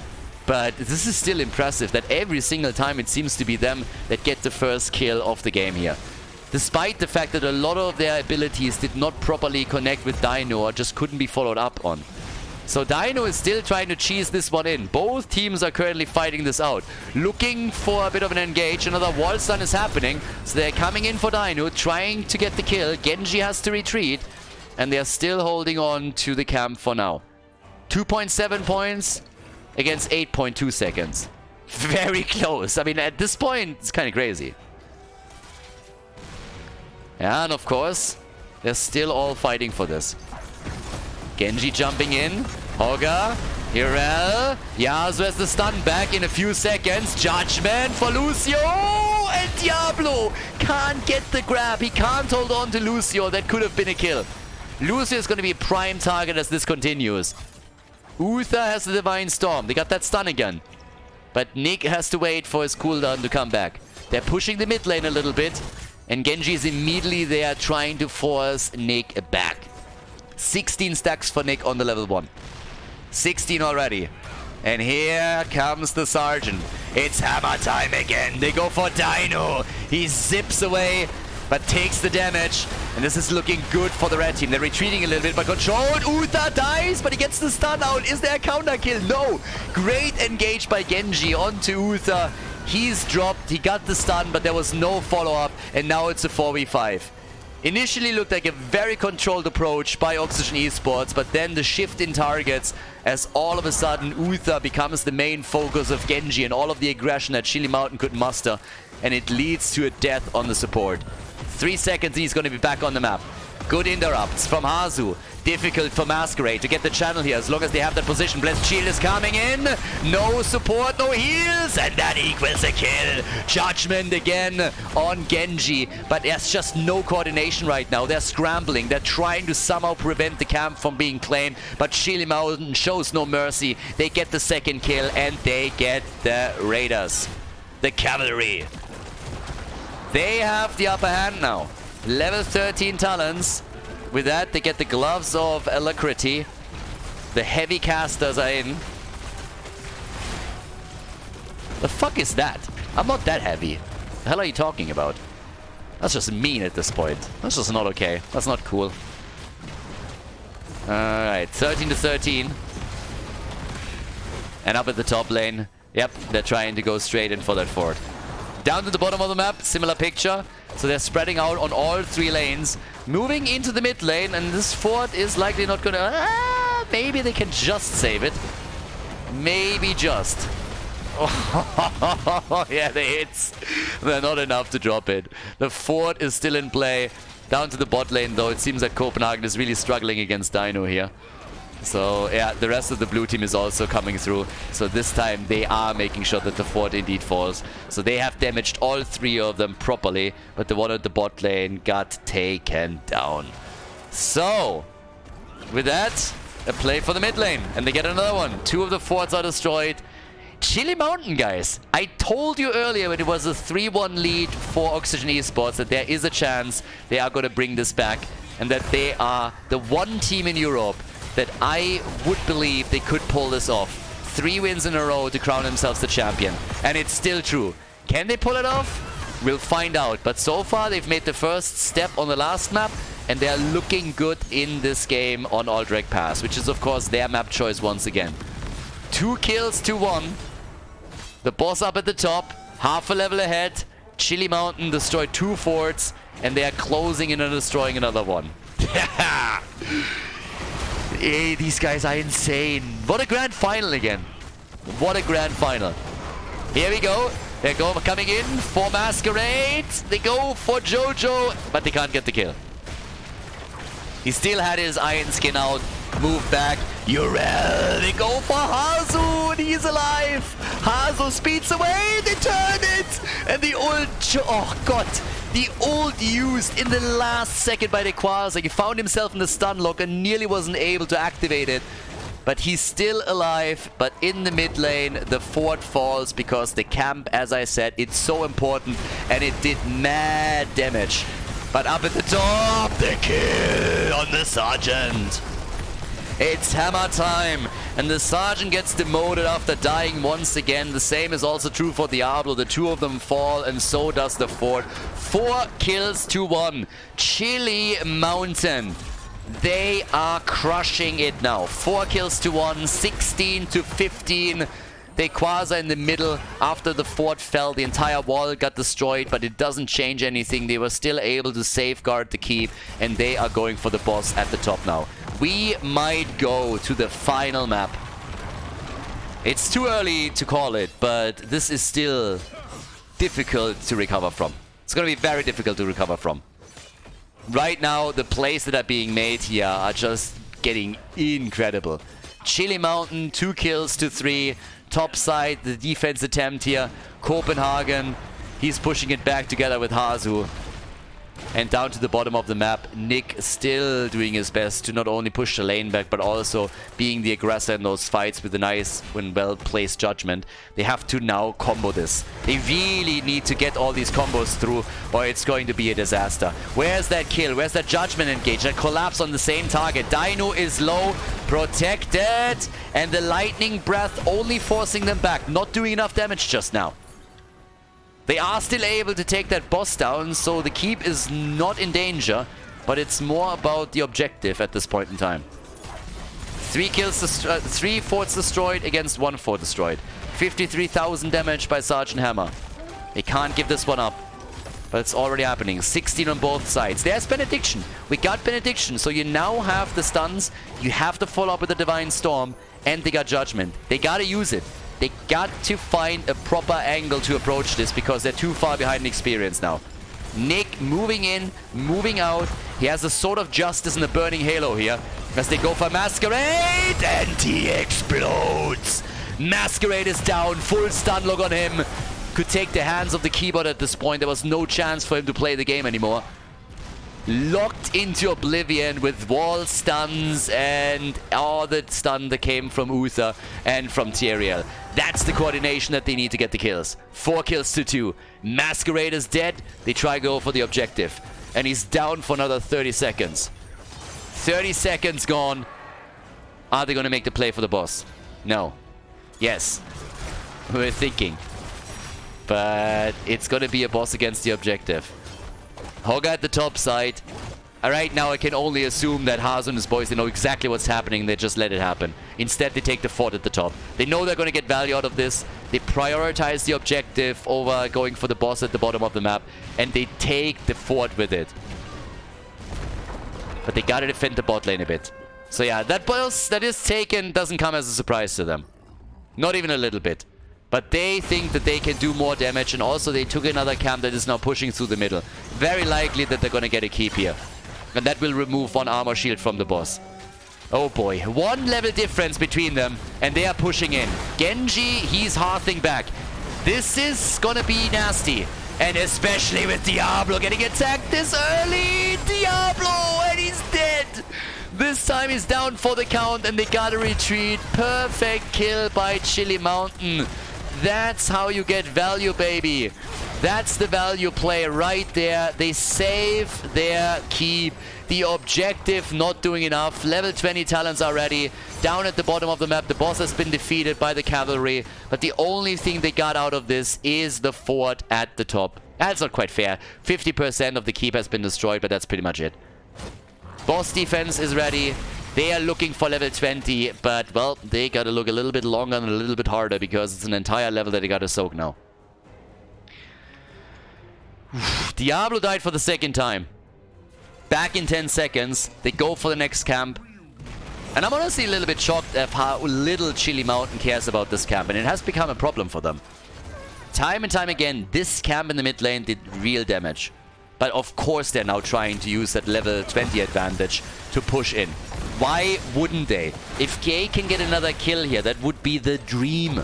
But this is still impressive that every single time it seems to be them that get the first kill of the game here. Despite the fact that a lot of their abilities did not properly connect with Dino or just couldn't be followed up on. So Dino is still trying to cheese this one in. Both teams are currently fighting this out. Looking for a bit of an engage. Another wall stun is happening. So they're coming in for Dino, trying to get the kill. Genji has to retreat. And they're still holding on to the camp for now. 2.7 points against 8.2 seconds. Very close. I mean, at this point, it's kind of crazy. And of course, they're still all fighting for this. Genji jumping in. Hogga. Urel. Yasuo has the stun back in a few seconds. Judgment for Lucio. And Diablo can't get the grab. He can't hold on to Lucio. That could have been a kill. Lucio is going to be a prime target as this continues. Uther has the Divine Storm. They got that stun again. But Nick has to wait for his cooldown to come back. They're pushing the mid lane a little bit. And Genji is immediately there trying to force Nick back. 16 stacks for Nick on the level 1. 16 already. And here comes the Sergeant. It's hammer time again. They go for Dino. He zips away, but takes the damage. And this is looking good for the red team. They're retreating a little bit, but controlled. Uther dies, but he gets the stun out. Is there a counter kill? No. Great engage by Genji onto Uther. He's dropped. He got the stun, but there was no follow-up. And now it's a 4v5. Initially looked like a very controlled approach by Oxygen Esports, but then the shift in targets as all of a sudden Uther becomes the main focus of Genji and all of the aggression that Chili Mountain could muster, and it leads to a death on the support. 3 seconds and he's going to be back on the map. Good interrupts from Hazu. Difficult for Masquerade to get the channel here as long as they have that position. Blessed Shield is coming in. No support, no heals. And that equals a kill. Judgment again on Genji. But there's just no coordination right now. They're scrambling. They're trying to somehow prevent the camp from being claimed. But Chili Mountain shows no mercy. They get the second kill and they get the Raiders. The Cavalry. They have the upper hand now. Level 13 talents. With that, they get the gloves of Alacrity. The heavy casters are in. The fuck is that? I'm not that heavy. What the hell are you talking about? That's just mean at this point. That's just not okay. That's not cool. Alright, 13 to 13. And up at the top lane Yep, they're trying to go straight in for that fort. Down to the bottom of the map, similar picture. So they're spreading out on all 3 lanes. Moving into the mid lane, and this fort is likely not gonna... maybe they can just save it. Maybe just. Oh, yeah, the hits. They're not enough to drop it. The fort is still in play. Down to the bot lane, though. It seems like Copenhagen is really struggling against Dino here. So, yeah, the rest of the blue team is also coming through. So this time they are making sure that the fort indeed falls. So they have damaged all 3 of them properly. But the one at the bot lane got taken down. So, with that, a play for the mid lane. And they get another one. 2 of the forts are destroyed. Chili Mountain, guys. I told you earlier when it was a 3-1 lead for Oxygen Esports that there is a chance they are going to bring this back. And that they are the one team in Europe that I would believe they could pull this off. 3 wins in a row to crown themselves the champion. And it's still true. Can they pull it off? We'll find out. But so far, they've made the first step on the last map. And they're looking good in this game on Aldrich Pass, which is, of course, their map choice once again. 2 kills to 1. The boss up at the top. Half a level ahead. Chili Mountain destroyed 2 forts. And they are closing in and destroying another one. Hey, these guys are insane. What a grand final again. What a grand final. Here we go. They're coming in for Masquerade. They go for Jojo, but they can't get the kill. He still had his iron skin out. Move back. Urel. They go for Hazu, and he's alive. Hazu speeds away. They turn it. And the ult. Oh, God. The ult used in the last second by the Quasar. He found himself in the stun lock and nearly wasn't able to activate it. But he's still alive. But in the mid lane, the fort falls because the camp, as I said, it's so important. And it did mad damage. But up at the top, the kill on the Sergeant. It's hammer time. And the Sergeant gets demoted after dying once again. The same is also true for Diablo. The 2 of them fall, and so does the fort. 4 kills to 1. Chili Mountain. They are crushing it now. 4 kills to 1. 16 to 15. They Quasar in the middle. After the fort fell, the entire wall got destroyed, but it doesn't change anything. They were still able to safeguard the keep, and they are going for the boss at the top now. We might go to the final map. It's too early to call it, but this is still difficult to recover from. It's going to be very difficult to recover from. Right now, the plays that are being made here are just getting incredible. Chili Mountain, 2 kills to 3. Top side, the defense attempt here. Copenhagen, he's pushing it back together with Hazu. And down to the bottom of the map, Nick still doing his best to not only push the lane back, but also being the aggressor in those fights with a nice and well-placed judgment. They have to now combo this. They really need to get all these combos through, or it's going to be a disaster. Where's that kill? Where's that judgment engage? That collapse on the same target. Dino is low, protected, and the lightning breath only forcing them back. Not doing enough damage just now. They are still able to take that boss down, so the keep is not in danger, but it's more about the objective at this point in time. 3 forts destroyed against 1 fort destroyed. 53,000 damage by Sergeant Hammer. They can't give this one up, but it's already happening. 16 on both sides. There's Benediction. We got Benediction, so you now have the stuns, you have to follow up with the Divine Storm, and they got Judgment. They gotta use it. They got to find a proper angle to approach this because they're too far behind in experience now. Nick moving in, moving out. He has a Sword of Justice and a Burning Halo here as they go for Masquerade, and he explodes. Masquerade is down, full stun lock on him. Could take the hands off the keyboard at this point. There was no chance for him to play the game anymore. Locked into oblivion with wall stuns and all the stun that came from Uther and from Tyrael. That's the coordination that they need to get the kills. 4 kills to 2. Masquerade is dead. They try to go for the objective. And he's down for another 30 seconds. 30 seconds gone. Are they going to make the play for the boss? No. Yes. We're thinking. But it's going to be a boss against the objective. Hogger at the top side. Right now, I can only assume that Hazu and his boys, they know exactly what's happening. They just let it happen. Instead, they take the fort at the top. They know they're going to get value out of this. They prioritize the objective over going for the boss at the bottom of the map. And they take the fort with it. But they got to defend the bot lane a bit. So yeah, that boss that is taken doesn't come as a surprise to them. Not even a little bit. But they think that they can do more damage. And also, they took another camp that is now pushing through the middle. Very likely that they're going to get a keep here. And that will remove one armor shield from the boss. Oh boy. 1 level difference between them. And they are pushing in. Genji, he's hearthing back. This is gonna be nasty. And especially with Diablo getting attacked this early. Diablo, and he's dead. This time he's down for the count and they gotta retreat. Perfect kill by Chili Mountain. That's how you get value, baby. That's the value play right there. They save their keep. The objective not doing enough. Level 20 talents are ready. Down at the bottom of the map, the boss has been defeated by the cavalry. But the only thing they got out of this is the fort at the top. That's not quite fair. 50% of the keep has been destroyed, but that's pretty much it. Boss defense is ready. They are looking for level 20, but, well, they gotta look a little bit longer and a little bit harder because it's an entire level that they gotta soak now. Diablo died for the second time. Back in 10 seconds. They go for the next camp. And I'm honestly a little bit shocked at how little Chili Mountain cares about this camp. And it has become a problem for them. Time and time again, this camp in the mid lane did real damage. But of course they're now trying to use that level 20 advantage to push in. Why wouldn't they? If Gay can get another kill here, that would be the dream.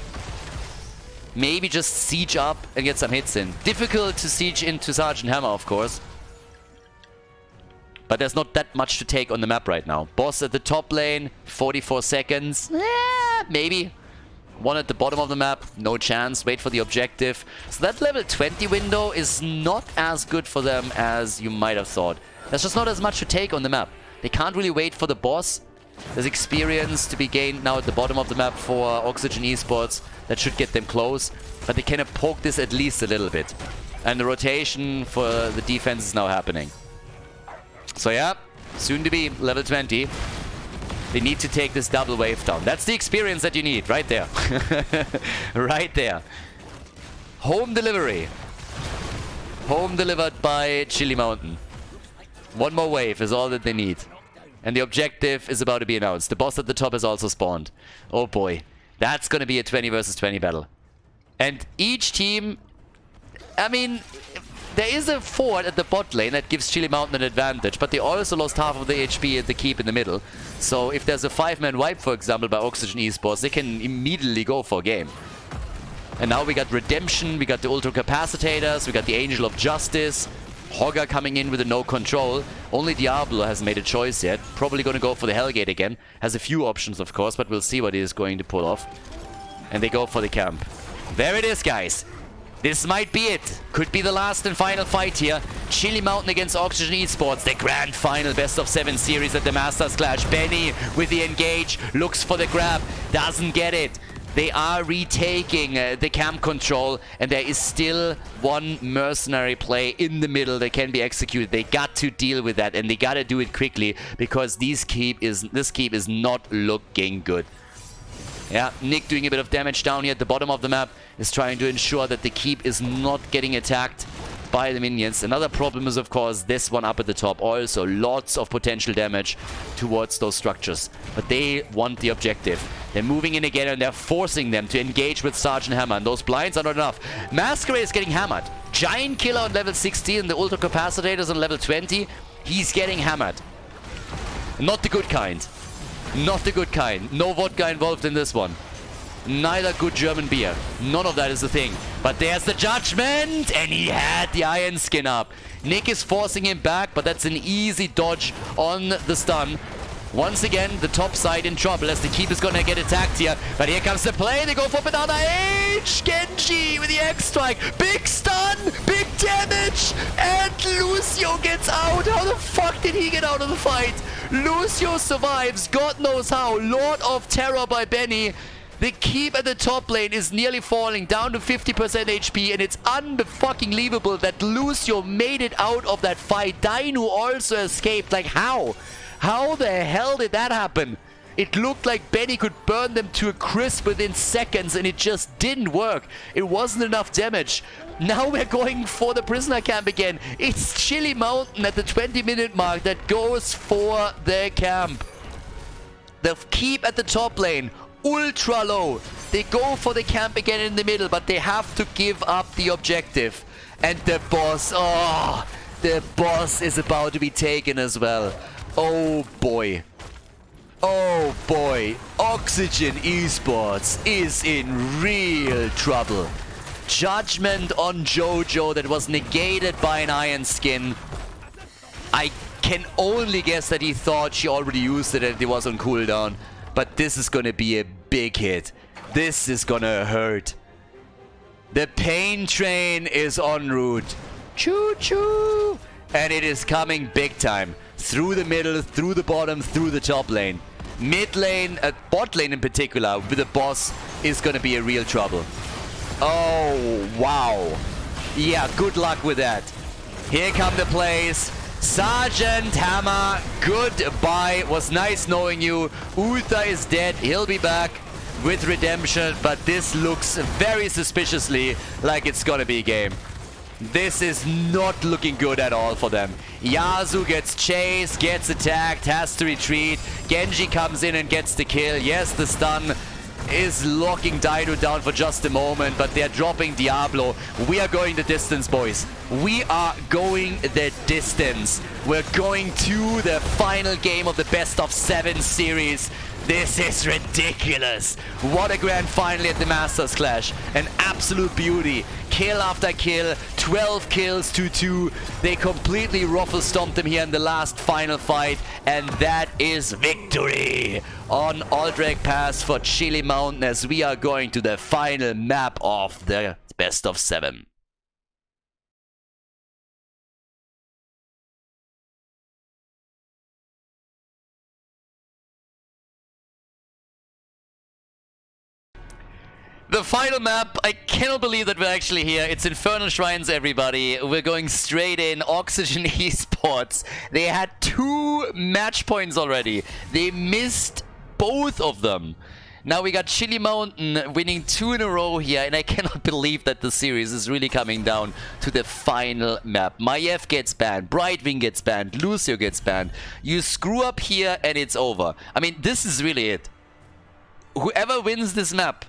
Maybe just siege up and get some hits in. Difficult to siege into Sergeant Hammer, of course. But there's not that much to take on the map right now. Boss at the top lane, 44 seconds. Maybe. One at the bottom of the map, no chance. Wait for the objective. So that level 20 window is not as good for them as you might have thought. There's just not as much to take on the map. They can't really wait for the boss. There's experience to be gained now at the bottom of the map for Oxygen Esports. That should get them close. But they can poke this at least a little bit. And the rotation for the defense is now happening. So yeah, soon to be level 20. They need to take this double wave down. That's the experience that you need, right there. Right there. Home delivery. Home delivered by Chili Mountain. One more wave is all that they need. And the objective is about to be announced. The boss at the top has also spawned. Oh boy. That's going to be a 20 versus 20 battle. And each team... I mean... There is a fort at the bot lane that gives Chili Mountain an advantage, but they also lost half of the HP at the keep in the middle. So if there's a 5-man wipe, for example, by Oxygen Esports, they can immediately go for a game. And now we got Redemption, we got the Ultra Capacitors, we got the Angel of Justice, Hogger coming in with a no control. Only Diablo hasn't made a choice yet. Probably going to go for the Hellgate again. Has a few options, of course, but we'll see what he is going to pull off. And they go for the camp. There it is, guys. This might be it. Could be the last and final fight here. Chili Mountain against Oxygen Esports. The grand final best of 7 series at the Masters Clash. Benny with the engage. Looks for the grab. Doesn't get it. They are retaking the camp control. And there is still one mercenary play in the middle that can be executed. They got to deal with that. And they got to do it quickly. Because this keep is not looking good. Yeah, Nick doing a bit of damage down here at the bottom of the map is trying to ensure that the keep is not getting attacked by the minions. Another problem is, of course, this one up at the top. Also, lots of potential damage towards those structures. But they want the objective. They're moving in again and they're forcing them to engage with Sergeant Hammer. And those blinds are not enough. Masquerade is getting hammered. Giant Killer on level 16. The Ultra Capacitors on level 20. He's getting hammered. Not the good kind. Not the good kind. No vodka involved in this one. Neither good German beer. None of that is the thing. But there's the judgment! And he had the iron skin up. Nick is forcing him back, but that's an easy dodge on the stun. Once again, the top side in trouble as the keep is gonna get attacked here. But here comes the play. They go for Banana H! Genji with the X-Strike. Big stun! Big damage! And Lucio gets out! How the fuck did he get out of the fight? Lucio survives. God knows how. Lord of Terror by Benny. The keep at the top lane is nearly falling down to 50% HP, and it's unfucking-believable that Lucio made it out of that fight. Dainu also escaped. Like, how? How the hell did that happen? It looked like Benny could burn them to a crisp within seconds, and it just didn't work. It wasn't enough damage. Now we're going for the prisoner camp again. It's Chili Mountain at the 20-minute mark that goes for the camp. The keep at the top lane, ultra low. They go for the camp again in the middle, but they have to give up the objective. And the boss, oh, the boss is about to be taken as well. Oh boy. Oh boy. Oxygen Esports is in real trouble. Judgment on Jojo that was negated by an iron skin. I can only guess that he thought she already used it and it was on cooldown. But this is gonna be a big hit. This is gonna hurt. The pain train is en route. Choo choo! And it is coming big time. Through the middle, through the bottom, through the top lane. Mid lane, bot lane in particular, with the boss is gonna be a real trouble. Oh, wow. Yeah, good luck with that. Here come the plays. Sergeant Hammer, goodbye. Was nice knowing you. Uther is dead. He'll be back with redemption, but this looks very suspiciously like it's gonna be a game. This is not looking good at all for them. Yasuo gets chased, gets attacked, has to retreat. Genji comes in and gets the kill. Yes, the stun is locking Dainu down for just a moment, but they're dropping Diablo. We are going the distance, boys. We are going the distance. We're going to the final game of the best of 7 series. This is ridiculous. What a grand final at the Masters Clash. An absolute beauty. Kill after kill. 12 kills to 2. They completely ruffle stomped them here in the last final fight. And that is victory on Aldrich Pass for Chili Mountain as we are going to the final map of the best of 7. The final map, I cannot believe that we're actually here. It's Infernal Shrines, everybody. We're going straight in. Oxygen Esports. They had 2 match points already. They missed both of them. Now we got Chili Mountain winning 2 in a row here, and I cannot believe that the series is really coming down to the final map. Medivh gets banned, Brightwing gets banned, Lucio gets banned. You screw up here and it's over. I mean, this is really it. Whoever wins this map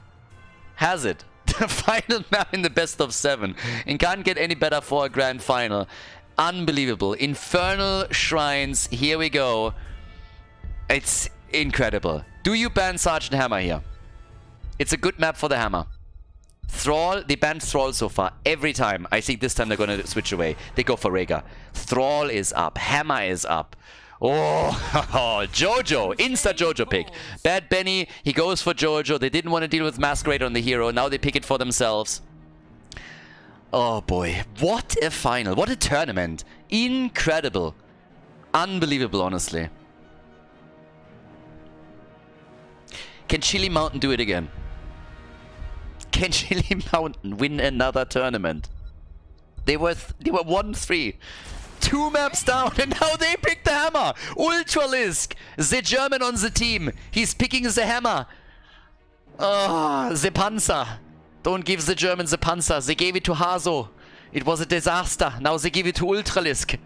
has it. The final map in the best of 7. And can't get any better for a grand final. Unbelievable. Infernal Shrines. Here we go. It's incredible. Do you ban Sergeant Hammer here? It's a good map for the Hammer. Thrall. They banned Thrall so far. Every time. I think this time they're going to switch away. They go for Rhaegar. Thrall is up. Hammer is up. Oh, Jojo. Insta Jojo pick. Bad Benny. He goes for Jojo. They didn't want to deal with Masquerade on the hero. Now they pick it for themselves. Oh boy. What a final. What a tournament. Incredible. Unbelievable, honestly. Can Chili Mountain do it again? Can Chili Mountain win another tournament? They were 1-3. 2 maps down, and now they pick the Hammer. Ultralisk, the German on the team. He's picking the Hammer. Oh, the Panzer. Don't give the Germans the Panzer. They gave it to Hazo. It was a disaster. Now they give it to Ultralisk.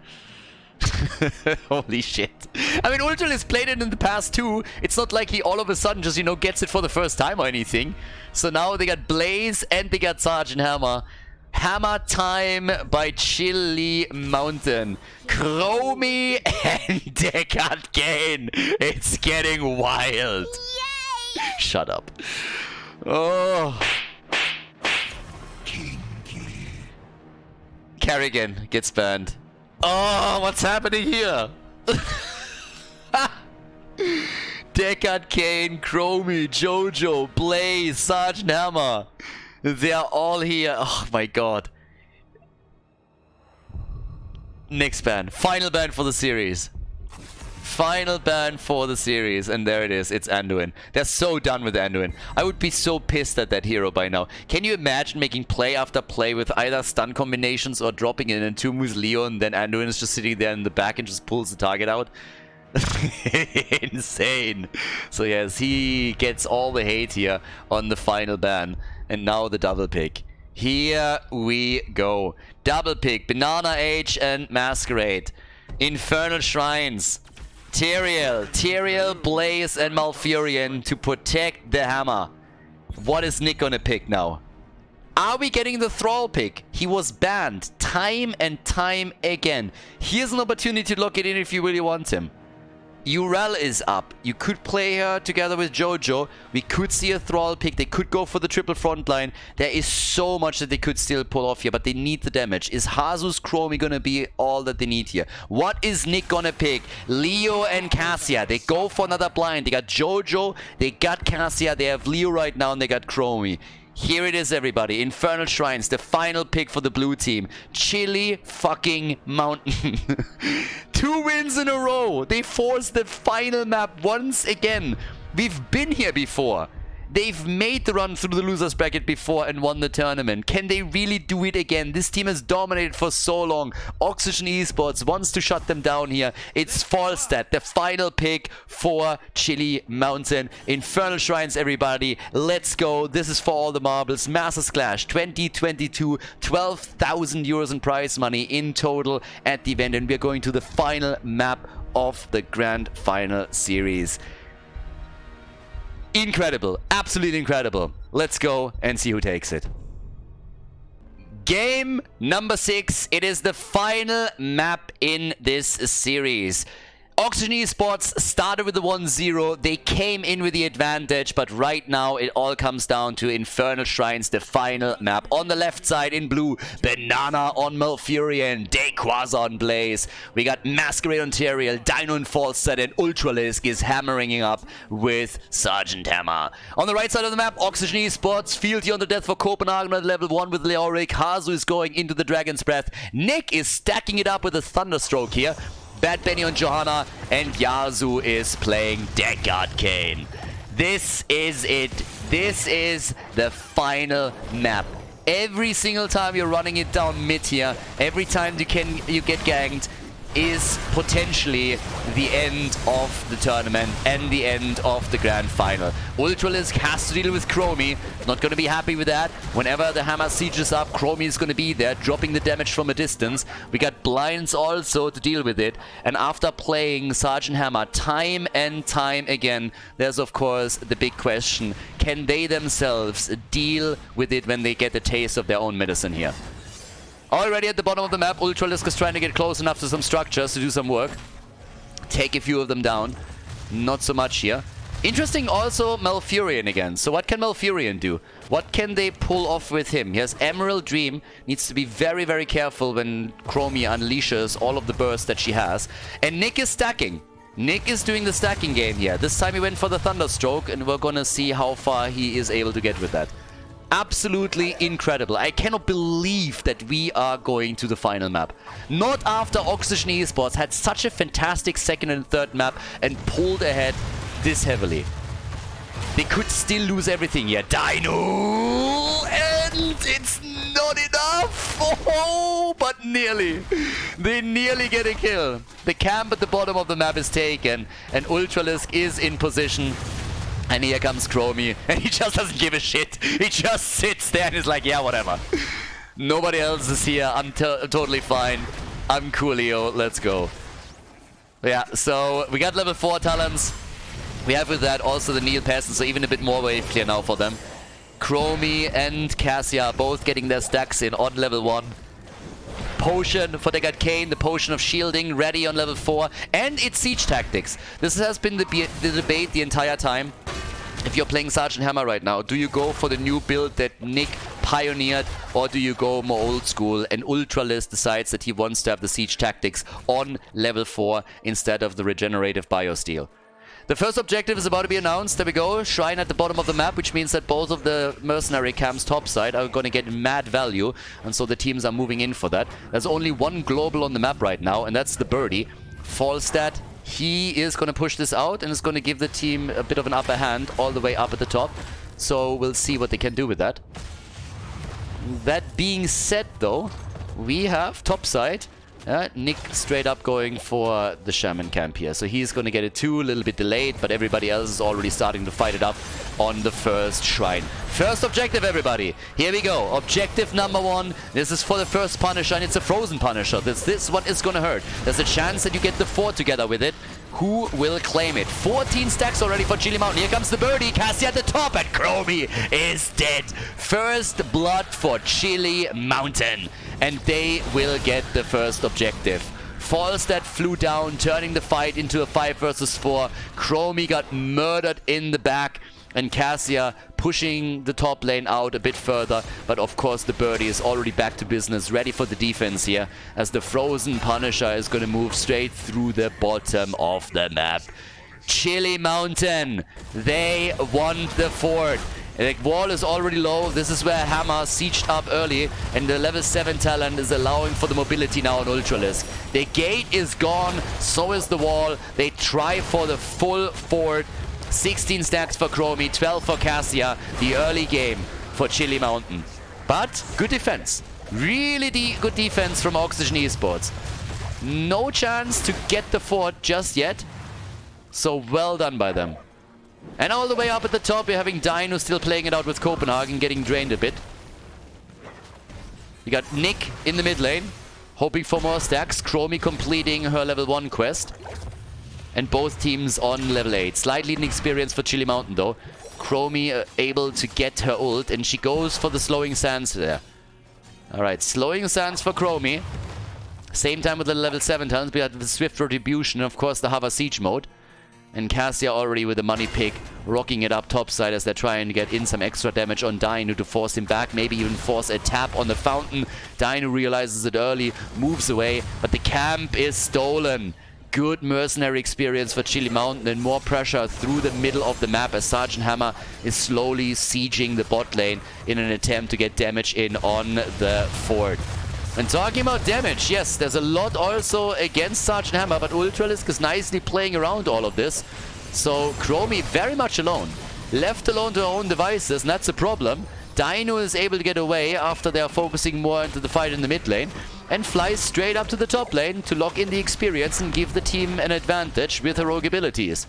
Holy shit. I mean, Ultralisk played it in the past too. It's not like he all of a sudden just, you know, gets it for the first time or anything. So now they got Blaze and they got Sergeant Hammer. Hammer time by Chili Mountain. Chromie and Deckard Kane. It's getting wild. Yay! Shut up. Oh. Kerrigan gets banned. Oh, what's happening here? Deckard Kane, Chromie, Jojo, Blaze, Sergeant Hammer. They are all here. Oh my god. Next ban. Final ban for the series. final ban for the series, and there it is. It's Anduin. They're so done with Anduin. I would be so pissed at that hero by now. Can you imagine making play after play with either stun combinations or dropping in Entomb with Leon, then Anduin is just sitting there in the back and just pulls the target out? Insane. So yes, he gets all the hate here on the final ban. And now the double pick. Here we go. Double pick. Banana Age and Masquerade. Infernal Shrines. Tyrael, Blaze, and Malfurion to protect the hammer. What is Nick gonna pick now? Are we getting the Thrall pick? He was banned time and time again. Here's an opportunity to lock it in if you really want him. Urel is up. You could play her together with Jojo. We could see a Thrall pick. They could go for the triple frontline. There is so much that they could still pull off here, but they need the damage. Is Hazu's Chromie gonna be all that they need here? What is Nick gonna pick? Leo and Cassia. They go for another blind. They got Jojo. They got Cassia. They have Leo right now, and they got Chromie. Here it is, everybody. Infernal Shrines, the final pick for the blue team. Chilly fucking Mountain. 2 wins in a row. They forced the final map once again. We've been here before. They've made the run through the losers bracket before and won the tournament. Can they really do it again? This team has dominated for so long. Oxygen Esports wants to shut them down here. It's Volskaya, the final pick for Chilly Mountain. Infernal Shrines, everybody. Let's go. This is for all the marbles. Masters Clash 2022. 12,000 euros in prize money in total at the event. And we're going to the final map of the Grand Final Series. Incredible. Absolutely incredible. Let's go and see who takes it. Game number 6. It is the final map in this series. Oxygen Esports started with the 1-0. They came in with the advantage, but right now it all comes down to Infernal Shrines, the final map. On the left side in blue, Banana on Malfurion, Dayquaza on Blaze. We got Masquerade on Tyrael, Dino and Volskaya, and Ultralisk is hammering up with Sergeant Hammer. On the right side of the map, Oxygen Esports, Fealty on the death for Copenhagen at level 1 with Leoric. Hazu is going into the Dragon's Breath. Nick is stacking it up with a Thunderstroke here. Bad Benny on Johanna, and Yasu is playing Deckard Kane. This is it. This is the final map. Every single time you're running it down mid here, every time you get ganked, is potentially the end of the tournament and the end of the grand final. Ultralisk has to deal with Chromie. Not going to be happy with that. Whenever the hammer sieges up, Chromie is going to be there, dropping the damage from a distance. We got blinds also to deal with it. And after playing Sergeant Hammer time and time again, there's of course the big question. Can they themselves deal with it when they get a taste of their own medicine here? Already at the bottom of the map, Ultralisk is trying to get close enough to some structures to do some work. Take a few of them down. Not so much here. Interesting also Malfurion again. So what can Malfurion do? What can they pull off with him? He has Emerald Dream. Needs to be very, very careful when Chromie unleashes all of the bursts that she has. And Nick is stacking. Nick is doing the stacking game here. This time he went for the Thunderstroke, and we're gonna see how far he is able to get with that. Absolutely incredible. I cannot believe that we are going to the final map. Not after Oxygen Esports had such a fantastic second and third map and pulled ahead this heavily. They could still lose everything here. Dino! And it's not enough! Oh, but nearly. They nearly get a kill. The camp at the bottom of the map is taken, and Ultralisk is in position. And here comes Chromie, and he just doesn't give a shit. He just sits there and is like, yeah, whatever. Nobody else is here. I'm totally fine. I'm coolio. Let's go. Yeah, so we got level 4 talents. We have with that also the Neil Peasant, so even a bit more wave clear now for them. Chromie and Cassia both getting their stacks in on level 1. Potion for Deckard Kane, the potion of shielding, ready on level 4. And it's siege tactics. This has been the debate the entire time. If you're playing Sergeant Hammer right now, do you go for the new build that Nick pioneered, or do you go more old school? And Ultralisk decides that he wants to have the siege tactics on level 4 instead of the regenerative biosteel. The first objective is about to be announced. There we go. Shrine at the bottom of the map, which means that both of the mercenary camps topside are going to get mad value. And so the teams are moving in for that. There's only one global on the map right now, and that's the Birdie. Volskaya he is going to push this out and is going to give the team a bit of an upper hand all the way up at the top. So we'll see what they can do with that. That being said, though, we have topside. Nick straight up going for the Shaman camp here. So he's going to get it too, a little bit delayed, but everybody else is already starting to fight it up on the first shrine. First objective, everybody. Here we go. Objective number 1. This is for the first Punisher, and it's a frozen Punisher. This one is going to hurt. There's a chance that you get the 4 together with it. Who will claim it? 14 stacks already for Chili Mountain. Here comes the birdie. Cassie at the top, and Chromie is dead. First blood for Chili Mountain. And they will get the first objective. Volskaya flew down, turning the fight into a 5 versus 4. Chromie got murdered in the back. And Cassia pushing the top lane out a bit further. But of course the birdie is already back to business, ready for the defense here. As the frozen Punisher is going to move straight through the bottom of the map. Chili Mountain, they want the fort. The wall is already low. This is where Hammer sieged up early, and the level 7 talent is allowing for the mobility now on Ultralisk. The gate is gone, so is the wall. They try for the full fort. 16 stacks for Chromie, 12 for Cassia. The early game for Chili Mountain. But good defense. Really good defense from Oxygen Esports. No chance to get the fort just yet. So well done by them. And all the way up at the top, we're having Dino still playing it out with Copenhagen, getting drained a bit. You got Nick in the mid lane, hoping for more stacks. Chromie completing her level 1 quest. And both teams on level 8. Slight leading experience for Chili Mountain, though. Chromie able to get her ult, and she goes for the slowing sands there. Alright, slowing sands for Chromie. Same time with the level 7 talents, we had the Swift Retribution, and of course the Hover Siege mode. And Cassia already with a money pick, rocking it up topside as they're trying to get in some extra damage on Dino to force him back, maybe even force a tap on the fountain. Dino realizes it early, moves away, but the camp is stolen. Good mercenary experience for Chili Mountain, and more pressure through the middle of the map as Sergeant Hammer is slowly sieging the bot lane in an attempt to get damage in on the fort. And talking about damage, yes, there's a lot also against Sergeant Hammer, but Ultralisk is nicely playing around all of this. So Chromie very much alone. Left alone to her own devices, and that's a problem. Dino is able to get away after they are focusing more into the fight in the mid lane, and flies straight up to the top lane to lock in the experience and give the team an advantage with heroic abilities.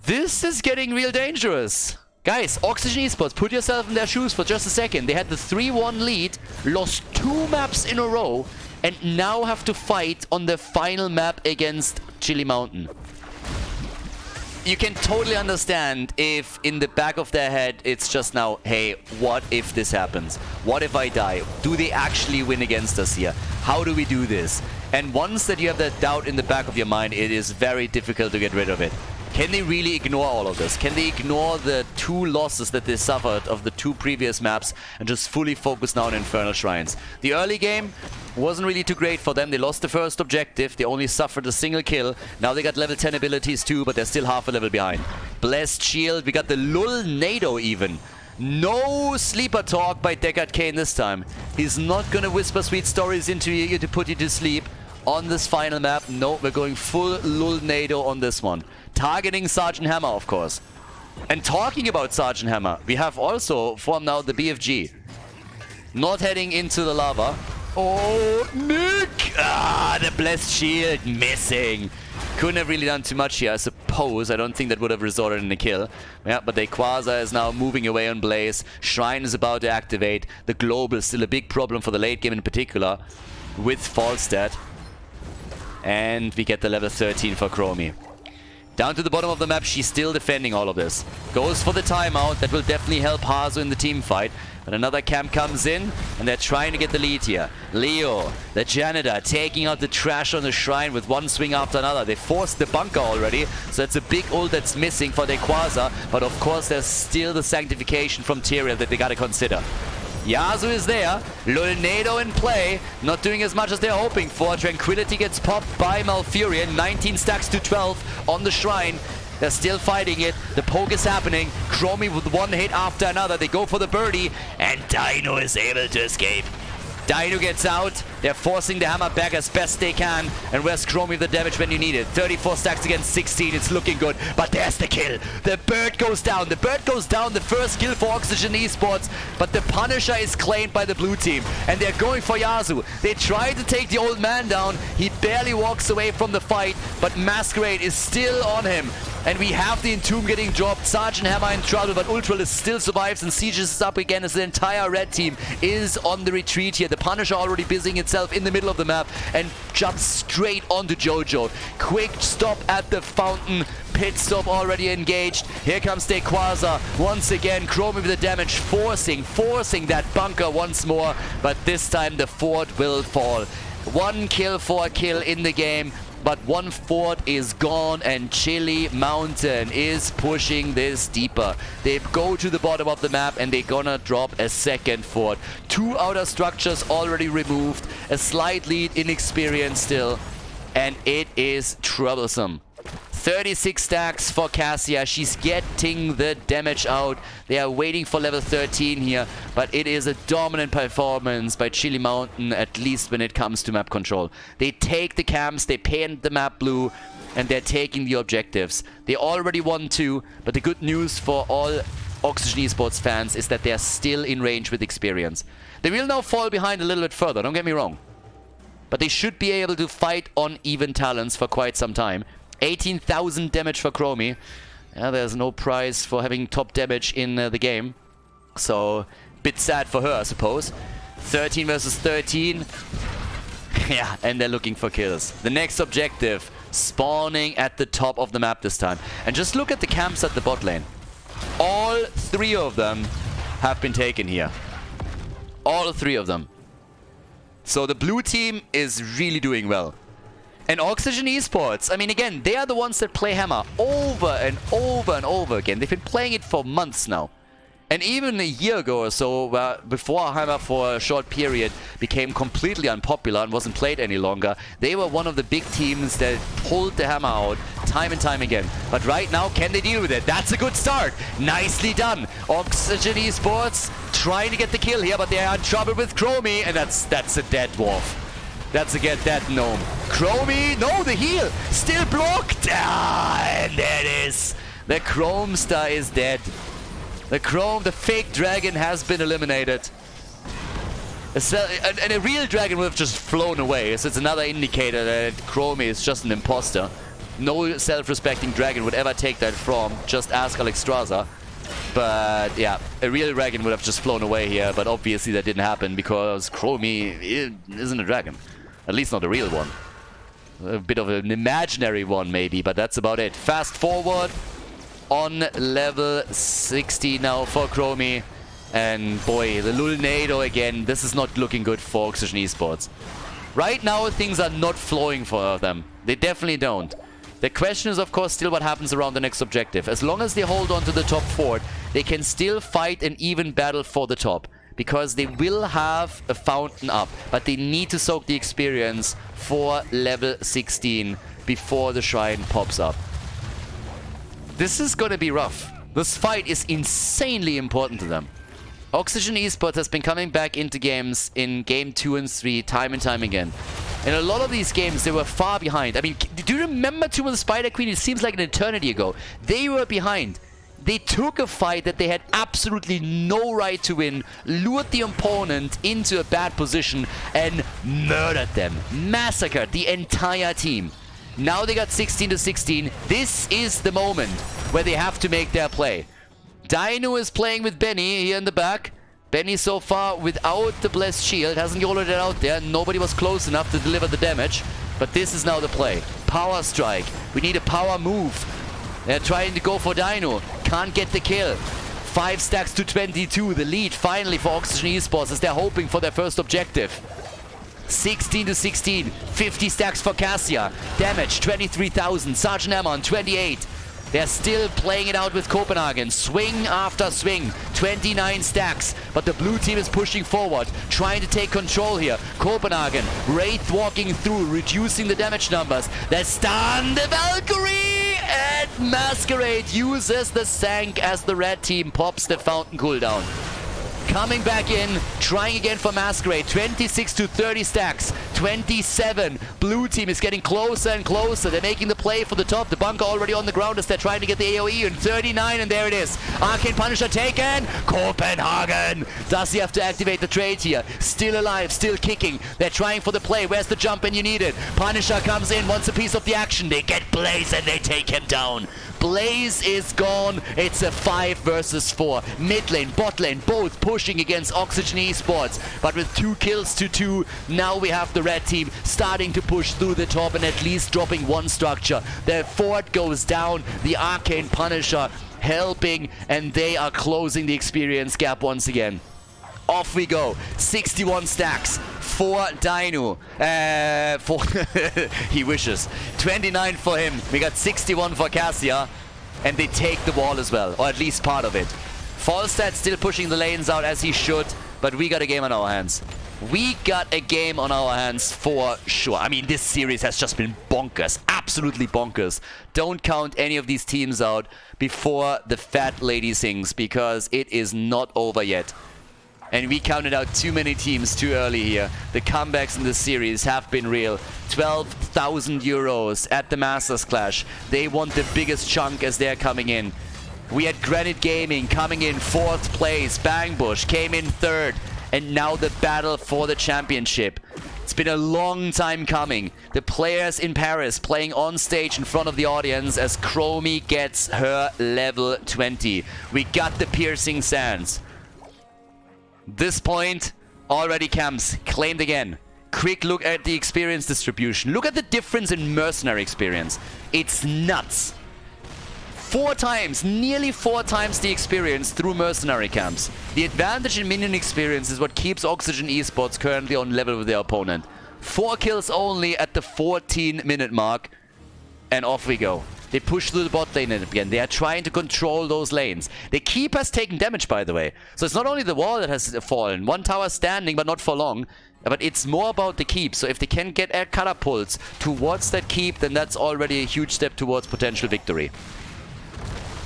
This is getting real dangerous. Guys, Oxygen Esports, put yourself in their shoes for just a second. They had the 3-1 lead, lost 2 maps in a row, and now have to fight on the final map against Chili Mountain. You can totally understand if in the back of their head it's just now, hey, what if this happens? What if I die? Do they actually win against us here? How do we do this? And once that you have that doubt in the back of your mind, it is very difficult to get rid of it. Can they really ignore all of this? Can they ignore the 2 losses that they suffered of the 2 previous maps and just fully focus now on Infernal Shrines? The early game wasn't really too great for them. They lost the first objective. They only suffered a single kill. Now they got level 10 abilities too, but they're still half a level behind. Blessed Shield. We got the Lul Nado even. No sleeper talk by Deckard Kane this time. He's not gonna whisper sweet stories into your ear to put you to sleep on this final map. No, we're going full Lul Nado on this one. Targeting Sergeant Hammer, of course. And talking about Sergeant Hammer, we have also formed now the BFG. Not heading into the lava. Oh, Nick! Ah, the Blessed Shield missing. Couldn't have really done too much here, I suppose. I don't think that would have resulted in a kill. Yeah, but the Quasar is now moving away on Blaze. Shrine is about to activate. The Global is still a big problem for the late game in particular with Volskaya. And we get the level 13 for Chromie. Down to the bottom of the map, she's still defending all of this. Goes for the timeout. That will definitely help Hazu in the team fight. But another camp comes in, and they're trying to get the lead here. Leo, the janitor, taking out the trash on the shrine with one swing after another. They forced the bunker already, so it's a big ult that's missing for the Quasar. But of course, there's still the sanctification from Tyrael that they gotta consider. Yasuo is there, Lulnado in play, not doing as much as they're hoping for. Tranquility gets popped by Malfurion, 19 stacks to 12 on the shrine. They're still fighting it, the poke is happening, Chromie with one hit after another, they go for the birdie, and Dino is able to escape. Dino gets out, They're forcing the hammer back as best they can. And where's Chromie with the damage when you need it? 34 stacks against 16. It's looking good. But there's the kill. The bird goes down. The bird goes down. The first kill for Oxygen Esports. But the Punisher is claimed by the blue team. And they're going for Yasu. They try to take the old man down. He barely walks away from the fight. But Masquerade is still on him. And we have the Entomb getting dropped. Sergeant Hammer in trouble, but Ultralis still survives and sieges is up again as the entire red team is on the retreat here. The Punisher already busying itself in the middle of the map and jumps straight onto Jojo. Quick stop at the fountain. Pit stop already engaged. Here comes Dequaza. Once again, Chromie with the damage, forcing that bunker once more. But this time the fort will fall. 1 kill for a kill in the game. But 1 fort is gone and Chili Mountain is pushing this deeper. They go to the bottom of the map and they're gonna drop a second fort. 2 outer structures already removed. A slight lead in experience still. And it is troublesome. 36 stacks for Cassia. She's getting the damage out. They are waiting for level 13 here, but it is a dominant performance by Chili Mountain, at least when it comes to map control. They take the camps, they paint the map blue, and they're taking the objectives. They already won 2, but the good news for all Oxygen Esports fans is that they are still in range with experience. They will now fall behind a little bit further, don't get me wrong. But they should be able to fight on even talents for quite some time. 18,000 damage for Chromie. Yeah, there's no prize for having top damage in the game. So, bit sad for her, I suppose. 13 versus 13. Yeah, and they're looking for kills. The next objective, spawning at the top of the map this time. And just look at the camps at the bot lane. All 3 of them have been taken here. All 3 of them. So the blue team is really doing well. And Oxygen Esports, I mean, again, they are the ones that play Hammer over and over and over again. They've been playing it for months now. And even a year ago or so, before Hammer for a short period became completely unpopular and wasn't played any longer, they were one of the big teams that pulled the Hammer out time and time again. But right now, can they deal with it? That's a good start. Nicely done. Oxygen Esports trying to get the kill here, but they are in trouble with Chromie, and that's a dead dwarf. That's a get that gnome. Chromie, no, the heal, still blocked. And there it is. The Chrome Star is dead. The fake dragon has been eliminated. And a real dragon would have just flown away. So it's another indicator that Chromie is just an imposter. No self-respecting dragon would ever take that from. Just ask Alexstrasza. But yeah, a real dragon would have just flown away here. But obviously that didn't happen because Chromie isn't a dragon. At least not a real one. A bit of an imaginary one maybe, but that's about it. Fast forward on level 60 now for Chromie. And boy, the Lulnado again. This is not looking good for Oxygen Esports. Right now things are not flowing for them. They definitely don't. The question is of course still what happens around the next objective. As long as they hold on to the top fort, they can still fight an even battle for the top. Because they will have a fountain up, but they need to soak the experience for level 16 before the shrine pops up. This is gonna be rough. This fight is insanely important to them. Oxygen Esports has been coming back into games in game 2 and 3 time and time again. In a lot of these games, they were far behind. I mean, do you remember Tomb of the Spider Queen? It seems like an eternity ago. They were behind. They took a fight that they had absolutely no right to win, lured the opponent into a bad position, and murdered them. Massacred the entire team. Now they got 16-16. This is the moment where they have to make their play. Dino is playing with Benny here in the back. Benny so far without the Blessed Shield. Hasn't yoloed it out there. Nobody was close enough to deliver the damage. But this is now the play. Power strike. We need a power move. They're trying to go for Dino. Can't get the kill. 5 stacks to 22. The lead finally for Oxygen Esports as they're hoping for their first objective. 16-16. 50 stacks for Cassia. Damage 23,000. Sergeant Hammer on 28. They're still playing it out with Copenhagen. Swing after swing. 29 stacks. But the blue team is pushing forward. Trying to take control here. Copenhagen. Wraith walking through. Reducing the damage numbers. They stun the Valkyrie. And Masquerade uses the Sank as the red team pops the fountain cooldown. coming back in, trying again for Masquerade. 26 to 30 stacks. 27. Blue team is getting closer and closer. They're making the play for the top. The bunker already on the ground as they're trying to get the AoE. And 39, and there it is. Arcane Punisher taken. Copenhagen. Does he have to activate the trade here? Still alive, still kicking. They're trying for the play. Where's the jump when you need it? Punisher comes in, wants a piece of the action. They get Blaze and they take him down. Blaze is gone. It's a 5 versus 4. Mid lane, bot lane, both pushing against Oxygen Esports. But with 2 kills to 2, now we have the red team starting to push through the top and at least dropping 1 structure. The fort goes down. The Arcane Punisher helping, and they are closing the experience gap once again. Off we go. 61 stacks for Dino. He wishes. 29 for him. We got 61 for Cassia. And they take the wall as well. Or at least part of it. Volskaya still pushing the lanes out as he should. But we got a game on our hands. We got a game on our hands for sure. I mean, this series has just been bonkers. Absolutely bonkers. Don't count any of these teams out before the fat lady sings, because it is not over yet. And we counted out too many teams too early here. The comebacks in this series have been real. 12,000 euros at the Masters Clash. They want the biggest chunk as they're coming in. We had Granite Gaming coming in 4th place. Bangbush came in 3rd. And now the battle for the championship. It's been a long time coming. The players in Paris playing on stage in front of the audience as Chromie gets her level 20. We got the Piercing Sands. This point, already camps claimed again. Quick look at the experience distribution. Look at the difference in mercenary experience. It's nuts. 4 times, nearly 4 times the experience through mercenary camps. The advantage in minion experience is what keeps Oxygen Esports currently on level with their opponent. 4 kills only at the 14-minute mark, and off we go. They push through the bot lane again. They are trying to control those lanes. The keep has taken damage, by the way. So it's not only the wall that has fallen. 1 tower standing, but not for long. But it's more about the keep. So if they can get air catapults towards that keep, then that's already a huge step towards potential victory.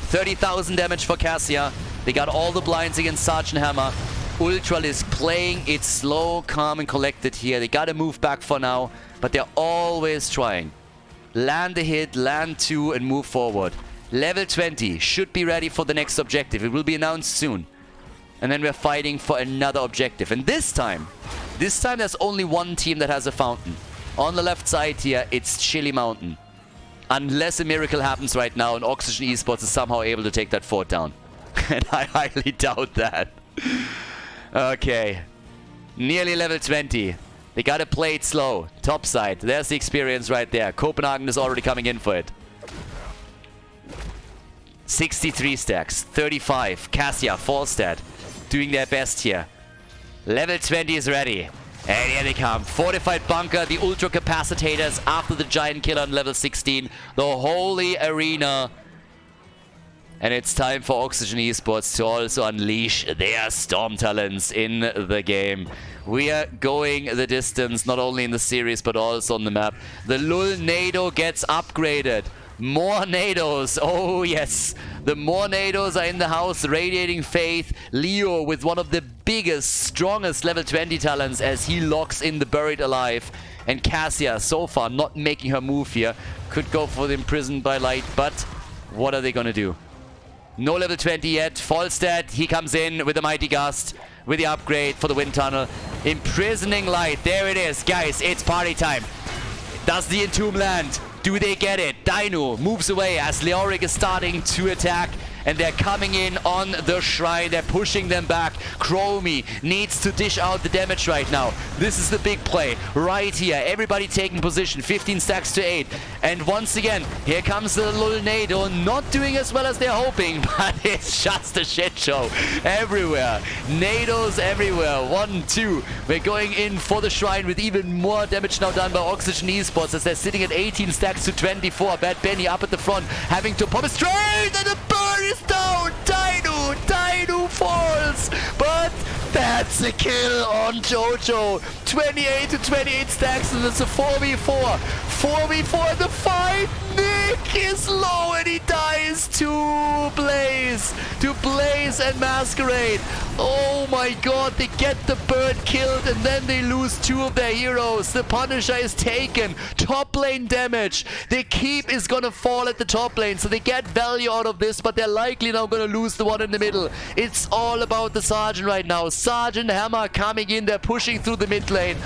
30,000 damage for Cassia. They got all the blinds against Sergeant Hammer. Ultral is playing it slow, calm, and collected here. They gotta move back for now, but they're always trying. Land a hit, land 2, and move forward. Level 20 should be ready for the next objective. It will be announced soon. And then we're fighting for another objective. And this time there's only 1 team that has a fountain. On the left side here, it's Chili Mountain. Unless a miracle happens right now and Oxygen Esports is somehow able to take that fort down. And I highly doubt that. Okay. Nearly level 20. They gotta play it slow. Top side. There's the experience right there. Copenhagen is already coming in for it. 63 stacks. 35. Cassia, Volskaya doing their best here. Level 20 is ready. And here they come. Fortified bunker, the ultra capacitors after the giant killer on level 16. The holy arena. And it's time for Oxygen Esports to also unleash their storm talents in the game. We are going the distance, not only in the series, but also on the map. The Lul Nado gets upgraded. More Nados. Oh, yes. The more Nados are in the house. Radiating Faith. Leo with one of the biggest, strongest level 20 talents as he locks in the Buried Alive. And Cassia, so far, not making her move here. Could go for the Imprisoned by Light, but what are they going to do? No level 20 yet. Volskaya, he comes in with a Mighty Gust, with the upgrade for the Wind Tunnel. Imprisoning Light, there it is. Guys, it's party time. Does the Entomb land? Do they get it? Dino moves away as Leoric is starting to attack. And they're coming in on the shrine. They're pushing them back. Chromie needs to dish out the damage right now. This is the big play right here. Everybody taking position. 15 stacks to 8. And once again, here comes the Lulnado. Not doing as well as they're hoping, but it's just a shit show everywhere. Nados everywhere. 1, 2. We're going in for the shrine with even more damage now done by Oxygen Esports as they're sitting at 18 stacks to 24. Bad Benny up at the front, having to pop a straight, and the bird is down. Dino falls, but that's a kill on Jojo. 28 to 28 stacks, and it's a 4v4 the 5 minutes. Nick is low and he dies to Blaze and Masquerade. Oh my god, they get the bird killed and then they lose 2 of their heroes. The Punisher is taken. Top lane damage. The keep is gonna fall at the top lane, so they get value out of this, but they're likely now gonna lose the one in the middle. It's all about the Sergeant right now. Sergeant Hammer coming in, they're pushing through the mid lane.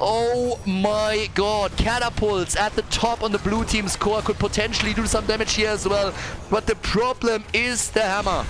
Oh my god, catapults at the top on the blue team's core could potentially do some damage here as well, but the problem is the hammer.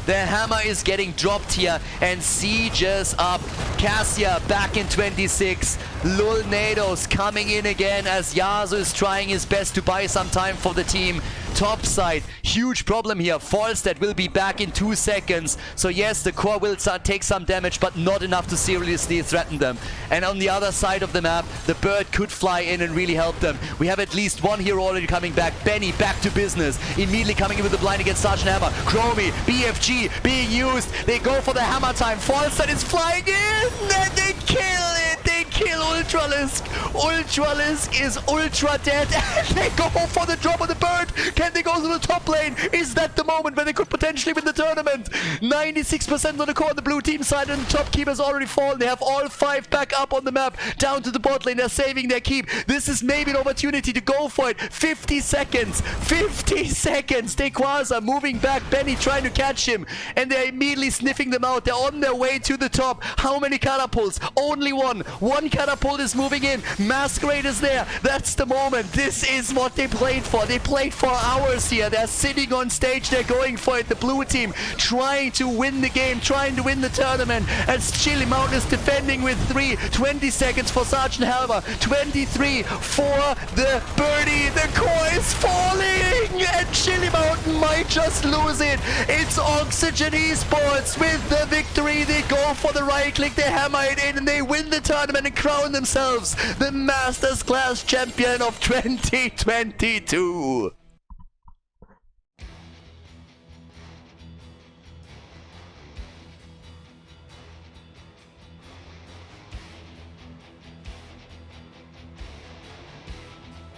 The hammer is getting dropped here and sieges up. Cassia back in 26. Lul Nados coming in again as Yasuo is trying his best to buy some time for the team. Top side, huge problem here. Falstad will be back in 2 seconds. So yes, the core will take some damage, but not enough to seriously threaten them. And on the other side of the map, the bird could fly in and really help them. We have at least one hero already coming back. Benny back to business. Immediately coming in with the blind against Sergeant Hammer. Chromie, BFG being used. They go for the hammer time. Falstad is flying in and they kill it. They kill Ultralisk. Ultralisk is ultra dead and they go for the drop of the bird. Can they go to the top lane? Is that the moment where they could potentially win the tournament? 96% on the core on the blue team side, and the top keep has already fallen. They have all 5 back up on the map, down to the bot lane. They're saving their keep. This is maybe an opportunity to go for it. 50 seconds. 50 seconds. Dequaza moving back. Benny trying to catch him, and they're immediately sniffing them out. They're on their way to the top. How many catapults? Only one. One catapult is moving in. Masquerade is there. That's the moment. This is what they played for. They played for hours here. They're sitting on stage. They're going for it. The blue team trying to win the game, trying to win the tournament, as Chili Mountain is defending with 3. 20 seconds for Sergeant Hammer. 23 for the birdie. The core is falling and Chili Mountain might just lose it. It's Oxygen Esports with the victory. They go for the right click. They hammer it in and they win the tournament and crown themselves the Masters Class champion of 2022.